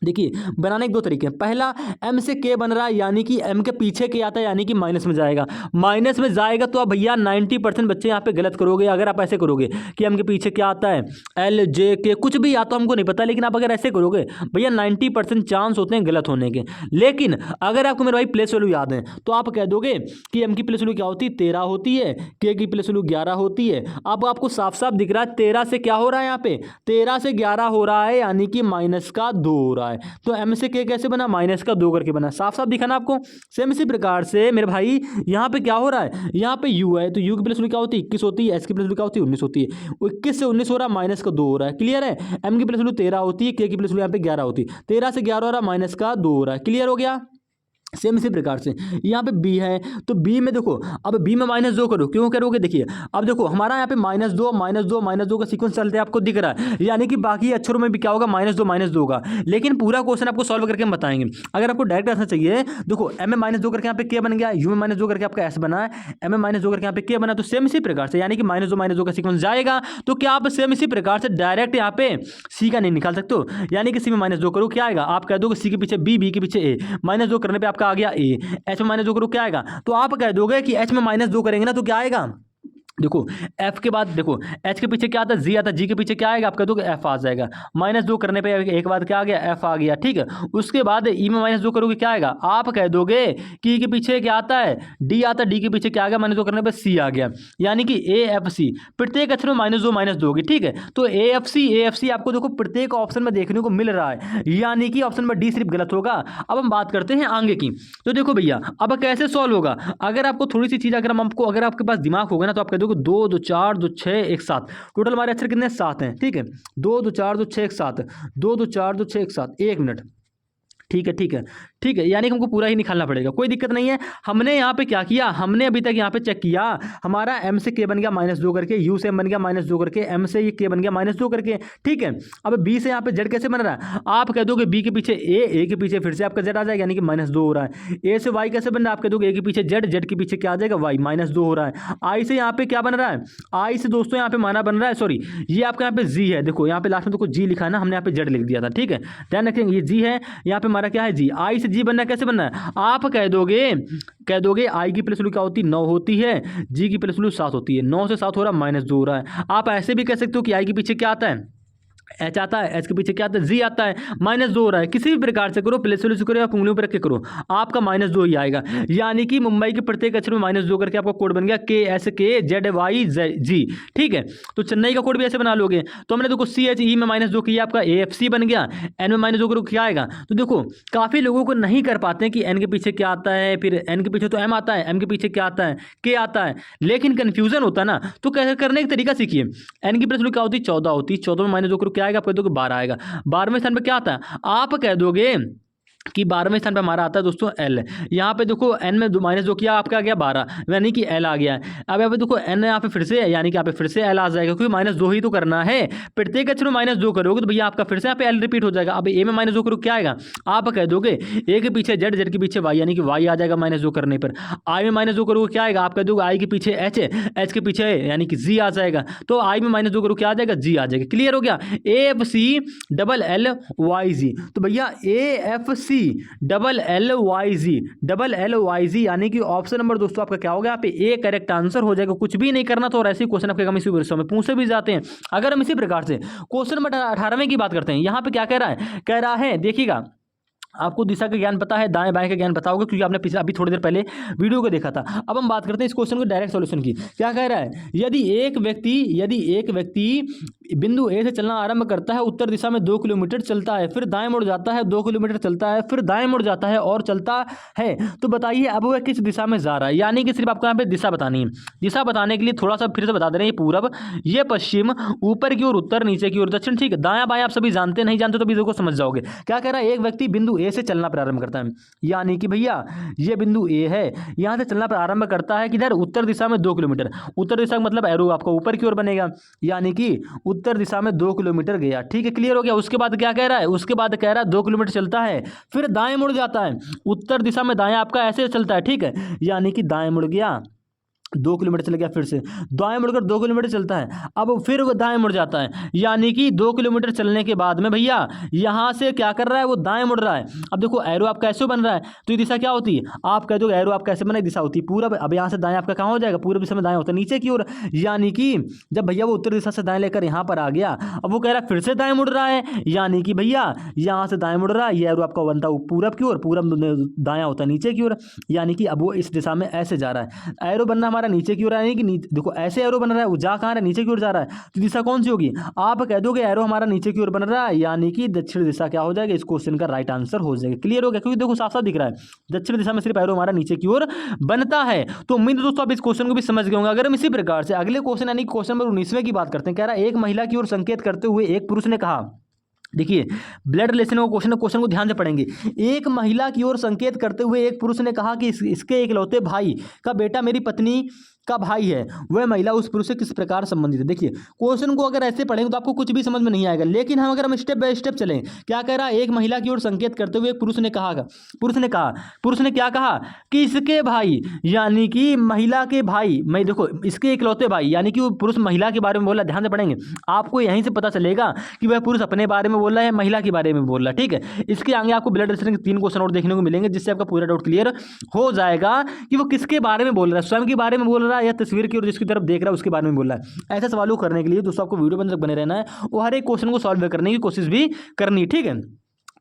देखिए बनाने के दो तरीके हैं, पहला M से K बन रहा है, यानी कि M के पीछे K आता है, यानी कि माइनस में जाएगा, माइनस में जाएगा तो आप भैया 90% बच्चे यहाँ पे गलत करोगे। अगर आप ऐसे करोगे कि M के पीछे क्या आता है, L J K कुछ भी आता हमको नहीं पता, लेकिन आप अगर ऐसे करोगे भैया 90% चांस होते हैं गलत होने के। लेकिन अगर आपको मेरे भाई प्लेस वैल्यू याद है तो आप कह दोगे कि M की प्लेस वैल्यू क्या होती है, 13 होती है, K की प्लेस वैल्यू 11 होती है। अब आपको साफ साफ दिख रहा है 13 से क्या हो रहा है, यहाँ पे 13 से 11 हो रहा है, यानी कि माइनस का 2 हो रहा है। तो M से K कैसे बना, माइनस का 2 करके बना, साफ साफ दिखा ना आपको। सेम इसी प्रकार से मेरे भाई यहाँ पे क्या हो रहा है, यहाँ पे U है, तो U की प्लेस वैल्यू क्या होती है, 21 होती है, S की प्लेस वैल्यू क्या होती है, 19 होती है, 21 से 19 हो रहा है, माइनस का 2 हो रहा है, क्लियर है। M की प्लेस वैल्यू 13 होती है, K की प्लेस वैल्यू यहाँ पे 11 होती है, 13 से 11 हो रहा है, माइनस का 2 हो रहा है, क्लियर हो गया। सेम इसी प्रकार से यहाँ पे B है, तो B में देखो, अब B में -2 करो, क्यों करोगे, देखिए अब देखो हमारा यहाँ पे -2 का सीक्वेंस चलते हैं, आपको दिख रहा है, यानी कि बाकी अक्षरों में भी क्या होगा, -2 होगा। लेकिन पूरा क्वेश्चन आपको सॉल्व करके हम बताएंगे। अगर आपको डायरेक्ट आंसर चाहिए, देखो M में -2 करके यहाँ पे K बन गया, U में -2 करके आपका S बना है, M में -2 करके यहाँ पे K बना, तो सेम इसी प्रकार से यानी कि -2 का सीक्वेंस जाएगा। तो क्या आप सेम इसी प्रकार से डायरेक्ट यहाँ पे C का नहीं निकाल सकते हो, यानी कि C में -2 करो, क्या आएगा, आप कह दो कि C के पीछे B, B के पीछे A, -2 करने पर आपका आपका आ गया ए, एच में -2 करो क्या आएगा, तो आप कह दोगे कि एच में -2 करेंगे ना तो क्या आएगा, देखो f के बाद देखो h के पीछे क्या आता है g आता है, g के पीछे क्या आएगा, आप कह दोगे f आ जाएगा, -2 करने पे एक बाद क्या आ गया, f आ गया, ठीक है। उसके बाद e में -2 करोगे क्या आएगा, आप कह दोगे कि e के पीछे क्या आता है, d आता है, d के पीछे क्या आ गया, -2 करने पे c आ गया, यानी कि AFC प्रत्येक अक्षर में -2 होगी, ठीक है। तो AFC आपको देखो प्रत्येक ऑप्शन में देखने को मिल रहा है, यानी कि ऑप्शन नंबर डी सिर्फ गलत होगा। अब हम बात करते हैं आगे की, तो देखो भैया अब कैसे सॉल्व होगा, अगर आपको थोड़ी सी चीज़ अगर आपके पास दिमाग होगा ना तो आप कह दोगे 2 2 4 2 6 1 7, टोटल हमारे अक्षर कितने 7 हैं, ठीक है। 2 2 4 2 6 1 7, 2 2 4 2 6 1 7, 1 मिनट, ठीक है ठीक है ठीक है, यानी कि हमको पूरा ही निकालना पड़ेगा, कोई दिक्कत नहीं है। हमने यहाँ पे क्या किया, हमने अभी तक यहाँ पे चेक किया, हमारा m से k बन गया -2 करके, u से m बन गया -2 करके, m से ये k बन गया -2 करके, ठीक है। अब b से यहाँ पे z कैसे बन रहा है, आप कह दोगे b के पीछे a के पीछे फिर से आपका z आ जाएगा, यानी कि -2 हो रहा है। a से y कैसे बन रहा है, आप कह दोगे a के पीछे z के पीछे क्या आ जाएगा y, -2 हो रहा है। i से यहाँ पे क्या बन रहा है, i से दोस्तों यहाँ पे माना बन रहा है, सॉरी ये आपका यहाँ पे g है, देखो यहाँ पे लास्ट में देखो g लिखा है ना, हमने यहाँ पे z लिख दिया था, ठीक है, ध्यान रखेंगे ये g है, यहाँ पे हमारा क्या है g, i से g बनना है, कैसे बनना है, आप कह दोगे i की प्लस वैल्यू क्या होती है, 9 होती है, g की प्लस वैल्यू 7 होती है, 9 से 7 हो रहा है, -2 हो रहा है। आप ऐसे भी कह सकते हो कि i के पीछे क्या आता है, एच आता है, एच के पीछे क्या आता है, जी आता है, -2 हो रहा है। किसी भी प्रकार से करो, प्लस वैल्यू से करो या उंगलियों पर रख के करो, आपका -2 ही आएगा, यानी कि मुंबई के प्रत्येक अक्षर में -2 करके आपका कोड बन गया KSKZYG, ठीक है। तो चेन्नई का कोड भी ऐसे बना लोगे, तो हमने देखो CHE में -2 किया, आपका AFC बन गया, N में -2 करो क्या आएगा। तो देखो काफ़ी लोगों को नहीं कर पाते हैं कि N के पीछे क्या आता है, फिर N के पीछे तो M आता है, M के पीछे क्या आता है, K आता है, लेकिन कन्फ्यूजन होता है ना, तो कैसे करने का तरीका सीखिए। N की प्लस वैल्यू क्या होती है, 14 होती है, 14 में -2 करो क्या आएगा, आप कह दोगे 12 आएगा। 12वें स्थान पे क्या आता है, आप कह दोगे कि 12वें स्थान पे हमारा आता है दोस्तों L, यहाँ पे देखो N में -2 किया, आपका आ गया 12, यानी कि L आ गया है। अब यहाँ पे देखो N यहाँ पे फिर से है, यानी कि यहाँ पे फिर से L आ जाएगा, क्योंकि -2 ही तो करना है, प्रत्येक अक्षर में -2 करोगे तो भैया आपका फिर से यहाँ पे L रिपीट हो जाएगा। अब A में -2 करो क्या आएगा, आप कह दोगे A के पीछे Z, Z के पीछे Y, यानी कि Y आ जाएगा -2 करने पर। I में -2 करोगे क्या आएगा, आप कह दोगे I के पीछे H, H के पीछे यानी कि G आ जाएगा, तो I में -2 करो क्या आ जाएगा, G आ जाएगा। क्लियर हो गया, AFC LLYG, तो भैया AFC LLYG यानी कि ऑप्शन नंबर दोस्तों आपका क्या होगा, यहाँ पे ए करेक्ट आंसर हो जाएगा। कुछ भी नहीं करना था, और ऐसे क्वेश्चन आपके कम इसी वर्षों में पूछे भी जाते हैं। अगर हम इसी प्रकार से क्वेश्चन नंबर 18वें की बात करते हैं, यहाँ पे क्या कह रहा है देखिएगा, आपको दिशा का ज्ञान पता है, दाएं बाएं का ज्ञान पता होगा, क्योंकि आपने पिछले अभी थोड़ी देर पहले वीडियो को देखा था। अब हम बात करते हैं इस क्वेश्चन को डायरेक्ट सॉल्यूशन की। क्या कह रहा है, यदि एक व्यक्ति बिंदु ए से चलना आरंभ करता है, उत्तर दिशा में 2 किलोमीटर चलता है, फिर दाएं मुड़ जाता है, 2 किलोमीटर चलता है, फिर दाएं मुड़ जाता है और चलता है, तो बताइए अब वह किस दिशा में जा रहा है। यानी कि सिर्फ आपको यहाँ पे दिशा बतानी है। दिशा बताने के लिए थोड़ा सा फिर से बता दे रहे हैं, ये पूरब, ये पश्चिम, ऊपर की ओर उत्तर, नीचे की ओर दक्षिण, ठीक है। दायां बायां आप सभी जानते नहीं जानते तो भी देखो समझ जाओगे। क्या कह रहा है, एक व्यक्ति बिंदु ए से चलना प्रारंभ करता है, यानी कि भैया ये बिंदु ए है, यहां से चलना प्रारंभ करता है किधर, उत्तर दिशा में 2 किलोमीटर। उत्तर दिशा का मतलब एरो आपका ऊपर की ओर बनेगा, यानी कि उत्तर दिशा में 2 किलोमीटर गया, ठीक है। क्लियर हो गया। उसके बाद क्या कह रहा है, उसके बाद कह रहा है 2 किलोमीटर चलता है, फिर दाएं मुड़ जाता है, उत्तर दिशा में दाएं आपका ऐसे चलता है, ठीक है, यानी कि दाएं मुड़ गया, 2 किलोमीटर चल गया, फिर से दाएं मुड़कर 2 किलोमीटर चलता है, अब फिर वो दाएं मुड़ जाता है, यानी कि 2 किलोमीटर चलने के बाद में भैया यहां से क्या कर रहा है, वो दाएं मुड़ रहा है। अब देखो एरो आपका ऐसे बन रहा है, तो ये दिशा क्या होती है, आप कह दो एरो आपका ऐसे बना, दिशा होती है पूरब। अब यहां से दाएं आपका कहां हो जाएगा, पूरब दिशा में दाएं होता है नीचे की ओर, यानी कि जब भैया वो उत्तर दिशा से दाएं लेकर यहां पर आ गया, अब वो कह रहा है फिर से दाएं मुड़ रहा है, यानी कि भैया यहां से दाएं मुड़ रहा है, ये एरो आपका बनता है पूरब की ओर, पूरब दायां होता है नीचे की ओर, यानी कि अब वो इस दिशा में ऐसे जा रहा है। एरो बनना हमारा नीचे की ओर है, कि देखो ऐसे एरो बन रहा है, वो जा कहाँ रहा है, नीचे की ओर जा रहा है, तो दिशा कौन सी होगी, आप कह दोगे एरो हमारा नीचे की ओर बन रहा है, यानी कि दक्षिण दिशा क्या हो जाएगा, इस क्वेश्चन का राइट आंसर हो जाएगा। क्लियर हो गया, क्योंकि देखो साफ साफ दिख रहा है दक्षिण दिशा में सिर्फ एरो हमारा नीचे की ओर बनता है। तो उम्मीद है दोस्तों आप इस क्वेश्चन को भी समझ गए होंगे। अगर हम इसी प्रकार से अगले क्वेश्चन यानी क्वेश्चन नंबर 19वें की बात करते हैं, कह रहा है एक महिला की ओर संकेत करते हुए एक पुरुष ने कहा, देखिए ब्लड रिलेशन का क्वेश्चन को ध्यान से पढ़ेंगे। एक महिला की ओर संकेत करते हुए एक पुरुष ने कहा कि इसके इकलौते भाई का बेटा मेरी पत्नी का भाई है, वह महिला उस पुरुष से किस प्रकार संबंधित है। देखिए क्वेश्चन को अगर ऐसे पढ़ेंगे तो आपको कुछ भी समझ में नहीं आएगा, लेकिन अगर हम स्टेप बाय स्टेप चलें, क्या कह रहा है, एक महिला की ओर संकेत करते हुए एक पुरुष ने क्या कहा कि इसके भाई, यानी कि महिला के भाई, मैं देखो इसके इकलौते भाई, यानी कि वो पुरुष महिला के बारे में बोला। ध्यान से पढ़ेंगे, आपको यहीं से पता चलेगा कि वह पुरुष अपने बारे में बोल रहा है, महिला के बारे में बोल रहा है, ठीक है। इसके आगे आपको ब्लड रिलेशन के 3 क्वेश्चन और देखने को मिलेंगे, जिससे आपका पूरा डाउट क्लियर हो जाएगा कि वो किसके बारे में बोल रहा है, स्वयं के बारे में बोल रहा है या तस्वीर की और जिसकी तरफ देख रहा है उसके बारे में बोल रहा है। ऐसे सवालों करने के लिए दोस्तों आपको वीडियो तक बने रहना है और हर एक क्वेश्चन को सॉल्व करने की कोशिश भी करनी है, ठीक है।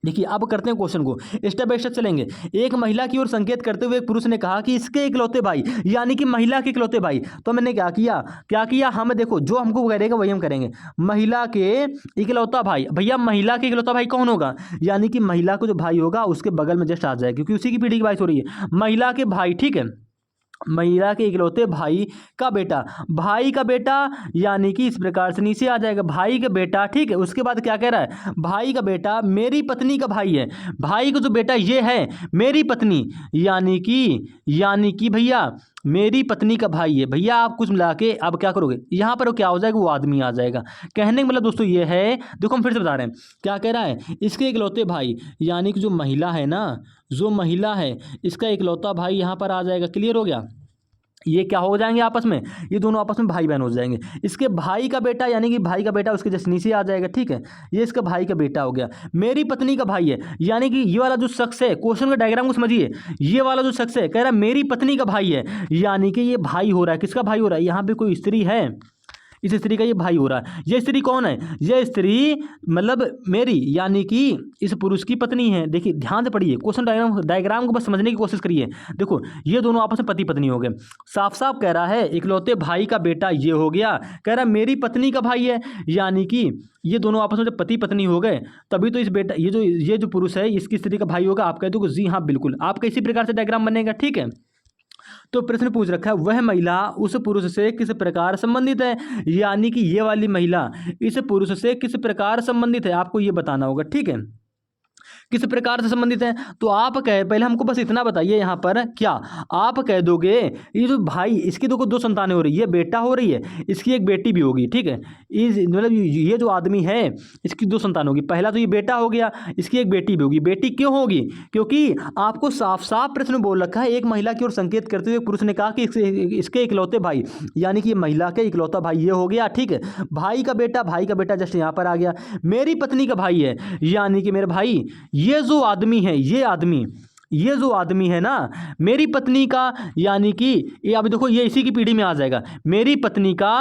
देखिए अब करते हैं क्वेश्चन को, स्टेप बाय स्टेप चलेंगे। एक महिला की ओर संकेत करते हुए एक पुरुष ने कहा कि इसके इकलौते भाई, यानी कि महिला के इकलौते भाई। तो मैंने क्या किया हम, देखो जो हमको करेगा वही हम करेंगे। महिला के इकलौता भाई, भैया महिला के इकलौता भाई कौन होगा, यानी कि महिला को जो भाई होगा उसके बगल में जस्ट आ जाएगा, क्योंकि उसी की पीढ़ी की बात हो रही है। महिला के भाई, ठीक है, महिला के इकलौते भाई का बेटा, भाई का बेटा यानी कि इस प्रकार से नीचे आ जाएगा भाई का बेटा, ठीक है। उसके बाद क्या कह रहा है, भाई का बेटा मेरी पत्नी का भाई है, भाई का जो बेटा ये है मेरी पत्नी, यानी कि भैया मेरी पत्नी का भाई है। भैया आप कुछ मिला के अब क्या करोगे, यहाँ पर क्या हो जाएगा, वो आदमी आ जाएगा। कहने का मतलब दोस्तों ये है, देखो हम फिर से बता रहे हैं, क्या कह रहा है, इसके इकलौते भाई यानी कि जो महिला है ना, जो महिला है इसका इकलौता भाई यहाँ पर आ जाएगा। क्लियर हो गया, ये क्या हो जाएंगे आपस में, ये दोनों आपस में भाई बहन हो जाएंगे। इसके भाई का बेटा यानी कि भाई का बेटा उसके जस्ट नीचे आ जाएगा, ठीक है, ये इसका भाई का बेटा हो गया। मेरी पत्नी का भाई है, यानी कि ये वाला जो शख्स है, क्वेश्चन का डायग्राम को समझिए, ये वाला जो शख्स है कह रहा है मेरी पत्नी का भाई है, यानी कि ये भाई हो रहा है, किसका भाई हो रहा है, यहाँ पे कोई स्त्री है, इस स्त्री का ये भाई हो रहा है। ये स्त्री कौन है, ये स्त्री मतलब मेरी, यानी कि इस पुरुष की पत्नी है। देखिए ध्यान से पढ़िए, क्वेश्चन डायग्राम को बस समझने की कोशिश करिए। देखो ये दोनों आपस में पति पत्नी हो गए, साफ साफ कह रहा है इकलौते भाई का बेटा ये हो गया, कह रहा है मेरी पत्नी का भाई है, यानी कि ये दोनों आपस में जब पति पत्नी हो गए तभी तो इस बेटा ये जो पुरुष है इसकी स्त्री का भाई होगा। आप कह दो जी हाँ बिल्कुल, आपका इसी प्रकार से डायग्राम बनेगा, ठीक है। तो प्रश्न पूछ रखा है वह महिला उस पुरुष से किस प्रकार संबंधित है, यानी कि ये वाली महिला इस पुरुष से किस प्रकार संबंधित है, आपको ये बताना होगा, ठीक है, किस प्रकार से संबंधित है। तो आप पहले हमको बस इतना बताइए, यहाँ पर क्या आप कह दोगे, ये जो भाई इसकी दो संतानें हो रही है, ये बेटा हो रही है, इसकी एक बेटी भी होगी, ठीक है। मतलब ये जो आदमी है इसकी 2 संतान होगी, पहला तो ये बेटा हो गया, इसकी एक बेटी भी होगी। बेटी क्यों होगी, क्योंकि आपको साफ साफ प्रश्न बोल रखा है, एक महिला की ओर संकेत करते हुए पुरुष ने कहा कि इसके इकलौते भाई, यानी कि महिला के इकलौता भाई ये हो गया, ठीक है। भाई का बेटा जस्ट यहाँ पर आ गया। मेरी पत्नी का भाई है, यानी कि मेरे भाई ये जो आदमी है, ये जो आदमी है ना मेरी पत्नी का, यानी कि ये अब देखो ये इसी की पीढ़ी में आ जाएगा। मेरी पत्नी का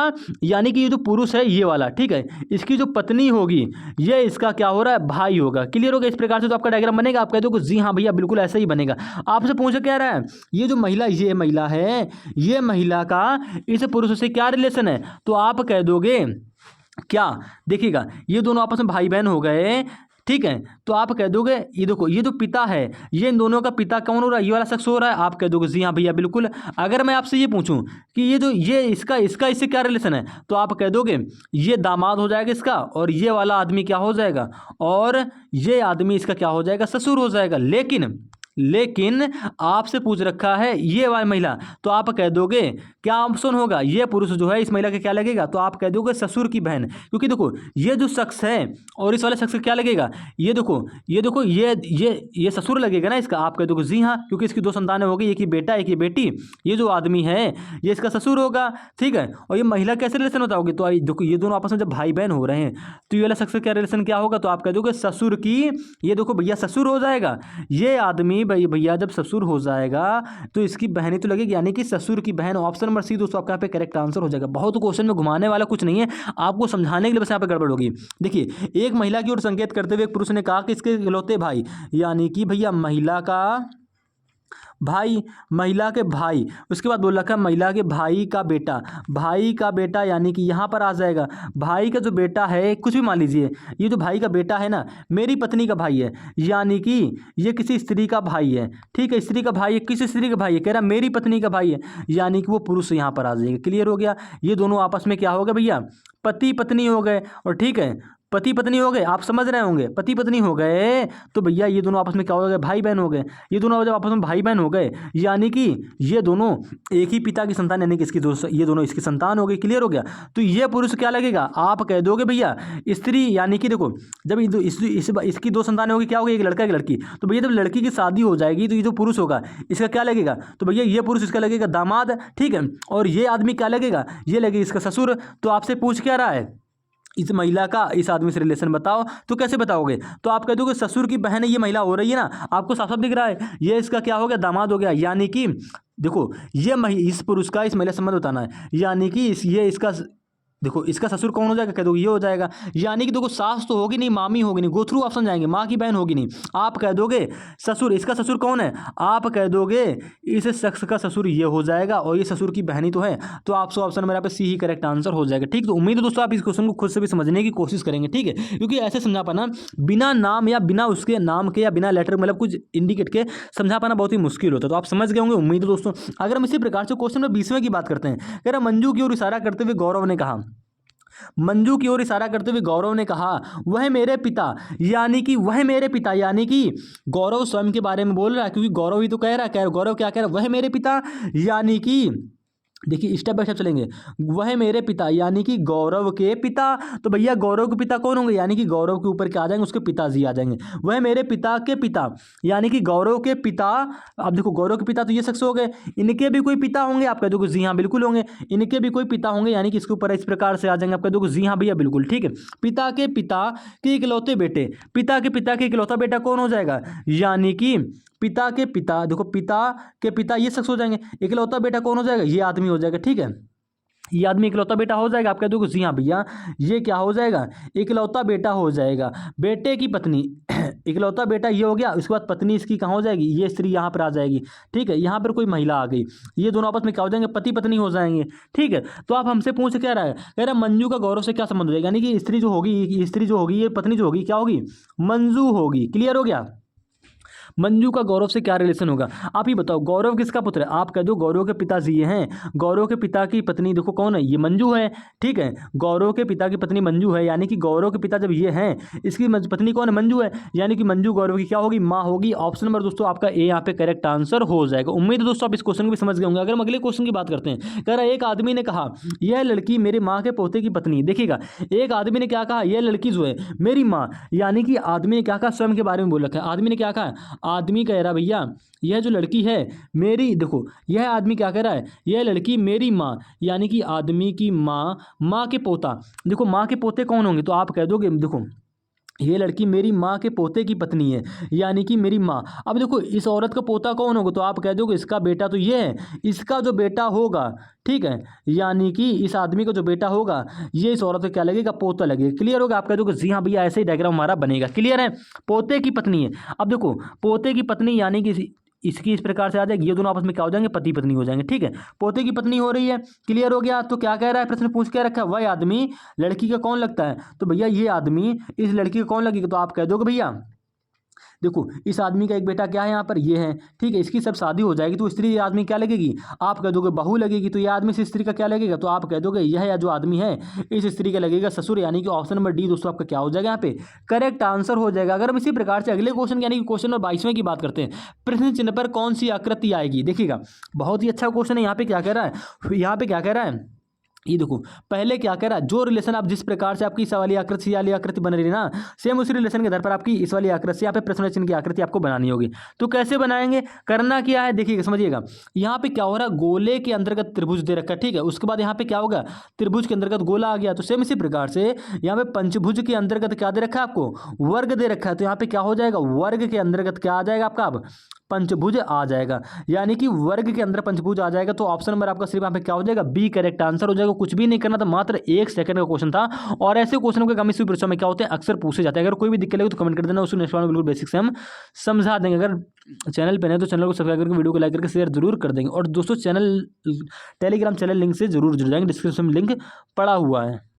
यानी कि ये जो पुरुष है ये वाला, ठीक है, इसकी जो पत्नी होगी ये इसका क्या हो रहा है, भाई होगा। क्लियर होगा, इस प्रकार से तो आपका डायग्राम बनेगा। आप कह दो जी हाँ भैया बिल्कुल ऐसा ही बनेगा। आपसे पूछे क्या रहा है, ये जो महिला ये महिला है, ये महिला का इस पुरुष से क्या रिलेशन है, तो आप कह दोगे क्या, देखिएगा ये दोनों आपस में भाई बहन हो गए, ठीक है। तो आप कह दोगे ये देखो ये जो पिता है ये इन दोनों का पिता कौन हो रहा है, ये वाला शख्स हो रहा है। आप कह दोगे जी हाँ भैया बिल्कुल। अगर मैं आपसे ये पूछूं कि ये इसका इससे क्या रिलेशन है, तो आप कह दोगे ये दामाद हो जाएगा इसका, और ये वाला आदमी क्या हो जाएगा, और ये आदमी इसका क्या हो जाएगा, ससुर हो जाएगा। लेकिन आपसे पूछ रखा है ये वाली महिला, तो आप कह दोगे क्या ऑप्शन होगा, ये पुरुष जो है इस महिला का क्या लगेगा, तो आप कह दोगे ससुर की बहन। क्योंकि देखो ये जो शख्स है और इस वाले शख्स का क्या लगेगा, ये देखो ये ससुर लगेगा ना इसका। आप कह दोगे जी हाँ, क्योंकि इसकी 2 संतानें होगी, एक ही बेटा एक ही बेटी, ये जो आदमी है ये इसका ससुर होगा, ठीक है। और ये महिला कैसे रिलेशन होता होगी, तो देखो ये दोनों आपस में जब भाई बहन हो रहे हैं तो ये वाला शख्स का क्या रिलेशन क्या होगा, तो आप कह दोगे ससुर की, ये देखो भैया ससुर हो जाएगा। ये आदमी भैया जब ससुर हो जाएगा तो इसकी बहन ही तो लगेगी, यानी कि ससुर की बहन। ऑप्शन नंबर सी दोस्तों आपका पे करेक्ट आंसर हो जाएगा। बहुत क्वेश्चन में घुमाने वाला कुछ नहीं है, आपको समझाने के लिए बस यहाँ पे गड़बड़ होगी। देखिए एक महिला की ओर संकेत करते हुए एक पुरुष ने कहा कि इसके इकलौते भाई, यानी कि भैया महिला का भाई, महिला के भाई, उसके बाद बोल रखा है महिला के भाई का बेटा, यानी कि यहाँ पर आ जाएगा भाई का जो बेटा है, कुछ भी मान लीजिए, ये जो भाई का बेटा है ना मेरी पत्नी का भाई है, यानी कि ये किसी स्त्री का भाई है, ठीक है। स्त्री का भाई है, किसी स्त्री का भाई है, कह रहा मेरी पत्नी का भाई है, यानी कि वो पुरुष यहाँ पर आ जाएगा। क्लियर हो गया, ये दोनों आपस में क्या हो गए भैया, पति पत्नी हो गए। और ठीक है पति पत्नी हो गए, आप समझ रहे होंगे, पति पत्नी हो गए तो भैया ये दोनों आपस में क्या हो गए, भाई बहन हो गए। ये दोनों जब आपस में भाई बहन हो गए, यानी कि ये दोनों एक ही पिता की संतान, यानी कि ये दोनों इसकी संतान हो गई। क्लियर हो गया, तो ये पुरुष क्या लगेगा, आप कह दोगे भैया स्त्री, यानी कि देखो जब इसकी 2 संतानें होगी, क्या होगी, एक लड़का एक लड़की, तो भैया जब लड़की की शादी हो जाएगी तो ये जो पुरुष होगा इसका क्या लगेगा, तो भैया ये पुरुष इसका लगेगा दामाद, ठीक है। और ये आदमी क्या लगेगा, ये लगेगा इसका ससुर। तो आपसे पूछ क्या रहा है, इस महिला का इस आदमी से रिलेशन बताओ। तो कैसे बताओगे? तो आप कह दोगे ससुर की बहन है ये महिला हो रही है ना, आपको साफ साफ दिख रहा है, ये इसका क्या हो गया, दामाद हो गया। यानी कि देखो ये इस पुरुष का इस महिला से संबंध बताना है, यानी कि ये इसका देखो इसका ससुर कौन हो जाएगा, कह दो ये हो जाएगा। यानी कि देखो सास तो होगी नहीं, मामी होगी नहीं, गो थ्रू ऑप्शन जाएंगे, माँ की बहन होगी नहीं। आप कह दोगे ससुर, इसका ससुर कौन है, आप कह दोगे इस शख्स का ससुर ये हो जाएगा, और ये ससुर की बहन ही तो है। तो आप ऑप्शन मेरा पे सी ही करेक्ट आंसर हो जाएगा। ठीक, तो उम्मीद है दोस्तों आप इस क्वेश्चन को खुद से भी समझने की कोशिश करेंगे। ठीक है, क्योंकि ऐसे समझा पाना बिना नाम या बिना उसके नाम के या बिना लेटर मतलब कुछ इंडिकेट के समझा पाना बहुत ही मुश्किल होता है। तो आप समझ गए होंगे उम्मीद है दोस्तों। अगर हम इसी प्रकार से क्वेश्चन नंबर 20वें की बात करते हैं, कह रहा मंजू की ओर इशारा करते हुए गौरव ने कहा, मंजू की ओर इशारा करते हुए गौरव ने कहा वह मेरे पिता, यानी कि वह मेरे पिता, यानी कि गौरव स्वयं के बारे में बोल रहा है, क्योंकि गौरव ही तो कह रहा है, गौरव क्या कह रहा है, वह मेरे पिता, यानी कि देखिए स्टेप बाय स्टेप चलेंगे, वह मेरे पिता यानी कि गौरव के पिता। तो भैया गौरव के पिता कौन होंगे, यानी कि गौरव के ऊपर क्या आ जाएंगे, उसके पिताजी आ जाएंगे। वह मेरे पिता के पिता, यानी कि गौरव के पिता। अब देखो गौरव के पिता तो ये शख्स हो गए, इनके भी कोई पिता होंगे, आप कह दोगे जी हाँ बिल्कुल होंगे, इनके भी कोई पिता होंगे, यानी कि इसके ऊपर इस प्रकार से आ जाएंगे, आप कह दोगे जी हाँ भैया बिल्कुल ठीक है। पिता के इकलौते बेटे, पिता के इकलौता बेटा कौन हो जाएगा, यानी कि पिता के पिता, देखो पिता के पिता ये शख्स हो जाएंगे, इकलौता बेटा कौन हो जाएगा, ये आदमी हो जाएगा। ठीक है, ये आदमी इकलौता बेटा हो जाएगा, आप कह दोगे जी हाँ भैया ये क्या हो जाएगा, इकलौता बेटा हो जाएगा। बेटे की पत्नी इकलौता बेटा ये हो गया, उसके बाद पत्नी इसकी कहाँ हो जाएगी, ये स्त्री यहाँ पर आ जाएगी। ठीक है, यहाँ पर कोई महिला आ गई, ये दोनों आपस में क्या हो जाएंगे, पति पत्नी हो जाएंगे। ठीक है, तो आप हमसे पूछ क्या रहा है, कह रहा है मंजू का गौरव से क्या संबंध हो जाएगा, यानी कि स्त्री जो होगी ये पत्नी जो होगी क्या होगी, मंजू होगी। क्लियर हो गया, मंजू का गौरव से क्या रिलेशन होगा, आप ही बताओ। गौरव किसका पुत्र है, आप कह दो गौरव के पिताजी ये हैं, गौरव के पिता की पत्नी देखो कौन है, ये मंजू है। ठीक है, गौरव के पिता की पत्नी मंजू है, यानी कि गौरव के पिता जब ये हैं, इसकी पत्नी कौन है, मंजू है, यानी कि मंजू गौरव की क्या होगी, माँ होगी। ऑप्शन नंबर दोस्तों आपका ए यहाँ पे करेक्ट आंसर हो जाएगा। उम्मीद है दोस्तों आप इस क्वेश्चन को भी समझ गए होंगे। अगर हम अगले क्वेश्चन की बात करते हैं, कह रहा है एक आदमी ने कहा यह लड़की मेरे माँ के पोते की पत्नी। देखिएगा एक आदमी ने क्या कहा, यह लड़की जो है मेरी माँ, यानी कि आदमी ने क्या कहा, स्वयं के बारे में बोल रखा है। आदमी ने क्या कहा, आदमी कह रहा भैया यह जो लड़की है मेरी, देखो यह आदमी क्या कह रहा है, यह लड़की मेरी माँ, यानी कि आदमी की माँ, माँ के पोता। देखो माँ के पोते कौन होंगे, तो आप कह दोगे देखो ये लड़की मेरी माँ के पोते की पत्नी है, यानी कि मेरी माँ। अब देखो इस औरत का पोता कौन होगा, तो आप कह दोगे इसका बेटा तो ये है, इसका जो बेटा होगा। ठीक है, यानी कि इस आदमी का जो बेटा होगा ये इस औरत को क्या लगेगा, पोता लगेगा। क्लियर होगा, आप कह दोगे जी हाँ भैया ऐसे ही डायग्राम हमारा बनेगा। क्लियर है, पोते की पत्नी है। अब देखो पोते की पत्नी यानी कि इसकी इस प्रकार से आ जाएगी, ये दोनों आपस में क्या हो जाएंगे, पति पत्नी हो जाएंगे। ठीक है, पोते की पत्नी हो रही है। क्लियर हो गया, तो क्या कह रहा है, प्रश्न पूछ क्या रखा है, वह आदमी लड़की का कौन लगता है, तो भैया ये आदमी इस लड़की का कौन लगेगा, तो आप कह दोगे भैया देखो इस आदमी का एक बेटा क्या है यहाँ पर ये है। ठीक है, इसकी सब शादी हो जाएगी तो स्त्री आदमी क्या लगेगी, आप कह दोगे बहू लगेगी। तो यह आदमी से स्त्री का क्या लगेगा, तो आप कह दोगे यह या जो आदमी है इस स्त्री का लगेगा ससुर, यानी कि ऑप्शन नंबर डी दोस्तों आपका क्या हो जाएगा यहाँ पे करेक्ट आंसर हो जाएगा। अगर हम इसी प्रकार से अगले क्वेश्चन यानी कि क्वेश्चन नंबर 22वें की बात करते हैं, प्रश्न चिन्ह पर कौन सी आकृति आएगी। देखिएगा बहुत ही अच्छा क्वेश्चन है। यहाँ पे क्या कह रहा है, यहाँ पे क्या कह रहा है, ये देखो पहले क्या कह रहा है, जो रिलेशन आप जिस प्रकार से आपकी इस वाली आकृति वाली आकृति बन रही है ना, सेम उसी रिलेशन के आधार पर आपकी इस वाली आकृति से यहाँ पे प्रश्न चिन्ह की आकृति आपको बनानी होगी। तो कैसे बनाएंगे, करना क्या है, देखिएगा समझिएगा। यहाँ पे क्या हो रहा है, गोले के अंतर्गत त्रिभुज दे रखा है। ठीक है, उसके बाद यहाँ पे क्या होगा, त्रिभुज के अंतर्गत गोला आ गया। तो सेम इसी प्रकार से यहाँ पे पंचभुज के अंतर्गत क्या दे रखा है, आपको वर्ग दे रखा है। तो यहाँ पे क्या हो जाएगा, वर्ग के अंतर्गत क्या आ जाएगा आपका, अब पंचभुज आ जाएगा, यानी कि वर्ग के अंदर पंचभुज आ जाएगा। तो ऑप्शन नंबर आपका सिर्फ यहाँ पे क्या हो जाएगा, बी करेक्ट आंसर हो जाएगा। कुछ भी नहीं करना था, मात्र 1 सेकंड का क्वेश्चन था। और ऐसे क्वेश्चन को कमी परीक्षा में क्या होते हैं, अक्सर पूछे जाते हैं। अगर कोई भी दिक्कत लगे तो कमेंट कर देना, उसको नेक्स्ट वाले बिल्कुल बेसिक से हम समझा देंगे। अगर चैनल पर है तो चैनल को सब्सक्राइब करके वीडियो को लाइक करके शेयर जरूर कर देंगे। और दोस्तों चैनल टेलीग्राम चैनल लिंक से जरूर जुड़ जाएंगे, डिस्क्रिप्शन में लिंक पड़ा हुआ है।